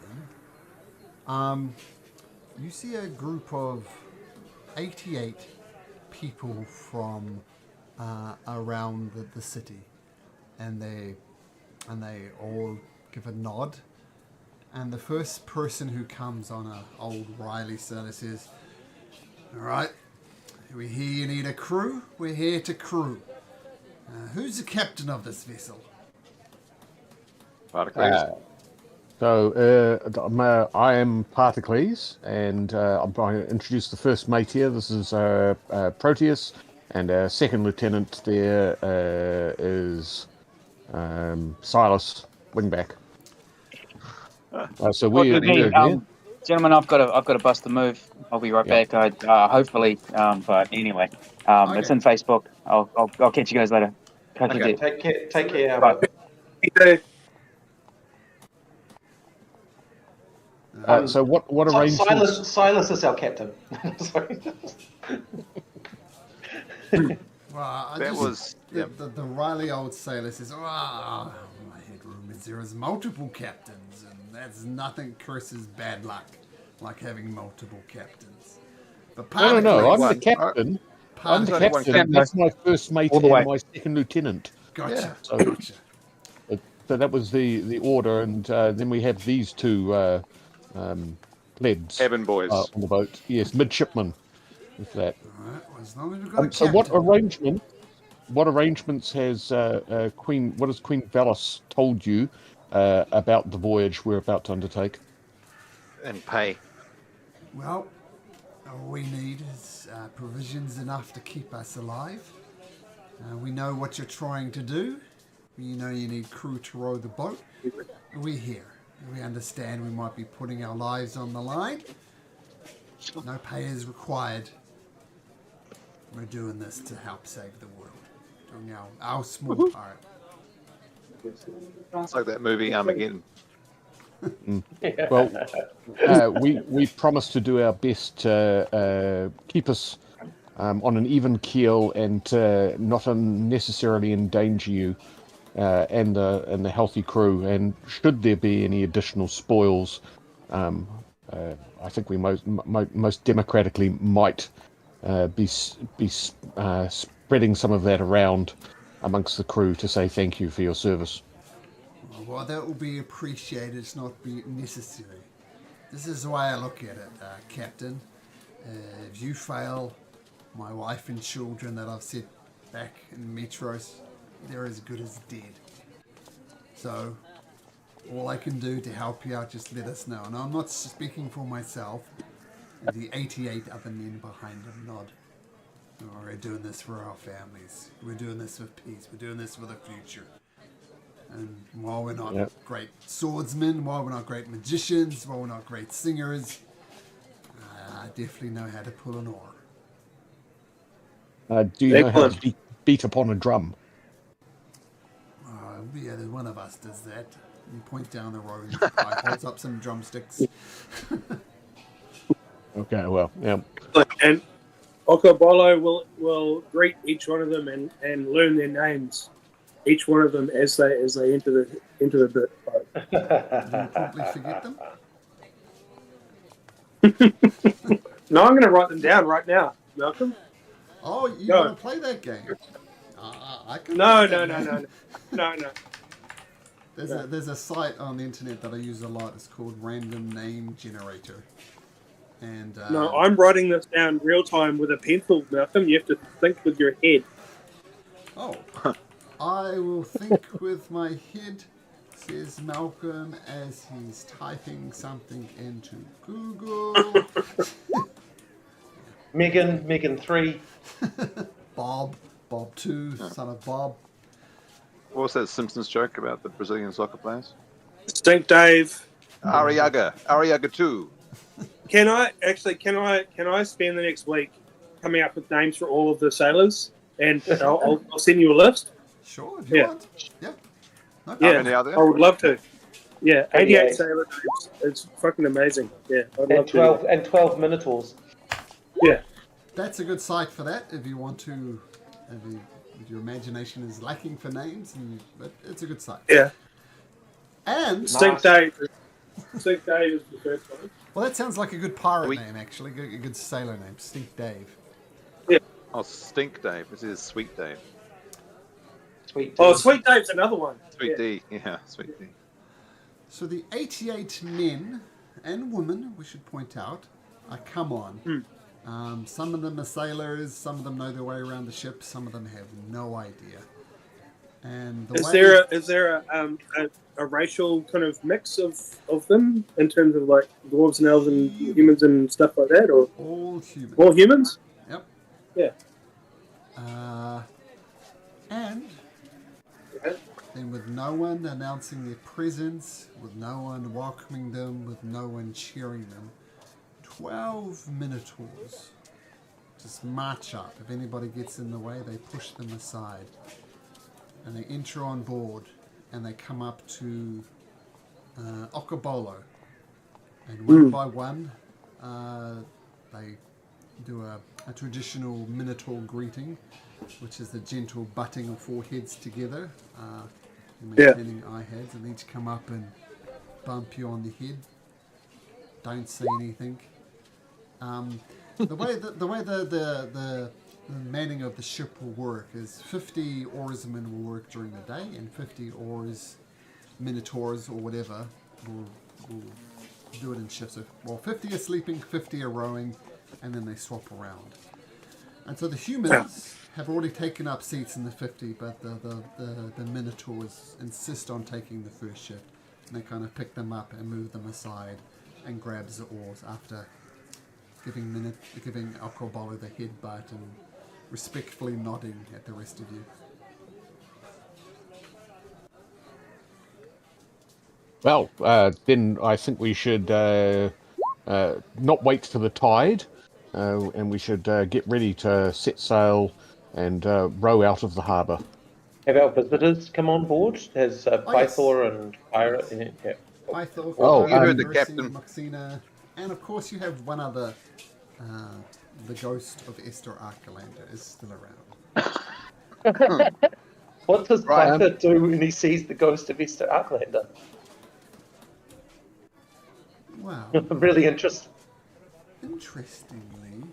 them, you see a group of 88 people from around the city, and they all give a nod. And the first person who comes on a old Riley sailor says, "All right, we hear you need a crew. We're here to crew. Who's the captain of this vessel?" Particles. I am Particles, and I'm going to introduce the first mate here. This is Proteus, and our second lieutenant there is Silas, wingback. So we're Okay, gentlemen, I've got to bust a move. I'll be right back. Hopefully, but anyway, it's in Facebook. I'll catch you guys later. Catch you Okay, there. take care. Bye. So what arrangements? Silas is our captain. Sorry. Well, the Riley old sailor says, my headroom is there is multiple captains, and that's nothing curses bad luck, like having multiple captains. But No, I'm the One. captain. I'm the Only one captain. captain. That's my first mate All the and way. my second lieutenant. Gotcha. So- Gotcha. So that was the order, and then we have these two plebs Cabin boys. on the boat. Yes, midshipmen. With that. All right. Well, as long as we've got a So captain. what arrangements has Queen Valis told you about the voyage we're about to undertake? And pay. Well, all we need is provisions enough to keep us alive. We know what you're trying to do. We know you need crew to row the boat. We're here. We understand we might be putting our lives on the line. No pay is required. We're doing this to help save the world. Doing our small part. It's like that movie Armageddon. Well, we promise to do our best to keep us on an even keel and not unnecessarily endanger you and the healthy crew. And should there be any additional spoils, I think we most democratically might be spreading some of that around amongst the crew to say thank you for your service. Well, that will be appreciated. It's not be necessary. This is the way I look at it, Captain. If you fail, my wife and children that I've set back in Metros, they're as good as dead. So, all I can do to help you out, just let us know. And I'm not speaking for myself. The 88 other men behind him nod. We're doing this for our families. We're doing this for peace. We're doing this for the future. And while we're not great swordsmen, while we're not great magicians, while we're not great singers, I definitely know how to pull an oar. Do you know how to beat upon a drum? Yeah, there's one of us does that. You point down the road, and guy holds up some drumsticks. Okay, well, yeah. And Okobolo will greet each one of them and learn their names, each one of them as they enter the bit. Do you probably forget them? No, I'm going to write them down right now, Malcolm. Oh, you want to play that game? I can. No. There's a site on the internet that I use a lot. It's called Random Name Generator. And no, I'm writing this down real time with a pencil, Malcolm. You have to think with your head. Oh, I will think with my head, says Malcolm as he's typing something into Google. Megan 3. Bob 2, son of Bob. What was that Simpsons joke about the Brazilian soccer players? Stink Dave. Ariaga 2. Can I spend the next week coming up with names for all of the sailors, and I'll send you a list. Sure, if you want. Yeah. No yeah, I would love to. Yeah, 88 sailor names. It's fucking amazing. Yeah, I'd love 12 to. and 12 minotaurs. Yeah, that's a good site for that. If you want to, if your imagination is lacking for names, but it's a good site. Yeah. And Stink Dave. Stink Dave is the first one. Well, that sounds like a good pirate name, actually. A good sailor name, Stink Dave. Yeah. Oh, Stink Dave. This is Sweet Dave. Sweet D. Oh, Sweet Dave's another one. Sweet D. Yeah, Sweet D. So the 88 men and women, we should point out, are come on. Some of them are sailors. Some of them know their way around the ship. Some of them have no idea. And Is there a racial kind of mix of them in terms of like dwarves and elves and humans and stuff like that, or all humans? All humans. Yep. Yeah. And then with no one announcing their presence, with no one welcoming them, with no one cheering them, 12 minotaurs just march up. If anybody gets in the way, they push them aside. And they enter on board, and they come up to Okobolo. And one by one, they do a traditional minotaur greeting, which is the gentle butting of four heads together, maintaining eye heads, and each come up and bump you on the head. Don't say anything. The way the manning of the ship will work is 50 oarsmen will work during the day, and 50 minotaurs or whatever will do it in shifts. So, 50 are sleeping, 50 are rowing, and then they swap around. And so the humans have already taken up seats in the 50, but the minotaurs insist on taking the first shift. And they kind of pick them up and move them aside and grabs the oars after giving Okobolo the headbutt and respectfully nodding at the rest of you. Well, then I think we should not wait for the tide, and we should get ready to set sail and row out of the harbour. Have our visitors come on board? Has Pythor and Pyra? Yeah. Pythor, you heard the captain. Maxina, and of course you have one other. The ghost of Esther Archelander is still around. What does Pythor do when he sees the ghost of Esther Archelander? Wow. I'm really interested. Interestingly,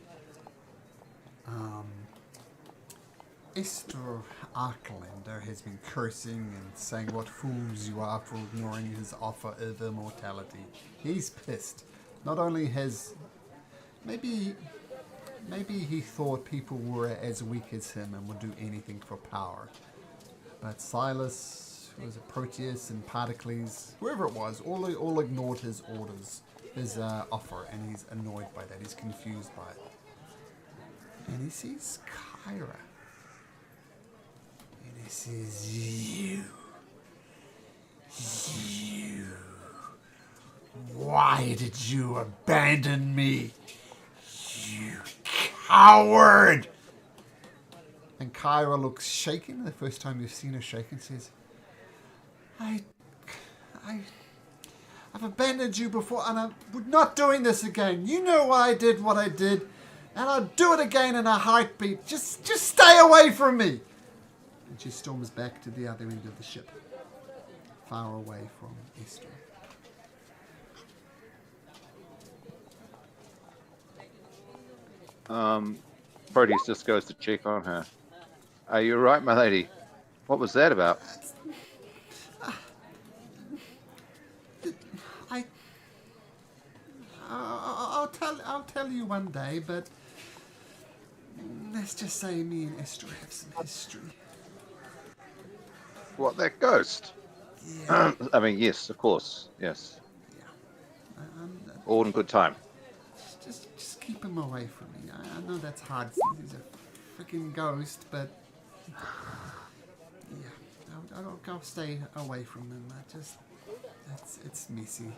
Esther Archelander has been cursing and saying what fools you are for ignoring his offer of immortality. He's pissed. Not only has maybe Maybe he thought people were as weak as him and would do anything for power. But Silas, who was a Proteus, and Pericles, whoever it was, all ignored his orders, his offer, and he's annoyed by that. He's confused by it. And he sees Kyra. And he says, You. Why did you abandon me? You coward! And Kyra looks shaken, the first time you've seen her shaken, says, I've abandoned you before, and I'm not doing this again. You know why I did what I did, and I'll do it again in a heartbeat. Just stay away from me. And she storms back to the other end of the ship, far away from Esther. Proteus just goes to check on her. Are you right, my lady? What was that about? I'll tell you one day, but let's just say me and Esther have some history. What, that ghost? Yeah. I mean, yes, of course, yes. Yeah. All in good time. Just keep him away from me. I know that's hard. He's a freaking ghost, but yeah, I'll stay away from him. It's messy.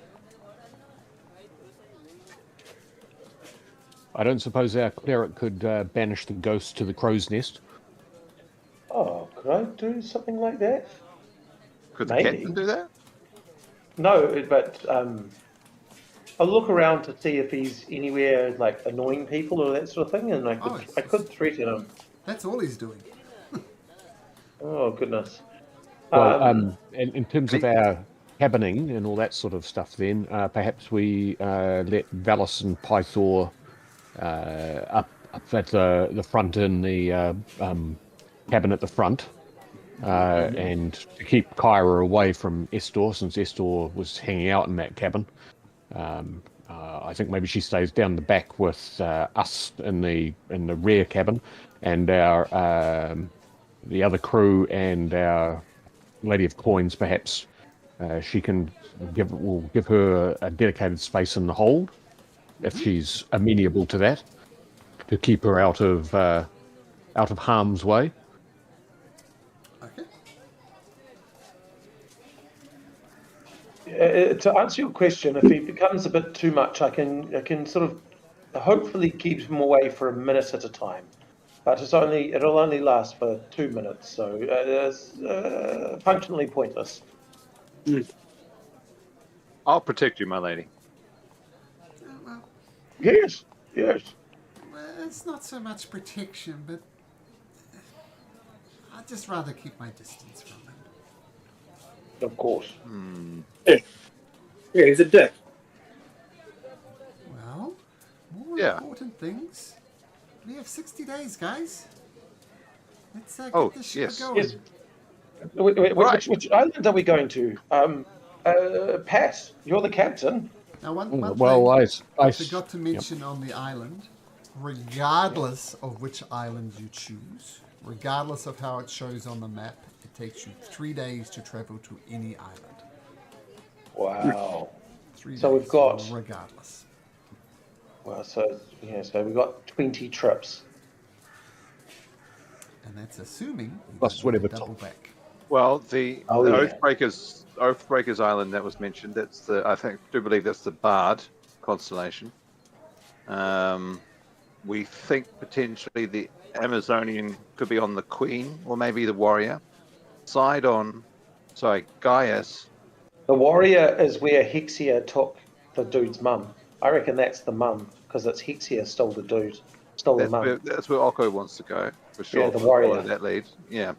I don't suppose our cleric could banish the ghost to the crow's nest. Oh, could I do something like that? Could the Maybe. captain do that? No, but I'll look around to see if he's anywhere like annoying people or that sort of thing, and I could threaten him. That's all he's doing. Oh goodness. Well, in terms of our cabining and all that sort of stuff, then perhaps we let Valis and Pythor up at the front in the cabin at the front, and to keep Kyra away from Estor, since Estor was hanging out in that cabin. I think maybe she stays down the back with us in the rear cabin, and our the other crew and our Lady of Coins. Perhaps we'll give her a dedicated space in the hold if she's amenable to that, to keep her out of harm's way. To answer your question, if he becomes a bit too much, I can sort of hopefully keep him away for a minute at a time, but it'll only last for 2 minutes, so it's functionally pointless. I'll protect you, my lady. Well, Yes. it's not so much protection, but I'd just rather keep my distance from him. Of course. Yeah, he's a dick. Well, more Yeah. important things. We have 60 days, guys. Let's get this ship yes. going. Yes. Which island are we going to? Pat, you're the captain. Now, one Well, thing I I forgot to mention on the island, regardless of which island you choose, regardless of how it shows on the map, it takes you 3 days to travel to any island. Wow. 3 days. So we've got- regardless. Well, so we've got 20 trips. And that's assuming you Plus don't need to whatever double back. Well, the Oh, yeah. Oathbreakers Island that was mentioned. I do believe that's the Bard constellation. We think potentially the Amazonian could be on the Queen, or maybe the Warrior. Gaius. The Warrior is where Hexia took the dude's mum. I reckon that's the mum, because it's Hexia stole the mum. That's where Okko wants to go for sure. Yeah, the Warrior. Follow that lead. Yeah,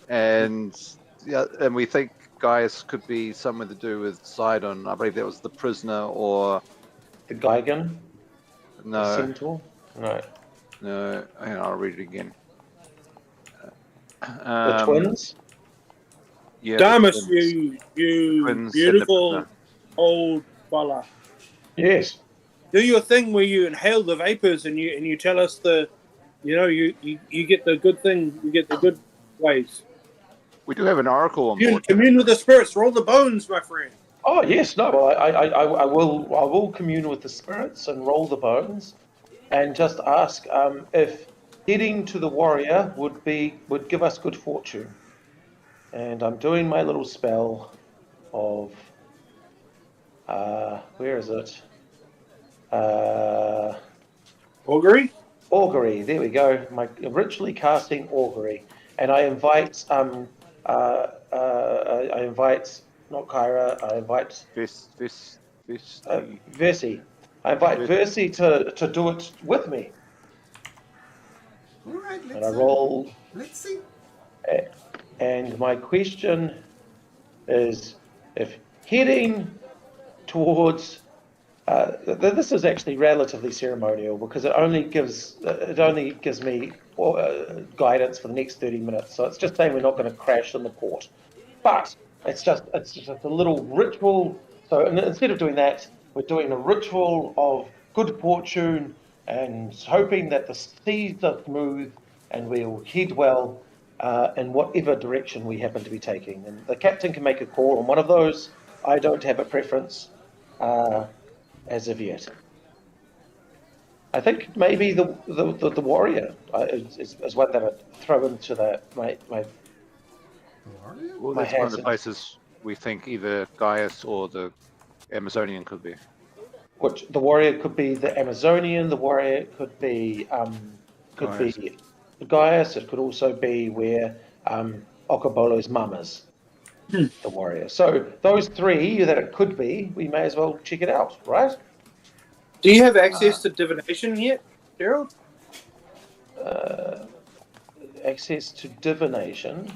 and we think Gaius could be something to do with Sidon. I believe that was the prisoner, or The Gigan? The no, Centaur? No. Hang on, I'll read it again. The twins? Yeah, Damus, the twins. you Twins and the beautiful prisoner. old fella. Yes. do your thing where you inhale the vapors and you tell us you get the good thing, you get the good ways. We do have an oracle on board. Commune with the spirits, roll the bones, my friend. Oh yes, no. Well, I will commune with the spirits and roll the bones, and just ask if heading to the warrior would give us good fortune. And I'm doing my little spell of where is it? Augury. Augury. There we go. My ritually casting augury, and I invite not Kyra. I invite Versi. I invite Versi to do it with me. All right, And I roll. Let's see. And my question is, if heading towards this is actually relatively ceremonial because it only gives me guidance for the next 30 minutes. So it's just saying we're not going to crash in the port, but it's just a little ritual. So instead of doing that, we're doing a ritual of good fortune and hoping that the seas are smooth and we'll head well in whatever direction we happen to be taking. And the captain can make a call on one of those. I don't have a preference. As of yet, I think maybe the warrior is one that I'd throw into my Well, that's one of the places we think either Gaius or the Amazonian could be. Which the warrior could be the Amazonian. The warrior could be Gaius. Gaius. It could also be where Okobolo's mum is. The warrior. So those three that it could be, we may as well check it out, right? Do you have access to divination yet, Gerald? Access to divination.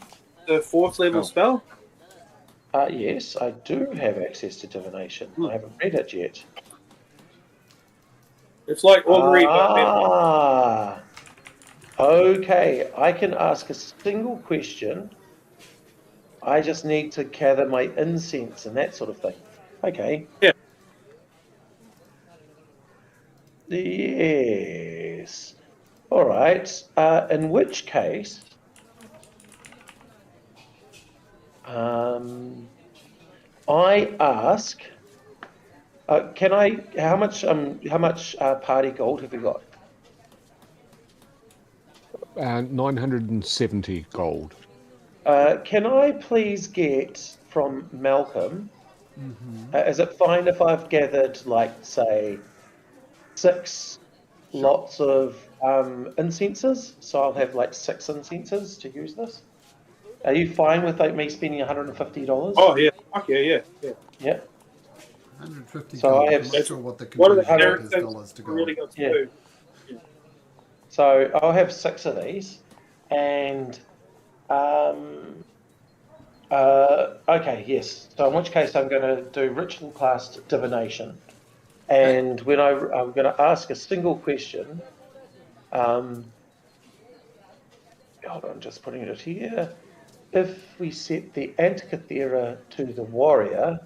The 4th level spell? Yes, I do have access to divination. I haven't read it yet. It's like augury, but okay. I can ask a single question. I just need to gather my incense and that sort of thing. Okay. Yeah. Yes. All right. In which case, I ask. Can I? How much party gold have you got? 970 gold. Can I please get from Malcolm? Is it fine if I've gathered, like, say, 6 lots of incenses? So I'll have like 6 incenses to use this. Are you fine with me spending $150? Oh yeah, okay, yeah. Yeah. 150 So gold. I have. I'm not sure what the What are the conversion is characters dollars to gold. really got to do? So I'll have 6 of these, and okay, yes. So in which case I'm going to do ritual class divination, and when I'm going to ask a single question. Hold on, just putting it here. If we set the Antikythera to the warrior,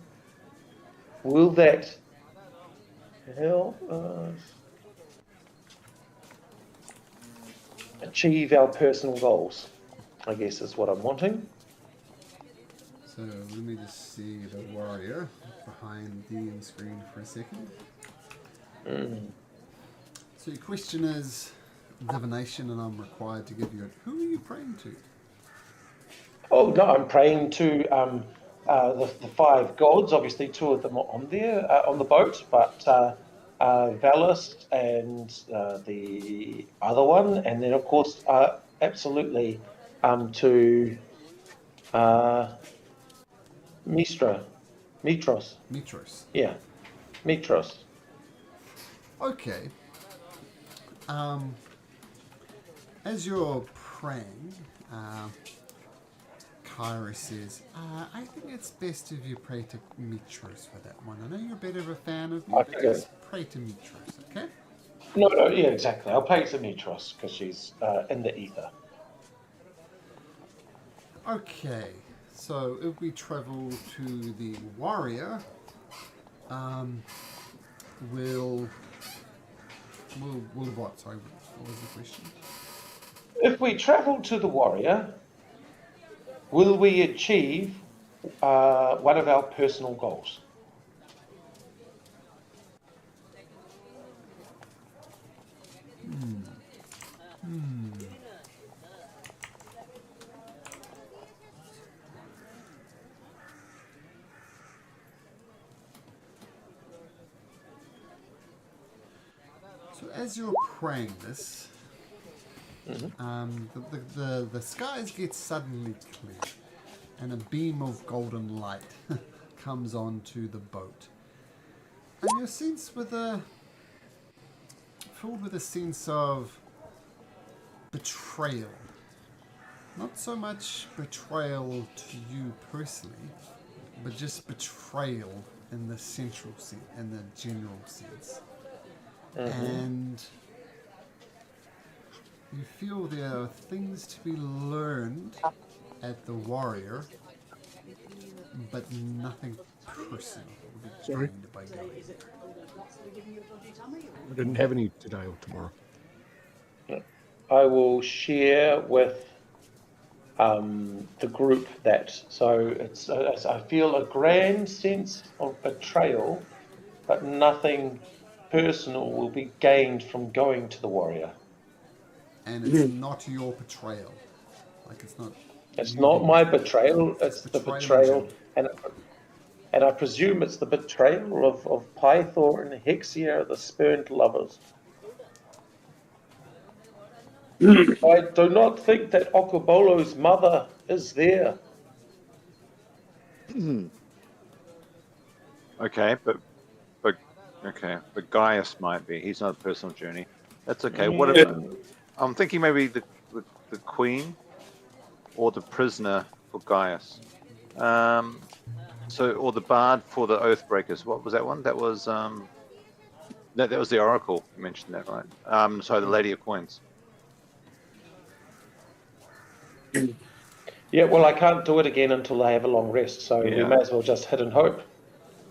will that help us achieve our personal goals? I guess is what I'm wanting. So let me just see the warrior behind the end screen for a second. So your question is divination, and I'm required to give you it. Who are you praying to? Oh no, I'm praying to the 5 gods. Obviously, 2 of them are on there on the boat, but Valus and the other one, and then of course absolutely to Mitros. Yeah, Mitros. Okay. As you're praying, Kyra says, I think it's best if you pray to Mitros for that one. I know you're a bit of a fan of me, but just pray to Mitros, okay? No, yeah, exactly. I'll pray to Mitros because she's in the ether. Okay, so if we travel to the warrior, we'll Will what? Sorry, what was the question? If we travel to the warrior, will we achieve one of our personal goals? So as you're praying this, the skies get suddenly clear, and a beam of golden light comes onto the boat, and you're filled with a sense of betrayal. Not so much betrayal to you personally, but just betrayal in the central sense, in the general sense. And you feel there are things to be learned at the warrior, but nothing personal will be Sorry? gained by going there. I didn't have any today or tomorrow. I will share with the group that. So I feel a grand sense of betrayal, but nothing personal will be gained from going to the warrior. And it's not your betrayal. Like it's not. It's you not being- my betrayal, it's the betrayal betrayal, and I presume it's the betrayal of Pythor and Hexia, the spurned lovers. I do not think that Okobolo's mother is there. Okay, but Gaius might be. He's not a personal journey. That's okay. What about? I'm thinking maybe the queen or the prisoner for Gaius. Or the bard for the Oathbreakers. What was that one? That was that was the Oracle. You mentioned that, right? The Lady of Coins. Yeah, well, I can't do it again until I have a long rest, so we may as well just hit and hope.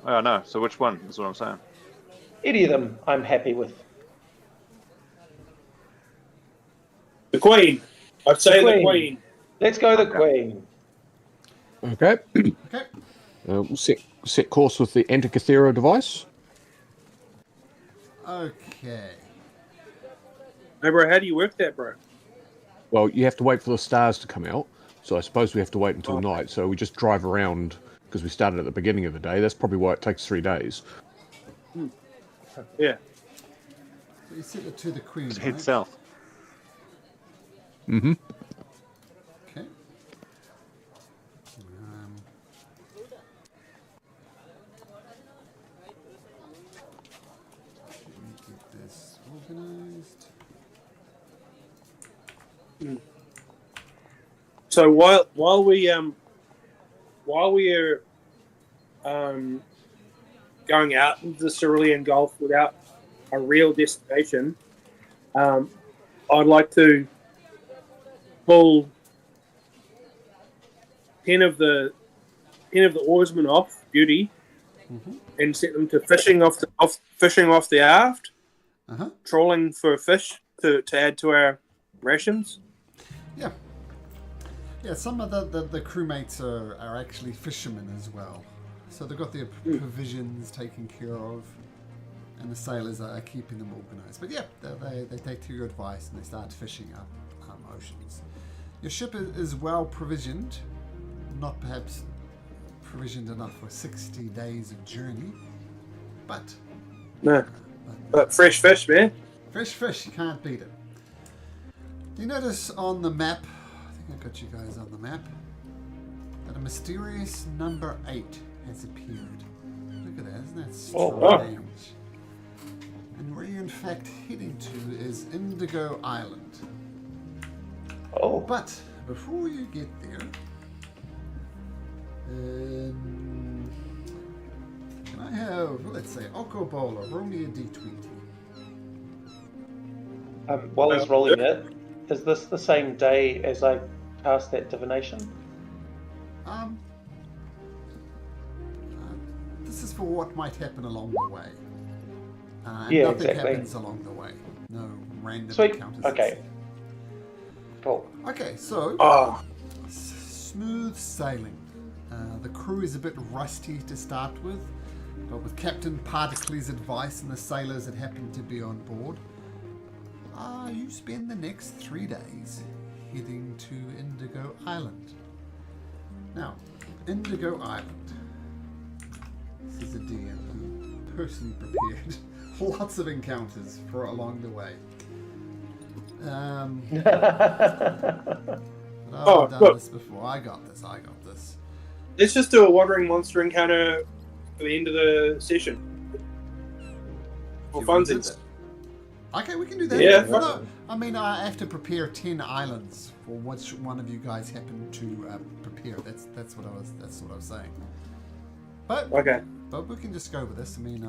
Oh no. So which one is what I'm saying? Any of them I'm happy with. The Queen. I'd say the Queen. Let's go the Queen. Okay. Okay. We'll set course with the Antikythera device. Okay. Hey, bro, how do you work that, bro? Well, you have to wait for the stars to come out, so I suppose we have to wait until night. So we just drive around because we started at the beginning of the day. That's probably why it takes 3 days. Yeah. So you set it to the Queen, right? Head south. Mm-hmm. Okay. Let me get this organized. So while we are going out into the Cerulean Gulf without a real destination, I'd like to pull 10 of the oarsmen off duty and set them to fishing off the aft, trawling for fish to add to our rations. Yeah. Yeah, some of the crewmates are actually fishermen as well. So they've got their provisions taken care of, and the sailors are keeping them organized. But yeah, they take to your advice and they start fishing up oceans. Your ship is well provisioned, not perhaps provisioned enough for 60 days of journey, but... No. But fresh fish, man. Fresh fish, you can't beat it. You notice on the map, I think I got you guys on the map, that a mysterious number 8 has appeared. Look at that, isn't that strange? And where you're in fact heading to is Indigo Island. Oh. But before you get there, can I have, let's say, Okobola, roll me a d20. While he's rolling it, is this the same day as I cast that divination? This is for what might happen along the way. And Yeah, nothing exactly. happens along the way. No random Sweet. encounters. Okay. Cool. Okay, so Oh, smooth sailing. The crew is a bit rusty to start with, but with Captain Particles' advice and the sailors that happen to be on board, you spend the next 3 days heading to Indigo Island. Now, Indigo Island. This is a DM who personally prepared lots of encounters for along the way. I've done this before. I got this. let's just do a wandering monster encounter at the end of the session. For You wanna do funsies. that? Okay, we can do that. Yeah, Well, no, I mean, I have to prepare 10 islands for which one of you guys happen to prepare. That's what I was saying. But Okay. we can just go with this. I mean,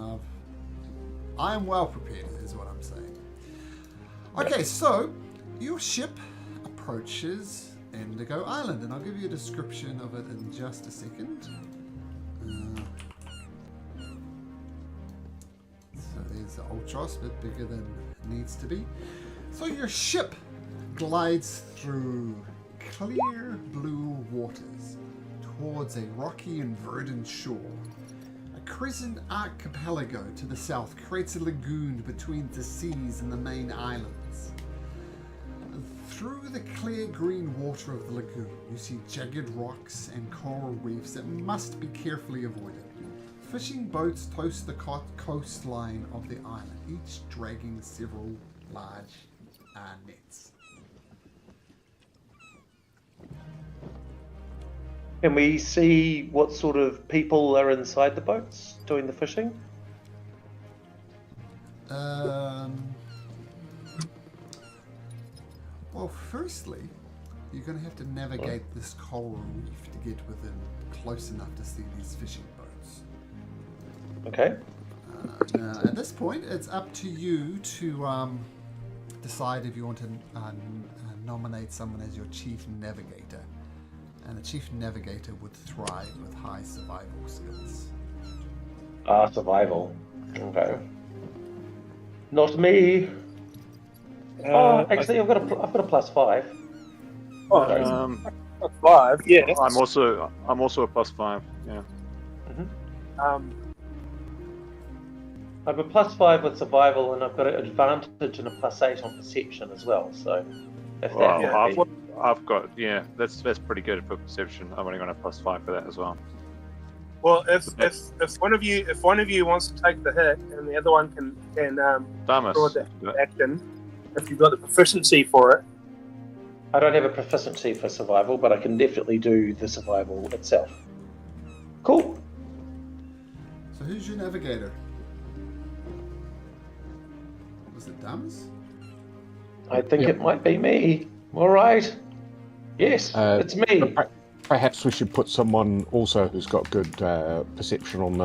I am well prepared, is what I'm saying. Okay, so your ship approaches Indigo Island, and I'll give you a description of it in just a second. So there's the Ultros, a bit bigger than it needs to be. So your ship glides through clear blue waters towards a rocky and verdant shore. A crescent archipelago to the south creates a lagoon between the seas and the main islands. Through the clear green water of the lagoon, you see jagged rocks and coral reefs that must be carefully avoided. Fishing boats toast the coastline of the island, each dragging several large nets. Can we see what sort of people are inside the boats doing the fishing? Well, firstly, you're going to have to navigate this coral reef to get within close enough to see these fishing boats. Okay. Now, at this point, it's up to you to decide if you want to nominate someone as your chief navigator. And the chief navigator would thrive with high survival skills. Survival. Okay. Not me. Actually, I've got a +5. Oh, +5. Yeah. I'm also a +5. Yeah. I've a +5 with survival, and I've got an advantage and a +8 on perception as well. So, if Well, that I've got that's pretty good for perception. I've only got a +5 for that as well. Well, if one of you wants to take the hit and the other one can Damas, draw the action, if you've got the proficiency for it. I don't have a proficiency for survival, but I can definitely do the survival itself. Cool. So who's your navigator? Was it Damas? I think it might be me. All right. Yes, it's me. Perhaps we should put someone also who's got good perception on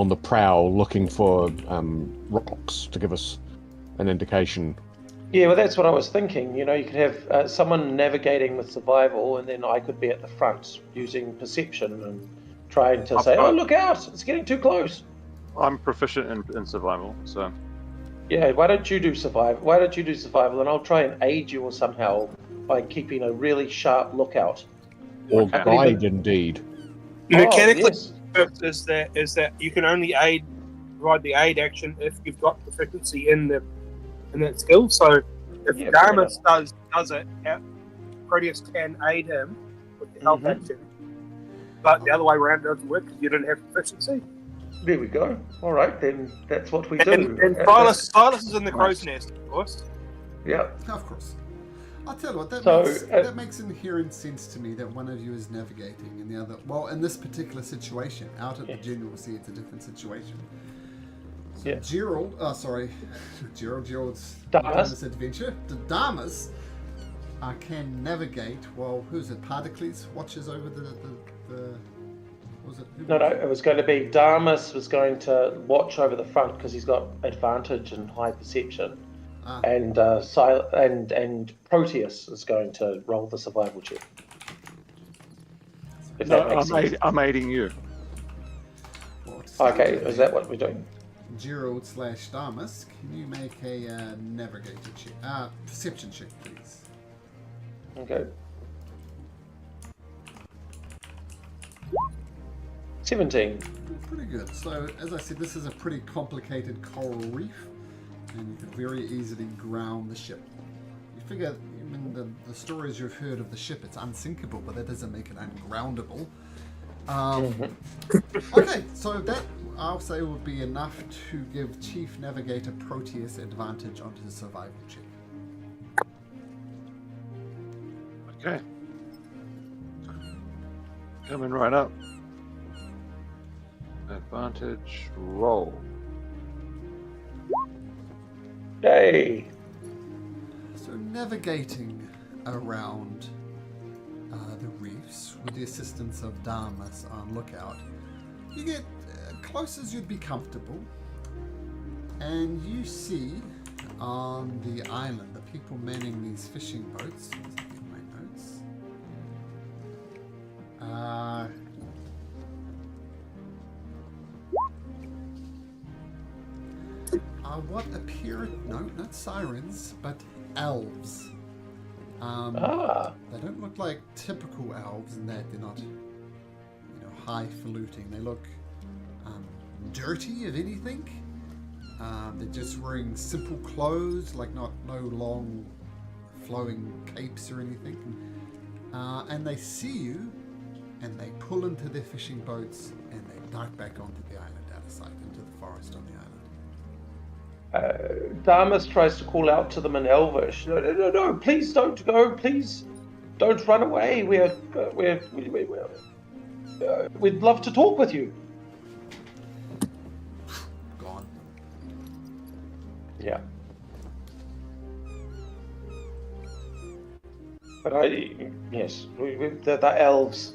the prowl, looking for rocks to give us an indication. Yeah, well, that's what I was thinking. You know, you could have someone navigating with survival, and then I could be at the front using perception and trying to say, "Oh, look out! It's getting too close." I'm proficient in survival, so. Yeah, why don't you do survival, and I'll try and aid you somehow by keeping a really sharp lookout. Or guide, indeed. Mechanically, yes. is that you can only provide the aid action if you've got proficiency in that skill. So if Damas does it, Proteus can aid him with the help action. But the other way around doesn't work because you don't have proficiency. There we go. All right, then that's what we do. And Silas is in the crow's nest, of course. Yeah. Of course. I'll tell you what, So, that makes inherent sense to me that one of you is navigating and the other... Well, in this particular situation, out at the General Sea, it's a different situation. So Gerald's Damas adventure. The Damas can navigate while, who's it, Particles watches over the was it? No, it was going to be Damas was going to watch over the front because he's got advantage and high perception. And Proteus is going to roll the survival check. I'm aiding you. Okay, is that what we're doing? Gerald/Damas, can you make a navigator check? Perception check, please. Okay. 17. Pretty good. So, as I said, this is a pretty complicated coral reef, and you could very easily ground the ship. You figure, I mean, the stories you've heard of the ship, it's unsinkable, but that doesn't make it ungroundable. Okay, so that I'll say would be enough to give Chief Navigator Proteus advantage on his survival check. Okay. Coming right up. Advantage roll. Hey. So navigating around the reefs with the assistance of Damas on lookout, you get close as you'd be comfortable, and you see on the island the people manning these fishing boats. Let's get my notes. What appear, no, not sirens, but elves. They don't look like typical elves in that they're not, highfalutin. They look dirty, if anything. They're just wearing simple clothes, like no long flowing capes or anything. And they see you, and they pull into their fishing boats, and they dart back onto the island out of sight, into the forest on the island. Damas tries to call out to them in Elvish. No, please don't go. Please don't run away. We'd love to talk with you. Gone. Yeah. But yes, the elves.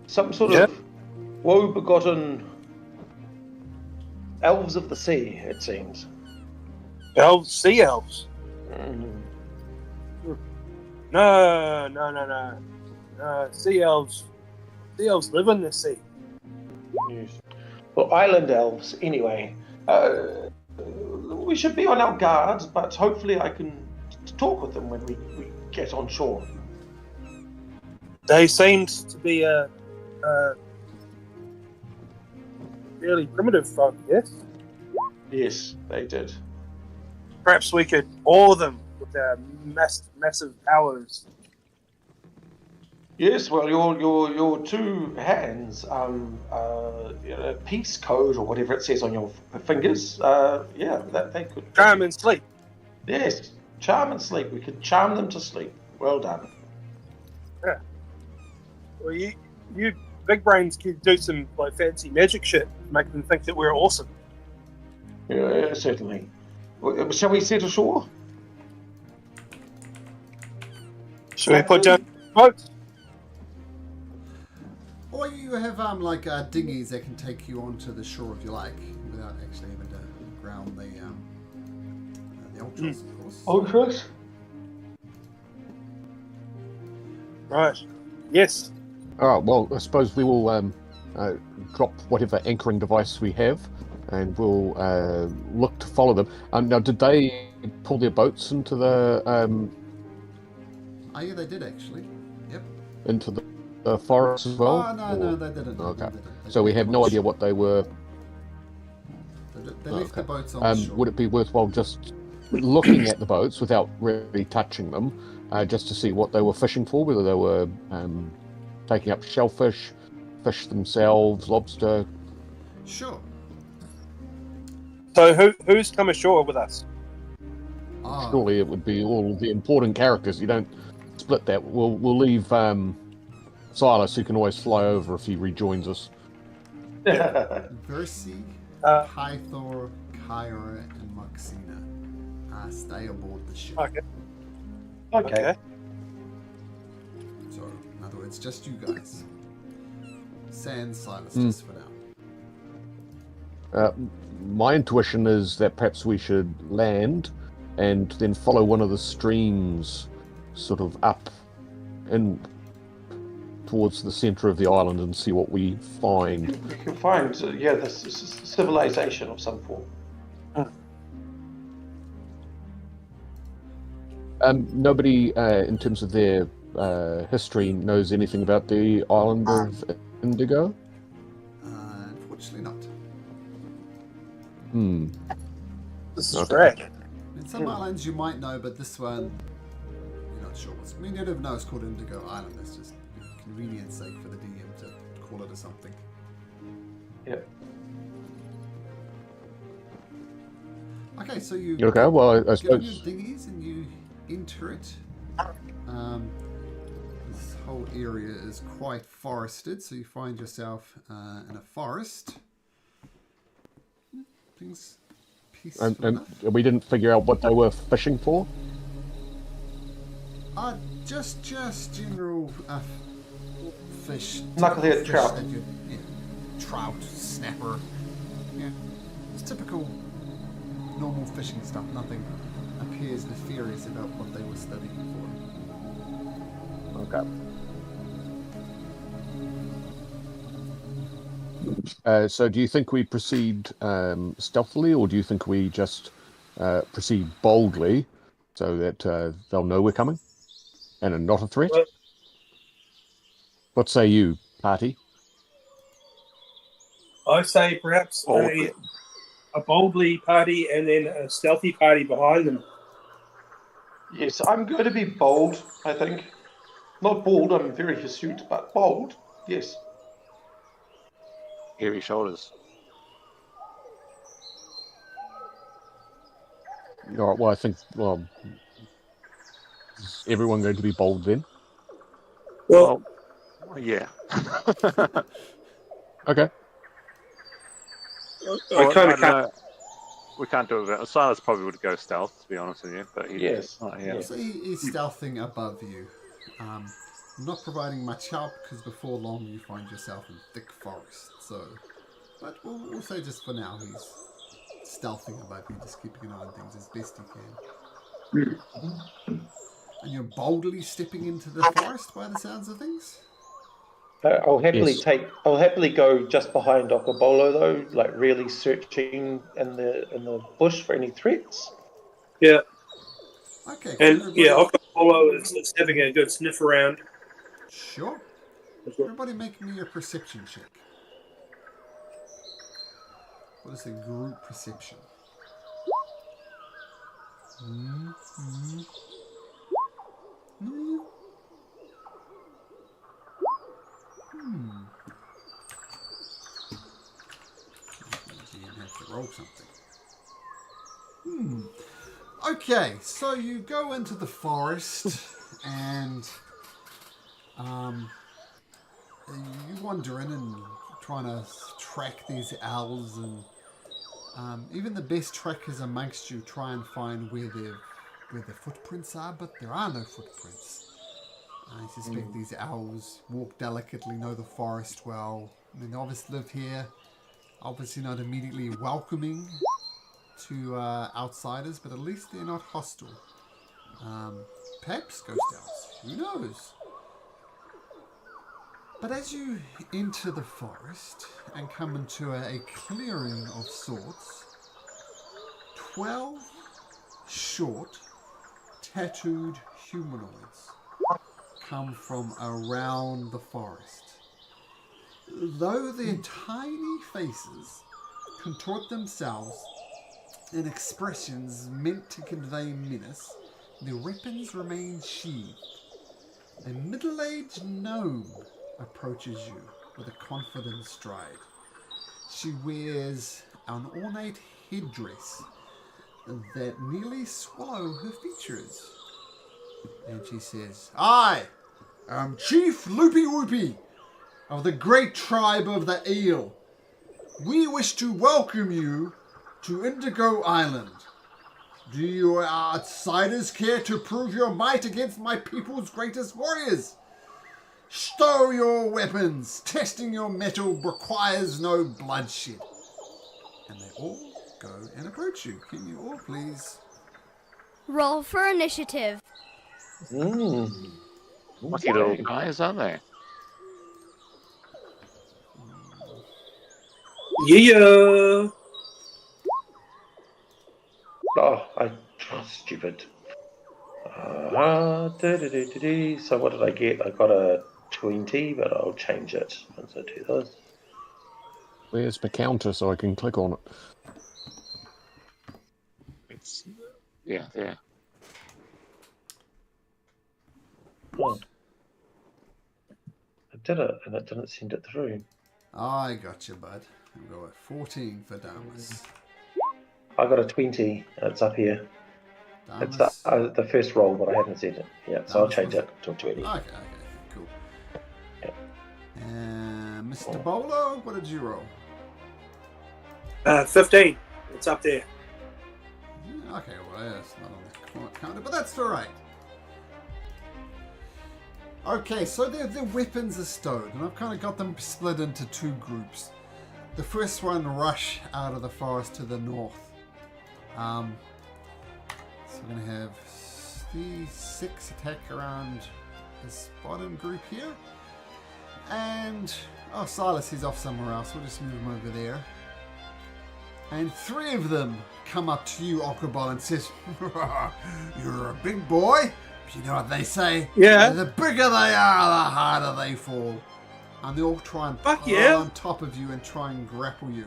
Some sort of woe-begotten elves of the sea, it seems. Elves, sea elves. No. Sea elves. Sea elves live in the sea. Yes. Well, island elves, anyway. We should be on our guard, but hopefully I can talk with them when we get on shore. They seemed to be fairly primitive folk, yes? Yes, they did. Perhaps we could awe them with our massive powers. Yes, well, your two hands, peace code or whatever it says on your fingers, that they could... Charm and sleep. Yes, charm and sleep. We could charm them to sleep. Well done. Yeah. Well, you big brains could do some fancy magic shit to make them think that we're awesome. Yeah, certainly. Shall we set ashore? Should we put down boats? Or you have dinghies that can take you onto the shore if you like, without actually having to ground the Ultros, of course. Ultros? Right. Yes. All right, well, I suppose we will drop whatever anchoring device we have, and we'll look to follow them. Now, did they pull their boats into the... yeah, they did, actually. Yep. Into the forest as well? Oh, no, they didn't. Okay. They didn't. So we have no idea what they were... They left the boats on shore. Would it be worthwhile just looking at the boats without really touching them, just to see what they were fishing for, whether they were taking up shellfish, fish themselves, lobster? Sure. So who's come ashore with us? Surely it would be all the important characters. You don't split that. We'll leave Silas, who can always fly over if he rejoins us. Versi, Pythor, Kyra, and Maxina stay aboard the ship. Okay. So, in other words, just you guys. Sans Silas, just for now. My intuition is that perhaps we should land and then follow one of the streams sort of up and towards the centre of the island and see what we find. We can find, this civilization of some form. Nobody, in terms of their history, knows anything about the island of Indigo? Unfortunately not. This is Okay. fresh. In some islands you might know, but this one, you're not sure what's... I mean, you don't know it's called Indigo Island. That's just convenience sake for the DM to call it a something. Yep. Okay, so you Okay, well, I get on your suppose... dinghies and you enter it. This whole area is quite forested, so you find yourself in a forest. Things peaceful And enough. we didn't figure out what they were fishing for? Just general fish. Knucklehead fish trout. that you, trout, snapper. Yeah, it's typical normal fishing stuff. Nothing appears nefarious about what they were studying Okay. So do you think we proceed stealthily, or do you think we just proceed boldly so that they'll know we're coming and are not a threat? Well- What say you, party? I say perhaps a boldly party and then a stealthy party behind them. Yes, I'm going to be bold, I think. Not bald, I'm very hirsute, but bold, yes. Hairy shoulders. All right, well, I think, is everyone going to be bold then? Well, Yeah. Okay. I kind of can't. know. We can't do it. Silas probably would go stealth, to be honest with you. But he, Yes. yeah. So he's stealthing above you, not providing much help because before long you find yourself in thick forest. So, but we'll say just for now he's stealthing above you, just keeping an eye on things as best he can. And you're boldly stepping into the forest by the sounds of things. I'll happily Yes. I'll happily go just behind Okobolo though, like really searching in the bush for any threats. Yeah, Okay. and everybody- yeah, Apollo is having a good sniff around. Sure. Everybody make me a perception check. What is a group perception? You have to roll something. Okay, so you go into the forest and you wander in and trying to track these owls, and even the best trackers amongst you try and find where the footprints are, but there are no footprints. I suspect these owls walk delicately, know the forest well. I mean, they obviously live here, obviously not immediately welcoming to outsiders, but at least they're not hostile. Perhaps ghost owls, who knows? But as you enter the forest and come into a clearing of sorts, 12 short, tattooed humanoids come from around the forest. Though their tiny faces contort themselves in expressions meant to convey menace, their weapons remain sheathed. A middle-aged gnome approaches you with a confident stride. She wears an ornate headdress that nearly swallow her features. And she says, I am Chief Loopy Whoopy of the great tribe of the Eel. We wish to welcome you to Indigo Island. Do you outsiders care to prove your might against my people's greatest warriors? Stow your weapons. Testing your metal requires no bloodshed. And they all go and approach you. Can you all please? Roll for initiative. Lucky little guys, aren't they? Yeah. Oh, stupid. So what did I get? I got a 20, but I'll change it once I do this. Where's my counter so I can click on it? It's yeah. Oh. I did it, and it didn't send it through. I got you, bud. We'll go at 14 for Damas. I got a 20, and it's up here. It's Damas. the first roll, but I haven't sent it. Yeah, so I'll Damas change was- it to a 20. Okay, cool. Yep. And Mr. Bolo, what did you roll? 15. It's up there. Okay, well, it's not on the counter, but that's all right. Okay, so their weapons are stowed, and I've kind of got them split into two groups. The first one rush out of the forest to the north. So we're going to have these 6 attack around this bottom group here. And, Silas, he's off somewhere else. We'll just move him over there. And 3 of them come up to you, Okrobal, and says, "You're a big boy." You know what they say? Yeah. The bigger they are, the harder they fall. And they all try and pile on top of you and try and grapple you.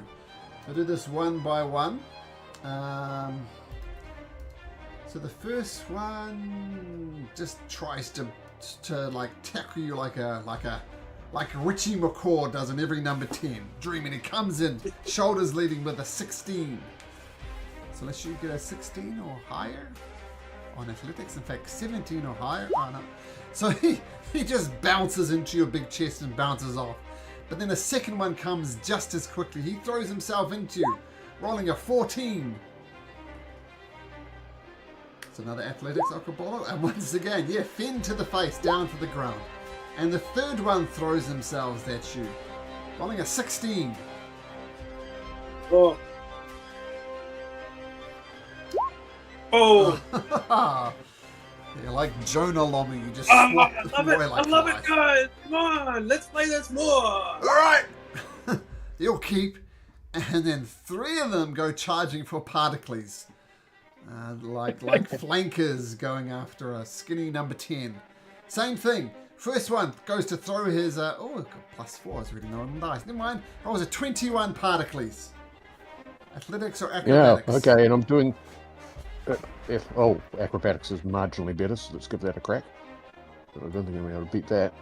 So do this one by one. So the first one just tries to like tackle you like Richie McCaw does in every number 10. Dreaming it comes in, shoulders leading with a 16. So let's you get a 16 or higher on athletics. In fact, 17 or higher. Oh no. So he just bounces into your big chest and bounces off. But then a second one comes just as quickly. He throws himself into you, rolling a 14. It's another athletics, Okrobolo. And once again, fin to the face, down to the ground. And the third one throws themselves at you, rolling a 16. Oh. Oh. You're like Jonah Lomi, you just I swap love it. like I love flies. it, guys. Come on. Let's play this more. All right. You'll keep. And then 3 of them go charging for Particles. Like flankers going after a skinny number 10. Same thing. First one goes to throw his... got +4. I was reading on dice. Never mind. That was a 21 Particles. Athletics or acrobatics? Yeah, okay, and I'm doing... acrobatics is marginally better, so let's give that a crack. But I don't think I'm able to beat that.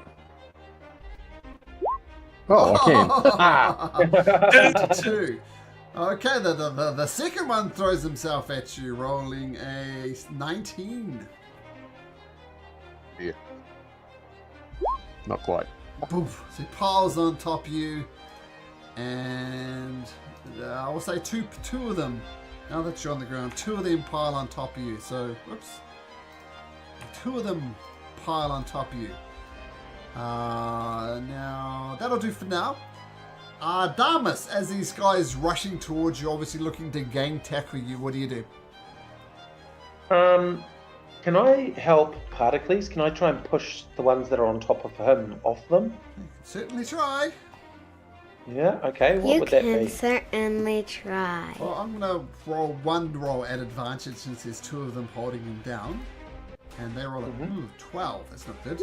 Oh, I can. 2. Okay, the second one throws himself at you, rolling a 19. Yeah. Not quite. Poof. So he piles on top of you, and I will say two of them. Now that you're on the ground, 2 of them pile on top of you. So, whoops. 2 of them pile on top of you. Now, that'll do for now. Damas, as these guys rushing towards you, obviously looking to gang tackle you, what do you do? Can I help Particles? Can I try and push the ones that are on top of him off them? You can certainly try. Yeah, okay. What You would that can be? certainly try. Well, I'm going to roll one roll at advantage since there's 2 of them holding him down. And they roll a 12. That's not good.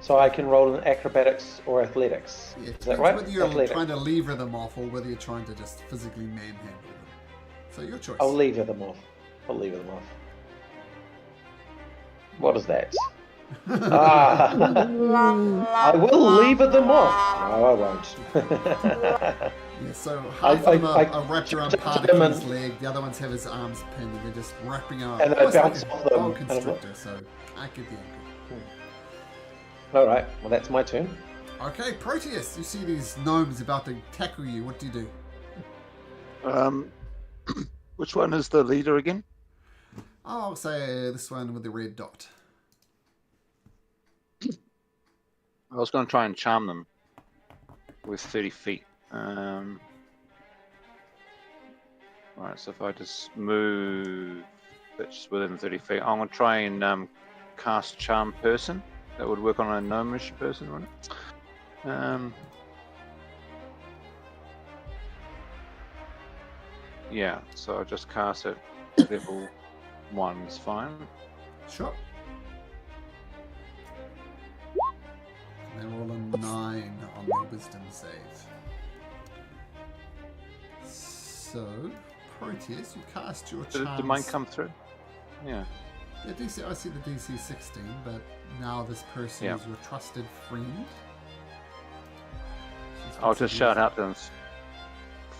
So I can roll in acrobatics or athletics. Yeah, it Is that depends right? whether you're Athletics. trying to lever them off or whether you're trying to just physically manhandle them. So your choice. I'll lever them off. What is that? I will lever them off. No, I won't. Yeah, so half of them are wrapped around jumped part him of his and- leg, the other ones have his arms pinned, and they're just wrapping around. And they almost bounce like off a them, boa and I'm constrictor, so I get the angle. All right. Well, that's my turn. Okay, Proteus, you see these gnomes about to tackle you. What do you do? Which one is the leader again? I'll say this one with the red dot. I was going to try and charm them with 30 feet. Alright, so if I just move that's within 30 feet, I'm going to try and cast Charm Person. That would work on a gnomish person, wouldn't it? Yeah, so I'll just cast it level 1 is fine. Sure. They roll a 9 on their wisdom save. So, Proteus, you cast your chance. Did mine come through? Yeah. Yeah, DC. I see the DC 16, but now this person is your trusted friend. I'll just shout out to them.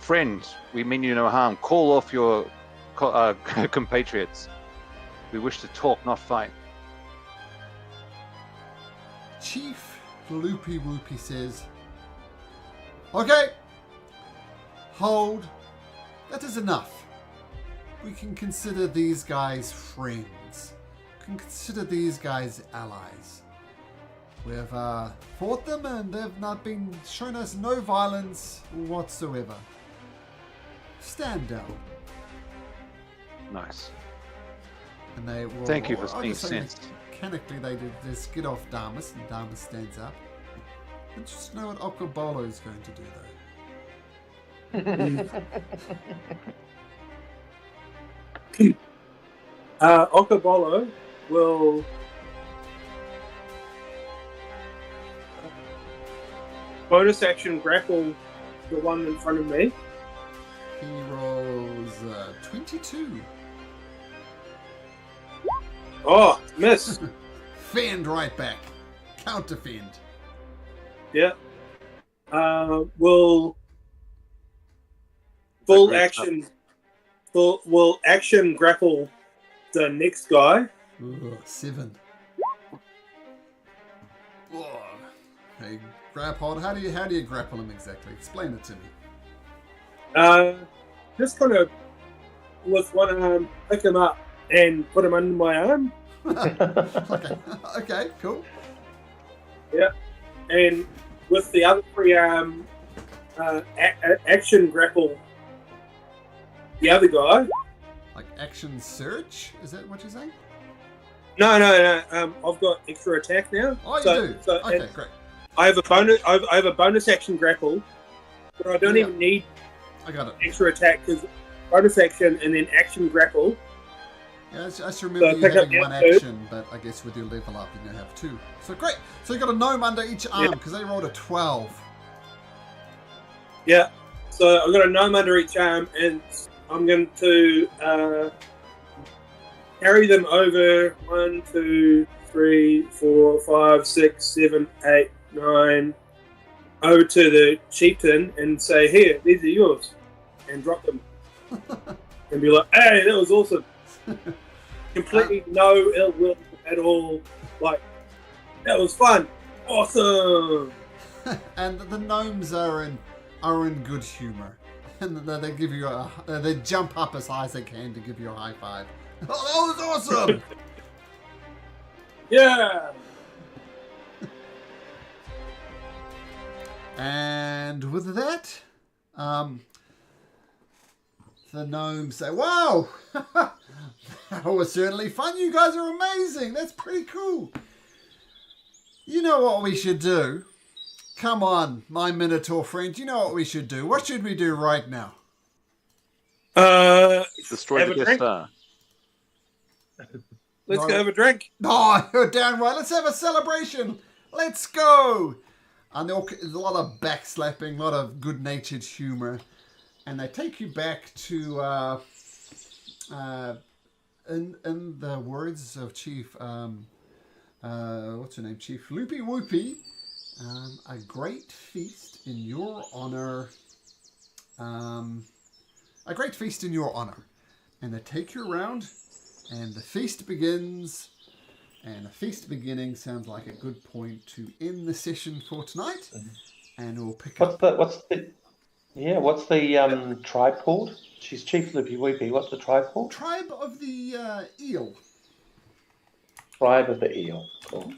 Friend, we mean you no harm. Call off your compatriots. We wish to talk, not fight. Chief Loopy Whoopy says, okay, hold. That is enough. We can consider these guys friends. We can consider these guys allies. We've fought them and they've not been shown us no violence whatsoever. Stand down. Nice. And they will. Thank you for being sensed. Mechanically, they did this get off Damas, and Damas stands up. I just know what Okobolo is going to do, though. Okobolo will bonus action grapple the one in front of me. He rolls 22. Oh, miss. Fend right back. Counter fend. Yeah. Will full action grapple the next guy. Ooh, 7. Oh. Hey, grab hold. How do you grapple him exactly? Explain it to me. Just kind of with one arm, pick him up and put him under my arm. Okay, cool. Yeah, and with the other three arm, action grapple the other guy. Like action search? Is that what you're saying? No. I've got extra attack now. Oh, you do. So, okay, great. I have a bonus. I have a bonus action grapple, but I don't even need. I got it. Extra attack because bonus action and then action grapple. Yeah, I just remember you having one action, but I guess with your level up, you now have 2. So great. So you got a gnome under each arm because they rolled a 12. Yeah. So I've got a gnome under each arm, and I'm going to carry them over 1, 2, 3, 4, 5, 6, 7, 8, 9 over to the chieftain and say, "Here, these are yours," and drop them, and be like, "Hey, that was awesome." Completely no ill will at all. Like, that was fun, awesome. And the gnomes are in good humor, and they give you they jump up as high as they can to give you a high five. Oh, that was awesome! Yeah. And with that, the gnomes say, "Wow, that was certainly fun. You guys are amazing. That's pretty cool. You know what we should do? Come on, my Minotaur friend. You know what we should do? What should we do right now? Destroy the Death Star. Let's go have a drink. Oh, you're down right. Let's have a celebration. Let's go." And there's a lot of backslapping, a lot of good-natured humor. And they take you back to, in the words of Chief, what's her name? Chief Loopy Whoopy, a great feast in your honor. A great feast in your honor. And they take you around, and the feast begins. And a feast beginning sounds like a good point to end the session for tonight. And we'll pick up. What's the tribe called? She's Chief Loopy Whoopy. What's the tribe called? Tribe of the Eel. Tribe of the Eel. Cool.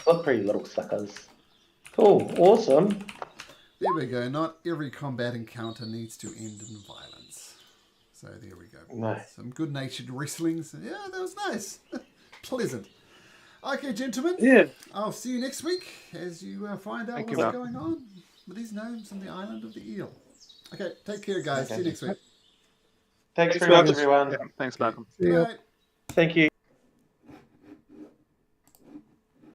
What pretty little suckers. Cool. Awesome. There we go. Not every combat encounter needs to end in violence. So there we go. Nice. Some good-natured wrestlings. Yeah, that was nice. Pleasant. Okay, gentlemen. Yeah. I'll see you next week as you find out what's going on with these gnomes on the island of the Eel. Okay, take care, guys. See you next week. Thanks very much, Malcolm. everyone. Thanks, Malcolm. Right. Thank you.